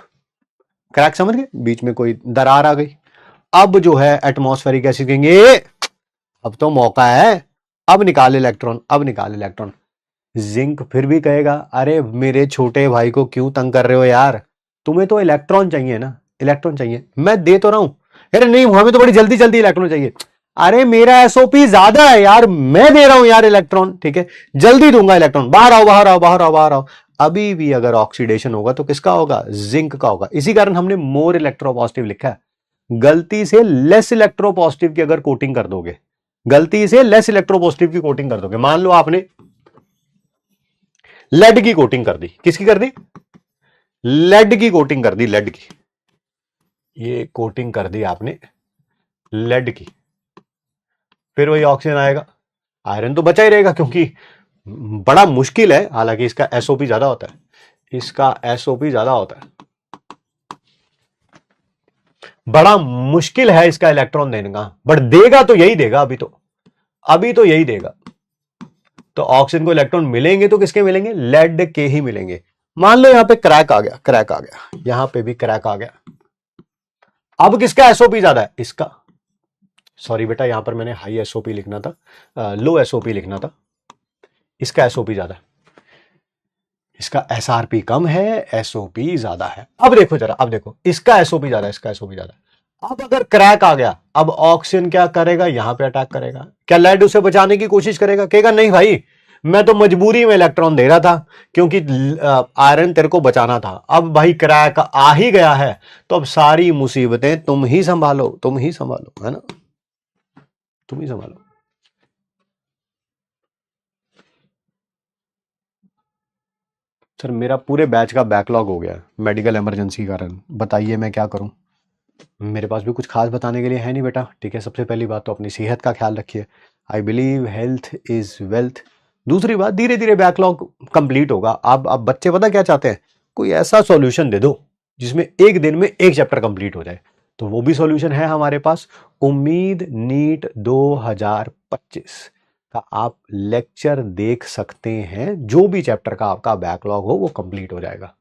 क्रैक समझ गए, बीच में कोई दरार आ गई। अब जो है एटमॉस्फेरिक गैसेस कहेंगे अब तो मौका है, अब निकाल इलेक्ट्रॉन, अब निकाल इलेक्ट्रॉन। जिंक फिर भी कहेगा अरे मेरे छोटे भाई को क्यों तंग कर रहे हो यार, तुम्हें तो इलेक्ट्रॉन चाहिए ना, इलेक्ट्रॉन चाहिए, मैं दे तो रहा हूं, अरे नहीं हमें तो बड़ी जल्दी जल्दी इलेक्ट्रॉन चाहिए, अरे मेरा एसओपी ज्यादा है यार, मैं दे रहा हूं यार इलेक्ट्रॉन, ठीक है, जल्दी दूंगा इलेक्ट्रॉन, बाहर आओ, बाहर आओ, बाहर आओ, बाहर आओ। अभी भी अगर ऑक्सीडेशन होगा तो किसका होगा, जिंक का होगा। इसी कारण हमने मोर इलेक्ट्रोपॉजिटिव लिखा है। गलती से लेस इलेक्ट्रोपॉजिटिव की अगर कोटिंग कर दोगे, गलती से लेस इलेक्ट्रोपॉजिटिव की कोटिंग कर दोगे, मान लो आपने लेड की कोटिंग कर दी, किसकी कर दी, लेड की कोटिंग कर दी, लेड की, ये कोटिंग कर दी आपने लेड की, फिर वही ऑक्सीजन आएगा, आयरन तो बचा ही रहेगा, क्योंकि बड़ा मुश्किल है, हालांकि इसका एसओपी ज्यादा होता है, इसका एसओपी ज्यादा होता है, बड़ा मुश्किल है इसका इलेक्ट्रॉन देने का, बट देगा तो यही देगा, अभी तो यही देगा। तो ऑक्सीजन को इलेक्ट्रॉन मिलेंगे तो किसके मिलेंगे, लेड के ही मिलेंगे। मान लो यहां पे क्रैक आ गया, क्रैक आ गया, यहां पे भी क्रैक आ गया, अब किसका एसओपी ज्यादा है, इसका, सॉरी बेटा यहां पर मैंने हाई एसओपी लिखना था, लो एसओपी लिखना था, इसका एसओपी ज्यादा है, इसका एसआरपी कम है, एसओपी ज्यादा है। अब देखो जरा, अब देखो, इसका एसओपी ज्यादा है, इसका एसओपी ज्यादा है। अब अगर क्रैक आ गया, अब ऑक्सीजन क्या करेगा, यहां पे अटैक करेगा, क्या लेड उसे बचाने की कोशिश करेगा, कहेगा नहीं भाई मैं तो मजबूरी में इलेक्ट्रॉन दे रहा था क्योंकि आयरन तेरे को बचाना था, अब भाई क्रैक आ ही गया है तो अब सारी मुसीबतें तुम ही संभालो, तुम ही संभालो, है ना, तुम ही संभालो। सर मेरा पूरे बैच का बैकलॉग हो गया मेडिकल इमरजेंसी के कारण, बताइए मैं क्या करूं। मेरे पास भी कुछ खास बताने के लिए है नहीं बेटा, ठीक है। सबसे पहली बात तो अपनी सेहत का ख्याल रखिए, I believe health is wealth. दूसरी बात, धीरे धीरे बैकलॉग कंप्लीट होगा। अब बच्चे पता क्या चाहते हैं, कोई ऐसा सॉल्यूशन दे दो जिसमें एक दिन में एक चैप्टर कंप्लीट हो जाए, तो वो भी सॉल्यूशन है हमारे पास। उम्मीद नीट 2025 का आप लेक्चर देख सकते हैं, जो भी चैप्टर का आपका बैकलॉग हो वो कंप्लीट हो जाएगा।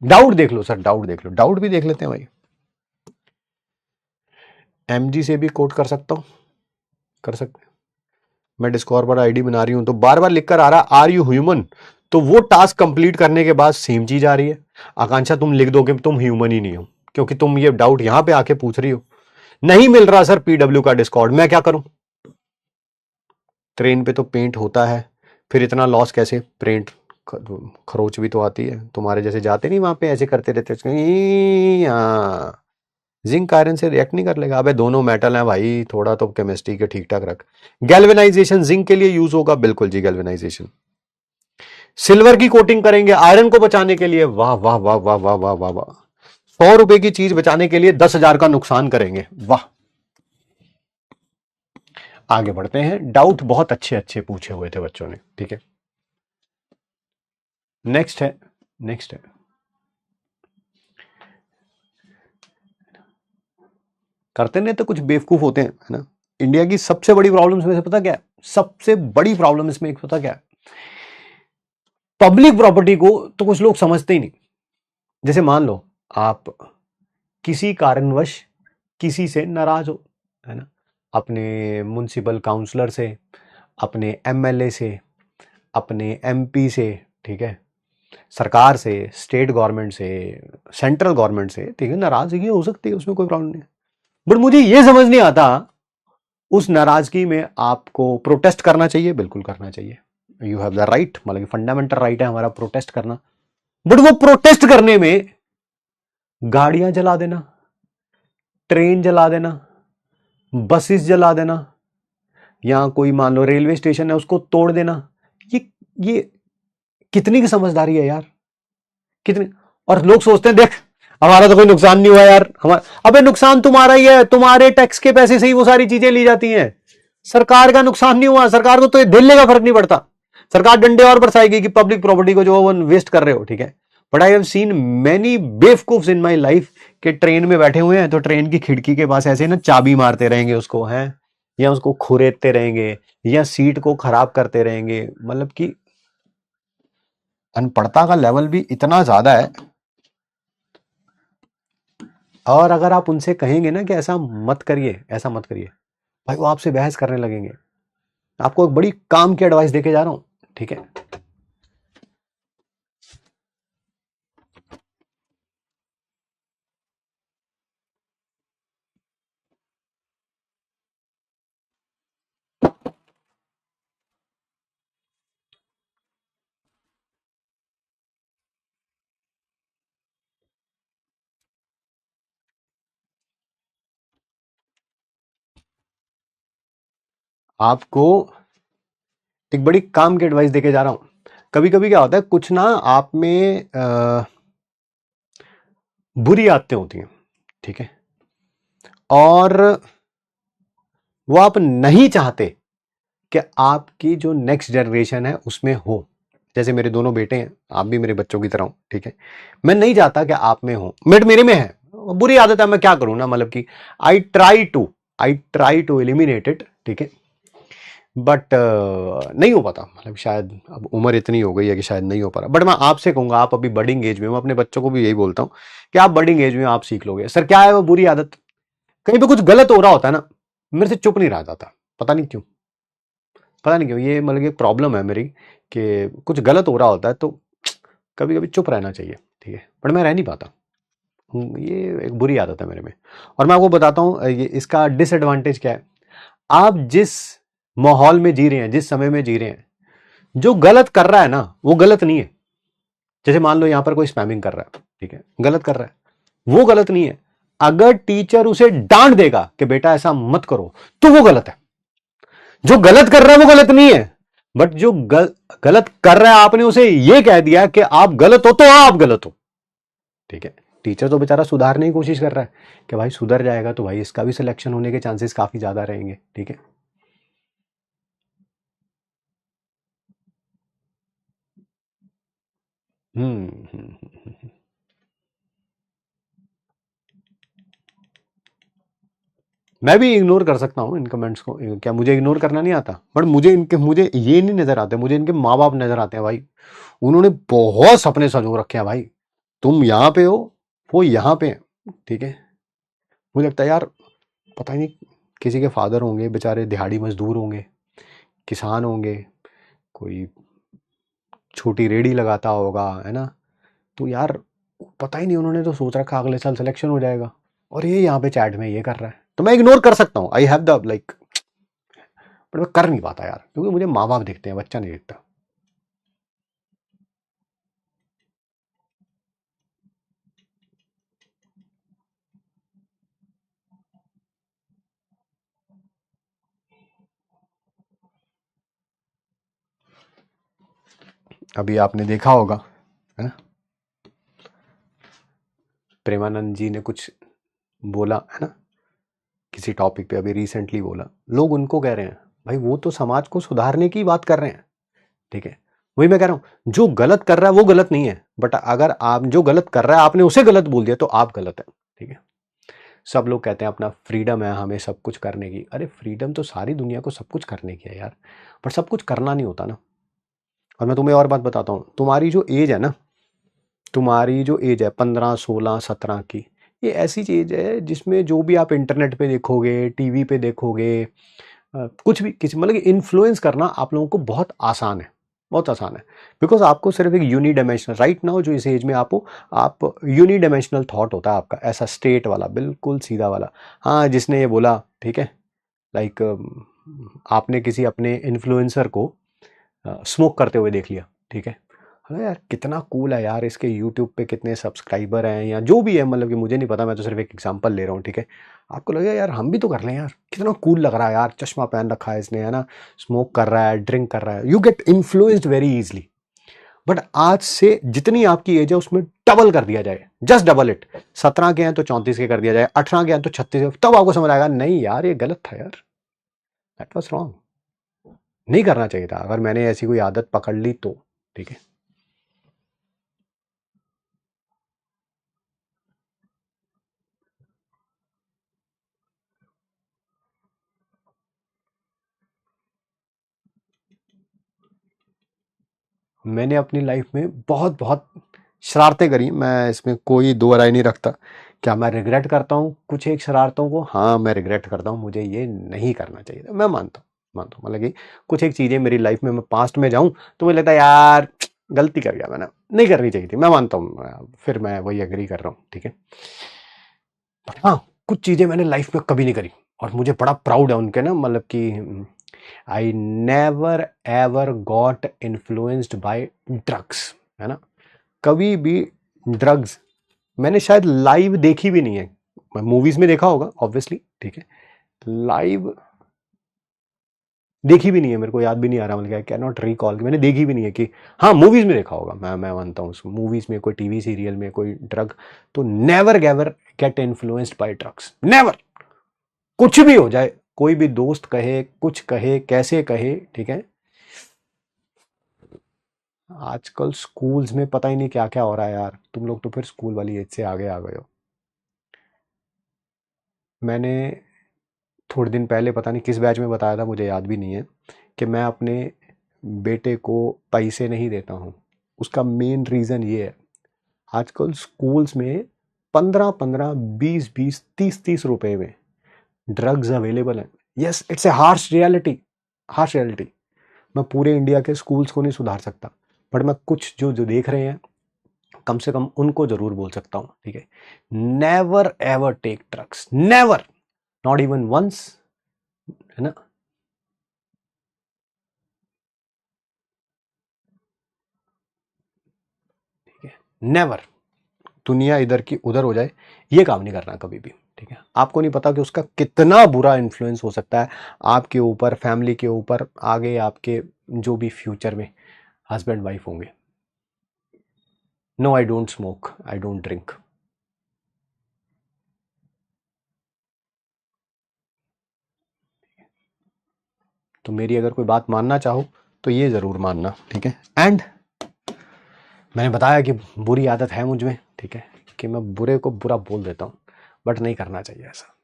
डाउट देख लो सर, डाउट देख लो, डाउट भी देख लेते हैं भाई। एमजी से भी कोड कर सकता हूं, कर सकते हैं। मैं डिस्कॉर्ड पर आईडी बना रही हूं तो बार बार लिखकर आ रहा आर यू ह्यूमन, तो वो टास्क कंप्लीट करने के बाद सेम चीज आ रही है। आकांक्षा तुम लिख दोगे तुम ह्यूमन ही नहीं हो, क्योंकि तुम ये डाउट यहां पे आके पूछ रही हो। नहीं मिल रहा सर पीडब्ल्यू का डिस्कॉर्ड, मैं क्या करूं। ट्रेन पे तो पेंट होता है, फिर इतना लॉस कैसे। पेंट खरोच भी तो आती है, तुम्हारे जैसे जाते नहीं वहां पे ऐसे करते रहते। जिंक आयरन से रिएक्ट नहीं कर लेगा। अबे दोनों मेटल हैं भाई, थोड़ा तो केमिस्ट्री के ठीक ठाक रख। गैल्वेनाइजेशन जिंक के लिए यूज होगा, बिल्कुल जी गैल्वेनाइजेशन। सिल्वर की कोटिंग करेंगे आयरन को बचाने के लिए, वाह वाह वाह वाह वाह वाह वाह वाह। 100 रुपए की चीज बचाने के लिए 10,000 का नुकसान करेंगे, वाह। आगे बढ़ते हैं, डाउट बहुत अच्छे अच्छे पूछे हुए थे बच्चों ने, ठीक है। नेक्स्ट है, नेक्स्ट है, करते नहीं तो कुछ बेवकूफ होते हैं, है ना। इंडिया की सबसे बड़ी प्रॉब्लम में से पता क्या है, सबसे बड़ी प्रॉब्लम इसमें एक पता क्या है, पब्लिक प्रॉपर्टी को तो कुछ लोग समझते ही नहीं। जैसे मान लो आप किसी कारणवश किसी से नाराज हो, है ना, अपने म्युनिसिपल काउंसलर से, अपने एमएलए से, अपने एमपी से, ठीक है, सरकार से, स्टेट गवर्नमेंट से, सेंट्रल गवर्नमेंट से, ठीक है, नाराजगी हो सकती है, उसमें कोई प्रॉब्लम नहीं। बट मुझे यह समझ नहीं आता, उस नाराजगी में आपको प्रोटेस्ट करना चाहिए, बिल्कुल करना चाहिए, यू हैव द राइट, मतलब फंडामेंटल राइट है हमारा प्रोटेस्ट करना। बट वो प्रोटेस्ट करने में गाड़ियां जला देना, ट्रेन जला देना, बसेस जला देना, या कोई मान लो रेलवे स्टेशन है उसको तोड़ देना, ये कितनी की समझदारी है यार, कितनी। और लोग सोचते हैं देख हमारा तो कोई नुकसान नहीं हुआ यार, हमारा, अबे नुकसान तुम्हारा ही है, तुम्हारे टैक्स के पैसे से ही वो सारी चीजें ली जाती हैं। सरकार का नुकसान नहीं हुआ, सरकार को तो दिल्ली का फर्क नहीं पड़ता, सरकार डंडे और बरसाएगी कि पब्लिक प्रॉपर्टी को जो वेस्ट कर रहे हो, ठीक है। But I have seen many बेवकूफ्स इन माई लाइफ के ट्रेन में बैठे हुए हैं तो ट्रेन की खिड़की के पास ऐसे ना चाबी मारते रहेंगे उसको, हैं, या उसको खुरेदते रहेंगे, या सीट को खराब करते रहेंगे। मतलब कि अनपढ़ता का लेवल भी इतना ज्यादा है। और अगर आप उनसे कहेंगे ना कि ऐसा मत करिए, ऐसा मत करिए, भाई वो आपसे बहस करने लगेंगे। आपको एक बड़ी काम की एडवाइस देके जा रहा हूं, ठीक है। आपको एक बड़ी काम की एडवाइस देके जा रहा हूं। कभी कभी क्या होता है, कुछ ना आप में बुरी आदतें होती हैं, ठीक है, और वो आप नहीं चाहते कि आपकी जो नेक्स्ट जनरेशन है उसमें हो। जैसे मेरे दोनों बेटे हैं, आप भी मेरे बच्चों की तरह हो, ठीक है। मैं नहीं चाहता कि आप में हो, मेरे में है, बुरी आदत है, मैं क्या करूं ना, मतलब कि I try to eliminate it, ठीक है। बट नहीं हो पाता, मतलब शायद अब उम्र इतनी हो गई है कि शायद नहीं हो पा रहा। बट मैं आपसे कहूंगा, आप अभी बडिंग एज में, मैं अपने बच्चों को भी यही बोलता हूं कि आप बडिंग एज में आप सीख लोगे। सर क्या है वो बुरी आदत, कहीं पे कुछ गलत हो रहा होता है ना, मेरे से चुप नहीं रहा जाता, पता नहीं क्यों, पता नहीं क्यों, ये मतलब एक प्रॉब्लम है मेरी कि कुछ गलत हो रहा होता है तो कभी कभी चुप रहना चाहिए, ठीक है, पर मैं रह नहीं पाता। ये एक बुरी आदत है मेरे में। और मैं आपको बताता हूं ये इसका डिसएडवांटेज क्या है। आप जिस माहौल में जी रहे हैं, जिस समय में जी रहे हैं, जो गलत कर रहा है ना वो गलत नहीं है। जैसे मान लो यहां पर कोई स्पैमिंग कर रहा है, ठीक है, गलत कर रहा है, वो गलत नहीं है। अगर टीचर उसे डांट देगा कि बेटा ऐसा मत करो, तो वो गलत है। जो गलत कर रहा है वो गलत नहीं है, बट जो गलत कर रहा है आपने उसे ये कह दिया कि आप गलत हो तो आप गलत हो, ठीक है। टीचर तो बेचारा सुधारने की कोशिश कर रहा है कि भाई सुधर जाएगा तो भाई इसका भी सिलेक्शन होने के चांसेस काफी ज्यादा रहेंगे, ठीक है। हम्म। मैं भी इग्नोर कर सकता हूँ इन कमेंट्स को, क्या मुझे इग्नोर करना नहीं आता? बट मुझे ये नहीं नजर आते, मुझे इनके माँ बाप नजर आते हैं भाई। उन्होंने बहुत सपने संजो रखे हैं भाई। तुम यहाँ पे हो, वो यहाँ पे है, ठीक है। मुझे लगता है यार, पता ही नहीं, किसी के फादर होंगे बेचारे, दिहाड़ी मजदूर होंगे, किसान होंगे, कोई छोटी रेडी लगाता होगा, है ना। तो यार पता ही नहीं, उन्होंने तो सोच रखा अगले साल सिलेक्शन हो जाएगा, और ये यहाँ पे चैट में ये कर रहा है। तो मैं इग्नोर कर सकता हूँ, I have the like, but मैं कर नहीं पाता यार, क्योंकि मुझे माँ बाप दिखते हैं, बच्चा नहीं दिखता। अभी आपने देखा होगा, है ना, प्रेमानंद जी ने कुछ बोला, है ना, किसी टॉपिक पे अभी रिसेंटली बोला, लोग उनको कह रहे हैं भाई वो तो समाज को सुधारने की बात कर रहे हैं, ठीक है। वही मैं कह रहा हूं, जो गलत कर रहा है वो गलत नहीं है, बट अगर आप जो गलत कर रहा है आपने उसे गलत बोल दिया तो आप गलत है, ठीक है। सब लोग कहते हैं अपना फ्रीडम है हमें सब कुछ करने की, अरे फ्रीडम तो सारी दुनिया को सब कुछ करने की है यार, पर सब कुछ करना नहीं होता ना। और मैं तुम्हें और बात बताता हूँ, तुम्हारी जो एज है ना, तुम्हारी जो एज है 15 16 17 की, ये ऐसी चीज है जिसमें जो भी आप इंटरनेट पे देखोगे, टीवी पे देखोगे, कुछ भी किसी मतलब इन्फ्लुएंस करना आप लोगों को बहुत आसान है, बहुत आसान है। बिकॉज आपको सिर्फ एक यूनिडायमेंशनल राइट नाउ जो इस एज में आप हो, आप यूनिडायमेंशनल थॉट होता है आपका, ऐसा स्टेट वाला बिल्कुल सीधा वाला। हाँ, जिसने ये बोला, ठीक है, लाइक आपने किसी अपने इन्फ्लुएंसर को स्मोक करते हुए देख लिया, ठीक है, अरे यार कितना कूल है यार, इसके यूट्यूब पे कितने सब्सक्राइबर हैं या जो भी है, मतलब कि मुझे नहीं पता, मैं तो सिर्फ एक एग्जांपल ले रहा हूँ, ठीक है। आपको लगेगा यार हम भी तो कर लें यार, कितना कूल लग रहा है यार, चश्मा पहन रखा है इसने, है ना, स्मोक कर रहा है, ड्रिंक कर रहा है, you get influenced very easily. But आज से जितनी आपकी एज है उसमें डबल कर दिया जाए, जस्ट डबल इट, 17 के हैं तो 34 के कर दिया जाए, 18 के हैं तो 36 के, तब आपको समझ आएगा नहीं यार ये गलत था यार, दैट वाज रॉन्ग, नहीं करना चाहिए था अगर मैंने ऐसी कोई आदत पकड़ ली तो, ठीक है। मैंने अपनी लाइफ में बहुत बहुत शरारतें करी, मैं इसमें कोई दो राय नहीं रखता। क्या मैं रिग्रेट करता हूँ कुछ एक शरारतों को? हाँ मैं रिग्रेट करता हूँ, मुझे ये नहीं करना चाहिए था, मैं मानता हूँ मतलब कि कुछ एक चीज़ें मेरी लाइफ में मैं पास्ट में जाऊँ तो मुझे लगता है यार गलती कर गया मैंने, नहीं करनी चाहिए थी, मैं मानता हूँ, फिर मैं वही एग्री कर रहा हूँ, ठीक है। बट हाँ, कुछ चीज़ें मैंने लाइफ में कभी नहीं करी और मुझे बड़ा प्राउड है उनके ना, मतलब कि I never ever got influenced by drugs, है ना, कभी भी ड्रग्स मैंने शायद लाइव देखी भी नहीं है, मूवीज में देखा होगा ऑब्वियसली, ठीक है, लाइव देखी भी नहीं है, मेरे को याद भी नहीं आ रहा, मतलब आई कैन नॉट रिकॉल, मैंने देखी भी नहीं है कि हाँ मूवीज में देखा होगा, मैं मानता हूँ मूवीज में कोई टीवी सीरियल में कोई ड्रग, तो never ever get influenced by drugs, never, कुछ भी हो जाए, कोई भी दोस्त कहे कुछ कहे कैसे कहे, ठीक है। आजकल स्कूल्स में पता ही नहीं क्या क्या हो रहा है यार, तुम लोग तो फिर स्कूल वाली एज से आगे आ गए हो। मैंने थोड़े दिन पहले पता नहीं किस बैच में बताया था, मुझे याद भी नहीं है, कि मैं अपने बेटे को पैसे नहीं देता हूँ। उसका मेन रीज़न ये है, आजकल स्कूल्स में 15 15 20 20 30 30 रुपए में ड्रग्स अवेलेबल हैं। Yes it's a harsh reality, harsh reality. मैं पूरे इंडिया के स्कूल्स को नहीं सुधार सकता, बट मैं कुछ जो जो देख रहे हैं कम से कम उनको जरूर बोल सकता हूँ, ठीक है। Never ever take drugs, never, not even once, है ना। ठीक है, नेवर, दुनिया इधर की उधर हो जाए ये काम नहीं करना कभी भी, ठीक है। आपको नहीं पता कि उसका कितना बुरा इन्फ्लुएंस हो सकता है आपके ऊपर, फैमिली के ऊपर, आगे आपके जो भी फ्यूचर में हस्बैंड वाइफ होंगे। No, I don't smoke, I don't drink. तो मेरी अगर कोई बात मानना चाहो तो ये जरूर मानना, ठीक है। एंड मैंने बताया कि बुरी आदत है मुझ में, ठीक है, कि मैं बुरे को बुरा बोल देता हूँ, बट नहीं करना चाहिए ऐसा।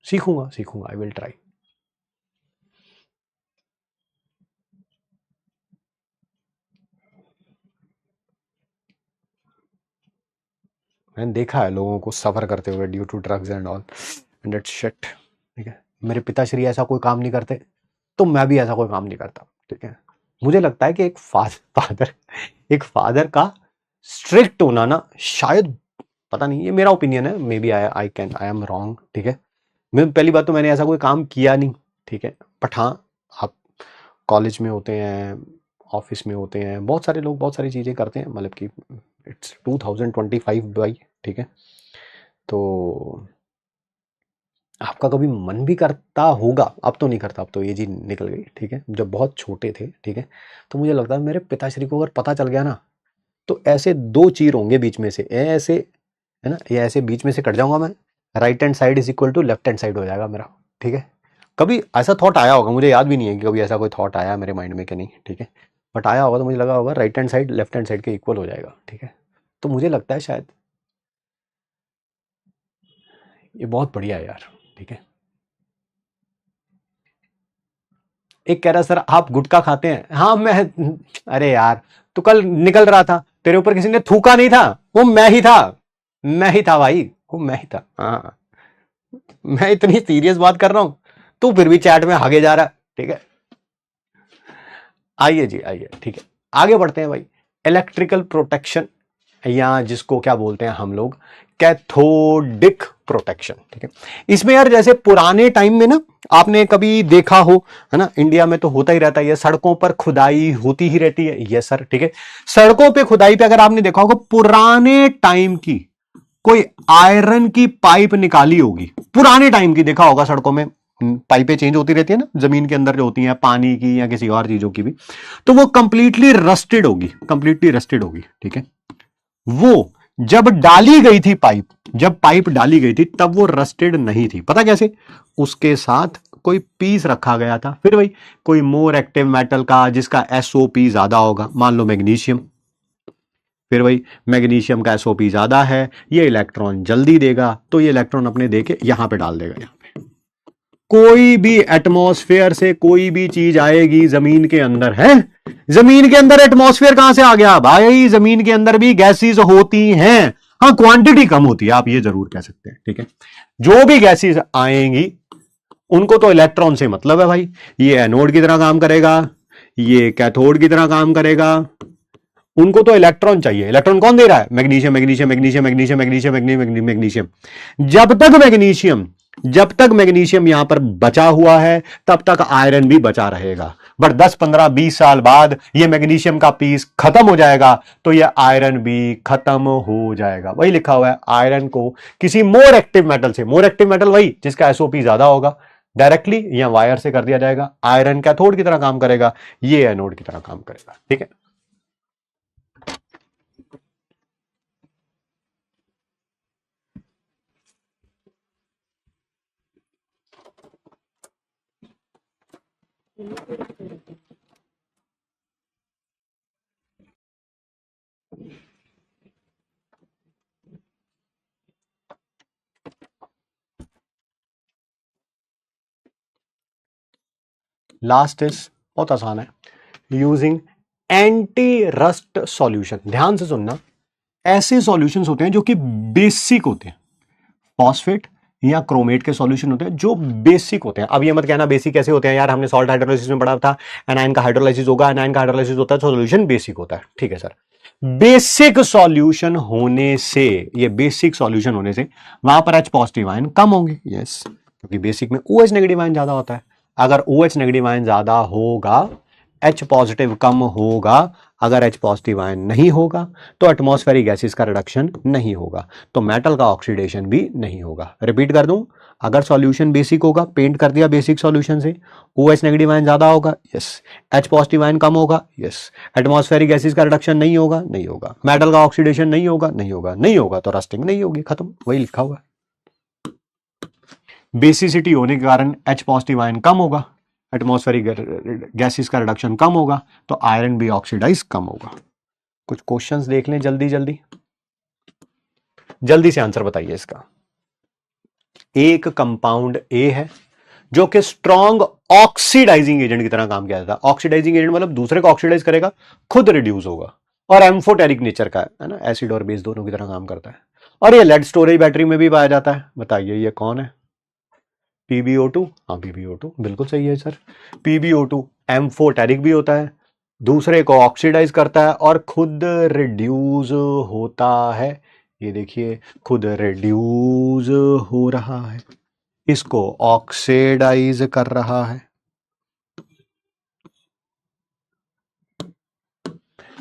सीखूंगा सीखूंगा, आई विल ट्राई। मैंने देखा है लोगों को सफर करते हुए due to drugs and all, and it's shit, ठीक है। मेरे पिताश्री ऐसा कोई काम नहीं करते तो मैं भी ऐसा कोई काम नहीं करता, ठीक है। मुझे लगता है कि एक फादर का स्ट्रिक्ट होना ना, शायद, पता नहीं, ये मेरा ओपिनियन है, maybe I am wrong, ठीक है। मैं पहली बात तो मैंने ऐसा कोई काम किया नहीं, ठीक है, बट हाँ, आप कॉलेज में होते हैं, ऑफिस में होते हैं, बहुत सारे लोग बहुत सारी चीज़ें करते हैं, मतलब कि इट्स 2025 भाई, ठीक है। तो आपका कभी मन भी करता होगा, अब तो नहीं करता, अब तो ये जी निकल गई, ठीक है। जब बहुत छोटे थे, ठीक है, तो मुझे लगता है मेरे पिताश्री को अगर पता चल गया ना, तो ऐसे दो चीर होंगे बीच में से, ऐसे, है ना, ये ऐसे बीच में से कट जाऊंगा मैं, right hand side is equal to left hand side हो जाएगा मेरा, ठीक है। कभी ऐसा थॉट आया होगा, मुझे याद भी नहीं है कि कभी ऐसा कोई थॉट आया मेरे माइंड में कि नहीं, ठीक है, बट आया होगा तो मुझे लगा होगा right hand side left hand side के इक्वल हो जाएगा, ठीक है। तो मुझे लगता है शायद ये बहुत बढ़िया है यार, ठीक है। एक कह रहा सर आप गुटखा खाते हैं, हाँ मैं, अरे यार तू कल निकल रहा था, तेरे ऊपर किसी ने थूका नहीं था, वो मैं ही था, मैं ही था भाई, वो मैं ही था, हाँ। मैं इतनी सीरियस बात कर रहा हूं, तू फिर भी चैट में आगे जा रहा है, ठीक है। आइए जी आइए, ठीक है, आगे बढ़ते हैं भाई। इलेक्ट्रिकल प्रोटेक्शन, या जिसको क्या बोलते हैं हम लोग, कैथोडिक प्रोटेक्शन, ठीक है। इसमें यार जैसे पुराने टाइम में ना, आपने कभी देखा हो, है ना, इंडिया में तो होता ही रहता है, सड़कों पर खुदाई होती ही रहती है, ये सर, ठीक है। सड़कों पे खुदाई पे अगर आपने देखा होगा पुराने टाइम की कोई आयरन की पाइप निकाली होगी, पुराने टाइम की, देखा होगा सड़कों में पाइपें चेंज होती रहती है ना, जमीन के अंदर जो होती हैं पानी की या किसी और चीजों की भी, तो वो कंप्लीटली रस्टेड होगी, कंप्लीटली रस्टेड होगी, ठीक है। वो जब डाली गई थी पाइप, जब पाइप डाली गई थी तब वो रस्टेड नहीं थी, पता कैसे? उसके साथ कोई पीस रखा गया था, फिर भाई कोई मोर एक्टिव मेटल का जिसका एसओपी ज्यादा होगा, मान लो मैग्नीशियम, फिर भाई मैग्नीशियम का एसओपी ज्यादा है, ये इलेक्ट्रॉन जल्दी देगा, तो ये इलेक्ट्रॉन अपने देके यहां पे डाल देगा। यहां पे कोई भी एटमॉस्फेयर से कोई भी चीज आएगी जमीन के अंदर, है जमीन के अंदर एटमॉस्फेयर कहां से आ गया भाई? जमीन के अंदर भी गैसेस होती हैं, हाँ क्वांटिटी कम होती है, आप ये जरूर कह सकते हैं, ठीक है। जो भी गैसेस आएंगी उनको तो इलेक्ट्रॉन से मतलब है भाई, ये एनोड की तरह काम करेगा, ये कैथोड की तरह काम करेगा, उनको तो इलेक्ट्रॉन चाहिए। इलेक्ट्रॉन कौन दे रहा है? Magnesium, magnesium, magnesium, magnesium, magnesium, magnesium, magnesium. जब तक मैग्नीशियम यहां पर बचा हुआ है तब तक आयरन भी बचा रहेगा, बट 10 15 20 साल बाद ये मैग्नीशियम का पीस खत्म हो जाएगा तो ये आयरन भी खत्म हो जाएगा। वही लिखा हुआ है, आयरन को किसी मोर एक्टिव मेटल से, मोर एक्टिव मेटल वही जिसका एसओपी ज्यादा होगा, डायरेक्टली या वायर से कर दिया जाएगा। आयरन कैथोड की तरह काम करेगा, ये एनोड की तरह काम करेगा, ठीक है। लास्ट इज बहुत आसान है, यूजिंग एंटी रस्ट सॉल्यूशन। ध्यान से सुनना, ऐसे सॉल्यूशंस होते हैं जो कि बेसिक होते हैं, फॉस्फेट या क्रोमेट के सॉल्यूशन होते हैं जो बेसिक होते हैं। अब ये मत कहना बेसिक कैसे होते हैं यार, हमने सॉल्ट हाइड्रोलाइसिस में पढ़ा था, एनायन का हाइड्रोलाइसिस होगा, एनायन का हाइड्रोलाइसिस होता है, सॉल्यूशन बेसिक होता है, ठीक है सर। बेसिक सॉल्यूशन होने से, ये बेसिक सॉल्यूशन होने से वहां पर H पॉजिटिव आयन कम होंगे, यस, क्योंकि बेसिक में OH नेगेटिव आयन ज्यादा होता है। अगर OH नेगेटिव आयन ज्यादा होगा H पॉजिटिव कम होगा। अगर H पॉजिटिव आयन नहीं होगा तो एटमॉस्फेरिक गैसेस का रिडक्शन नहीं होगा, तो मेटल का ऑक्सीडेशन भी नहीं होगा। रिपीट कर दूं, अगर सॉल्यूशन बेसिक होगा, पेंट कर दिया बेसिक सॉल्यूशन से, OH नेगेटिव आयन ज्यादा होगा, यस। H पॉजिटिव आयन कम होगा, यस। एटमॉस्फेरिक गैसेस का रिडक्शन नहीं होगा, नहीं होगा। मेटल का ऑक्सीडेशन नहीं होगा, नहीं होगा, नहीं होगा, तो रस्टिंग नहीं होगी, खत्म, वही लिखा हुआ है। बेसिसिटी होने के कारण H पॉजिटिव आयन कम होगा, एटमॉस्फेरिक गैसेस का रिडक्शन कम होगा, तो आयरन भी ऑक्सीडाइज कम होगा। कुछ क्वेश्चंस देख लें जल्दी जल्दी, जल्दी से आंसर बताइए इसका। एक कंपाउंड ए है जो कि स्ट्रॉन्ग ऑक्सीडाइजिंग एजेंट की तरह काम किया जाता है। ऑक्सीडाइजिंग एजेंट मतलब दूसरे को ऑक्सीडाइज करेगा, खुद रिड्यूस होगा, और एम्फोटेरिक नेचर का है ना, एसिड और बेस दोनों की तरह काम करता है, और ये लेड स्टोरेज बैटरी में भी पाया जाता है। बताइए ये कौन है? PbO2। हाँ PbO2 बिल्कुल सही है सर। PbO2 एम्फोटेरिक भी होता है, दूसरे को ऑक्सीडाइज करता है और खुद रिड्यूस होता है। ये देखिए खुद रिड्यूस हो रहा है, इसको ऑक्सीडाइज कर रहा है।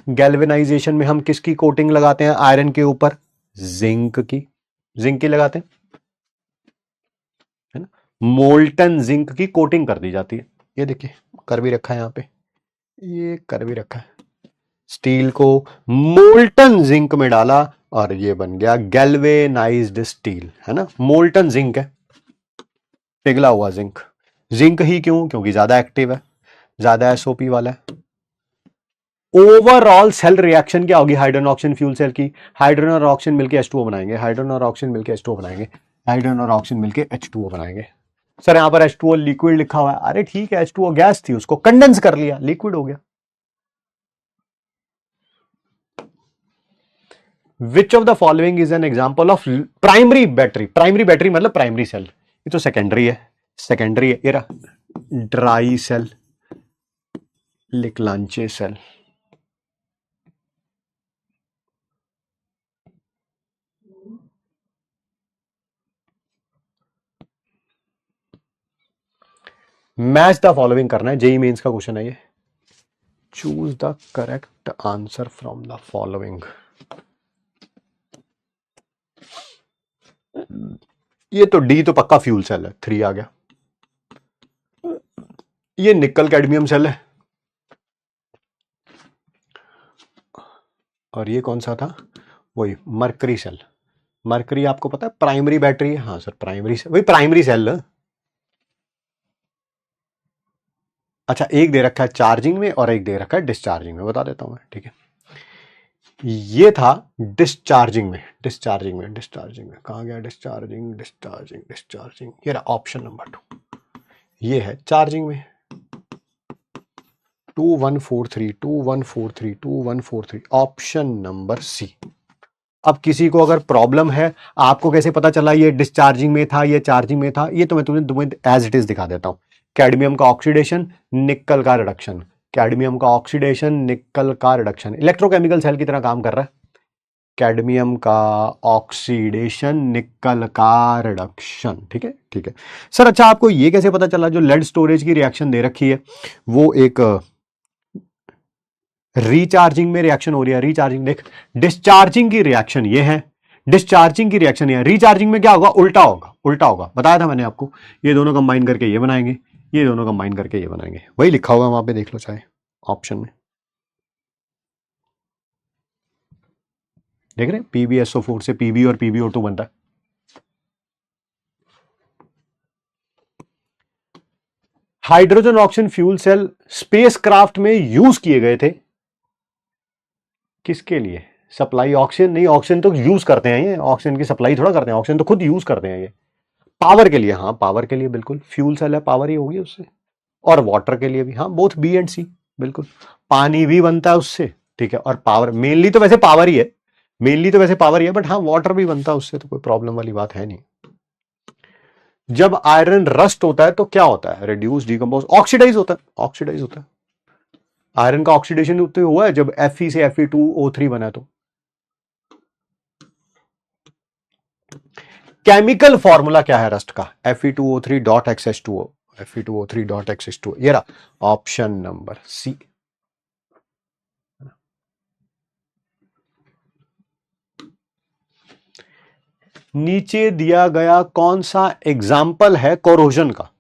गैल्वेनाइजेशन में हम किसकी कोटिंग लगाते हैं आयरन के ऊपर? जिंक की, जिंक की लगाते हैं, है ना। मोल्टन जिंक की कोटिंग कर दी जाती है। ये देखिए कर भी रखा है यहां पे, ये कर भी रखा है। स्टील को मोल्टन जिंक में डाला और ये बन गया गैल्वेनाइज्ड स्टील, है ना। मोल्टन जिंक है, पिघला हुआ जिंक। जिंक ही क्यों? क्योंकि ज्यादा एक्टिव है, ज्यादा SOP वाला है। ओवरऑल सेल रिएक्शन क्या होगी हाइड्रोजन ऑक्सीजन फ्यूल सेल की? हाइड्रोजन और ऑक्सीजन मिलकर H2O बनाएंगे, हाइड्रोजन और ऑक्सीजन मिलकर H2O बनाएंगे, हाइड्रोजन और ऑक्सीजन मिलकर H2O बनाएंगे। सर यहां पर H2O लिक्विड लिखा हुआ है, अरे ठीक है, H2O गैस थी, उसको कंडेंस कर लिया, लिक्विड हो गया। Which of the following is an example of primary battery? Primary battery मतलब प्राइमरी सेल, ये तो सेकेंडरी है, सेकेंडरी है। ये रहा dry cell, Leclanche cell. Match the following करना है, जेई मेंस का क्वेश्चन है ये। Choose the correct answer from the following. ये तो डी तो पक्का फ्यूल सेल है, 3 आ गया। ये निकल कैडमियम सेल है, और ये कौन सा था? वही मरकरी सेल। मरकरी आपको पता है प्राइमरी बैटरी है। हाँ सर प्राइमरी सेल, वही प्राइमरी सेल। अच्छा एक दे रखा है चार्जिंग में और एक दे रखा है डिस्चार्जिंग में, बता देता हूं मैं, ठीक है। ये था डिस्चार्जिंग में, डिस्चार्जिंग में, डिस्चार्जिंग में कहां गया? डिस्चार्जिंग, डिस्चार्जिंग, डिस्चार्जिंग, ये रहा ऑप्शन नंबर 2। ये है चार्जिंग में, 2143, 2143, 2143, ऑप्शन नंबर सी। अब किसी को अगर प्रॉब्लम है, आपको कैसे पता चला ये डिस्चार्जिंग में था, ये चार्जिंग में था, ये तो मैं तुम्हें एज इट इज दिखा देता हूं। कैडमियम का ऑक्सीडेशन, निकल का रिडक्शन, कैडमियम का ऑक्सीडेशन, निकल का रिडक्शन, इलेक्ट्रोकेमिकल सेल की तरह काम कर रहा है। कैडमियम का ऑक्सीडेशन, निकल का रिडक्शन, ठीक है, ठीक है सर। अच्छा आपको ये कैसे पता चला? जो लेड स्टोरेज की रिएक्शन दे रखी है वो एक रिचार्जिंग में रिएक्शन हो रही है। रिचार्जिंग देख, डिस्चार्जिंग की रिएक्शन ये है, डिस्चार्जिंग की रिएक्शन ये है। रिचार्जिंग में क्या होगा? उल्टा होगा, उल्टा होगा, बताया था मैंने आपको। ये दोनों कंबाइन करके ये बनाएंगे, ये दोनों कंबाइन करके ये बनाएंगे, वही लिखा होगा वहां पे, देख लो चाहे ऑप्शन में, देख रहे हैं। PbSO4 से Pb और PbO2 बनता है। Hydrogen oxygen fuel cell spacecraft में यूज किए गए थे, किसके लिए? सप्लाई ऑक्सीजन नहीं, ऑक्सीजन तो यूज करते हैं, ये ऑक्सीजन की सप्लाई थोड़ा करते हैं, ऑक्सीजन तो खुद यूज करते हैं। ये पावर के लिए, हाँ पावर के लिए बिल्कुल, फ्यूल सेल है, पावर ही होगी उससे। और वाटर के लिए भी, हाँ बोथ बी एंड सी, बिल्कुल। पानी भी बनता है उससे, ठीक है, और पावर, मेनली तो वैसे पावर ही है, मेनली तो वैसे पावर ही है, बट हाँ वाटर भी बनता है उससे, तो कोई प्रॉब्लम वाली बात है नहीं। जब आयरन रस्ट होता है तो क्या होता है? रिड्यूस, डिकम्पोज, ऑक्सीडाइज होता है, ऑक्सीडाइज होता है। आयरन का ऑक्सीडेशन हुआ है जब Fe से Fe2O3 बना, तो केमिकल फॉर्मूला क्या है रस्ट का? Fe2O3 डॉट XH2O, Fe2O3.X2, ये रहा ऑप्शन नंबर सी। नीचे दिया गया कौन सा एग्जाम्पल है कोरोजन का?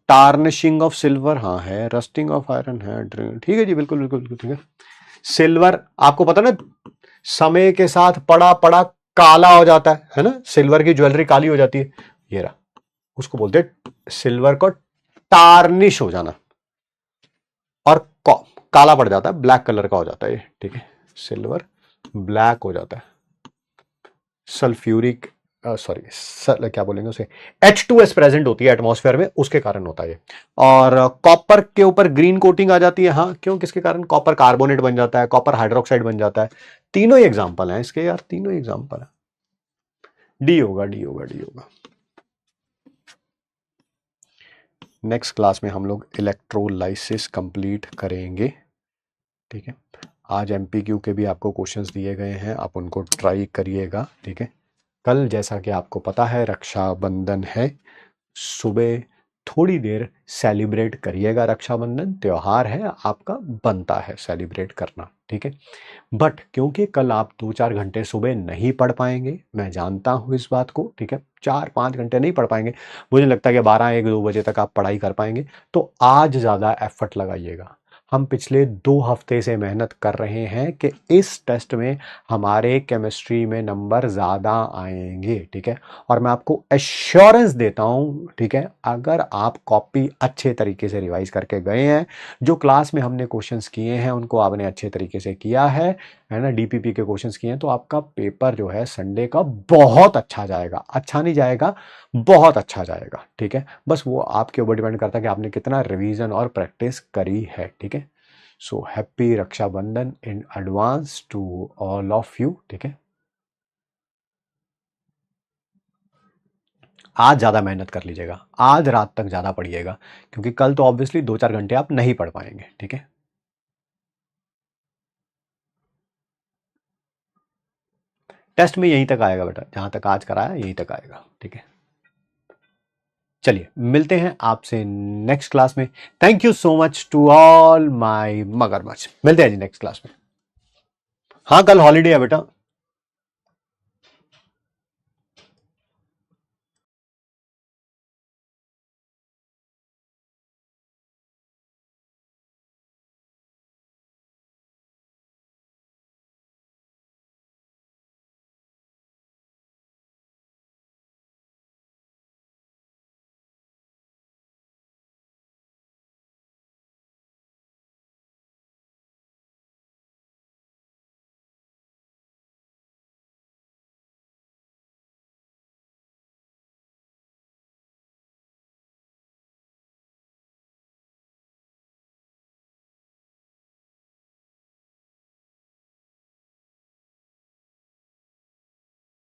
टार्निशिंग ऑफ सिल्वर, हाँ है। रस्टिंग ऑफ आयरन है। ठीक है जी, बिल्कुल बिल्कुल बिल्कुल ठीक है। सिल्वर आपको पता ना, समय के साथ पड़ा पड़ा काला हो जाता है ना, सिल्वर की ज्वेलरी काली हो जाती है। ये रहा, उसको बोलते हैं सिल्वर को टार्निश हो जाना, और काला पड़ जाता है, ब्लैक कलर का हो जाता है ये, ठीक है। सिल्वर ब्लैक हो जाता है, सल्फ्यूरिक सॉरी क्या बोलेंगे उसे, H2S प्रेजेंट होती है एटमॉस्फेयर में, उसके कारण होता है ये। और कॉपर के ऊपर ग्रीन कोटिंग आ जाती है, हाँ क्यों, किसके कारण? कॉपर कार्बोनेट बन जाता है, कॉपर हाइड्रोक्साइड बन जाता है। तीनों ही एग्जांपल हैं इसके यार, तीनों ही एग्जांपल है। डी होगा, डी होगा, डी होगा। नेक्स्ट क्लास में हम लोग इलेक्ट्रोलाइसिस कंप्लीट करेंगे, ठीक है। आज एमपीक्यू के भी आपको क्वेश्चंस दिए गए हैं, आप उनको ट्राई करिएगा, ठीक है। कल जैसा कि आपको पता है रक्षाबंधन है, सुबह थोड़ी देर सेलिब्रेट करिएगा, रक्षाबंधन त्यौहार है आपका, बनता है सेलिब्रेट करना, ठीक है। बट क्योंकि कल आप 2-4 घंटे सुबह नहीं पढ़ पाएंगे, मैं जानता हूँ इस बात को, ठीक है, 4-5 घंटे नहीं पढ़ पाएंगे, मुझे लगता है कि 12-1-2 बजे तक आप पढ़ाई कर पाएंगे, तो आज ज़्यादा एफर्ट लगाइएगा। हम पिछले 2 हफ्ते से मेहनत कर रहे हैं कि इस टेस्ट में हमारे केमिस्ट्री में नंबर ज़्यादा आएंगे, ठीक है। और मैं आपको एश्योरेंस देता हूँ, ठीक है, अगर आप कॉपी अच्छे तरीके से रिवाइज करके गए हैं, जो क्लास में हमने क्वेश्चंस किए हैं उनको आपने अच्छे तरीके से किया है ना, डीपीपी के क्वेश्चंस किए हैं, तो आपका पेपर जो है संडे का बहुत अच्छा जाएगा। अच्छा नहीं जाएगा, बहुत अच्छा जाएगा, ठीक है। बस वो आपके ऊपर डिपेंड करता है कि आपने कितना रिवीजन और प्रैक्टिस करी है, ठीक है। So happy Rakshabandhan in advance to all of you, ठीक है। आज ज्यादा मेहनत कर लीजिएगा, आज रात तक ज्यादा पढ़िएगा, क्योंकि कल तो ऑब्वियसली 2-4 घंटे आप नहीं पढ़ पाएंगे, ठीक है। टेस्ट में यहीं तक आएगा बेटा, जहां तक आज कराया यहीं तक आएगा, ठीक है। चलिए मिलते हैं आपसे नेक्स्ट क्लास में। Thank you so much to all my मगरमच्छ, मिलते हैं जी नेक्स्ट क्लास में। हाँ कल हॉलीडे है बेटा।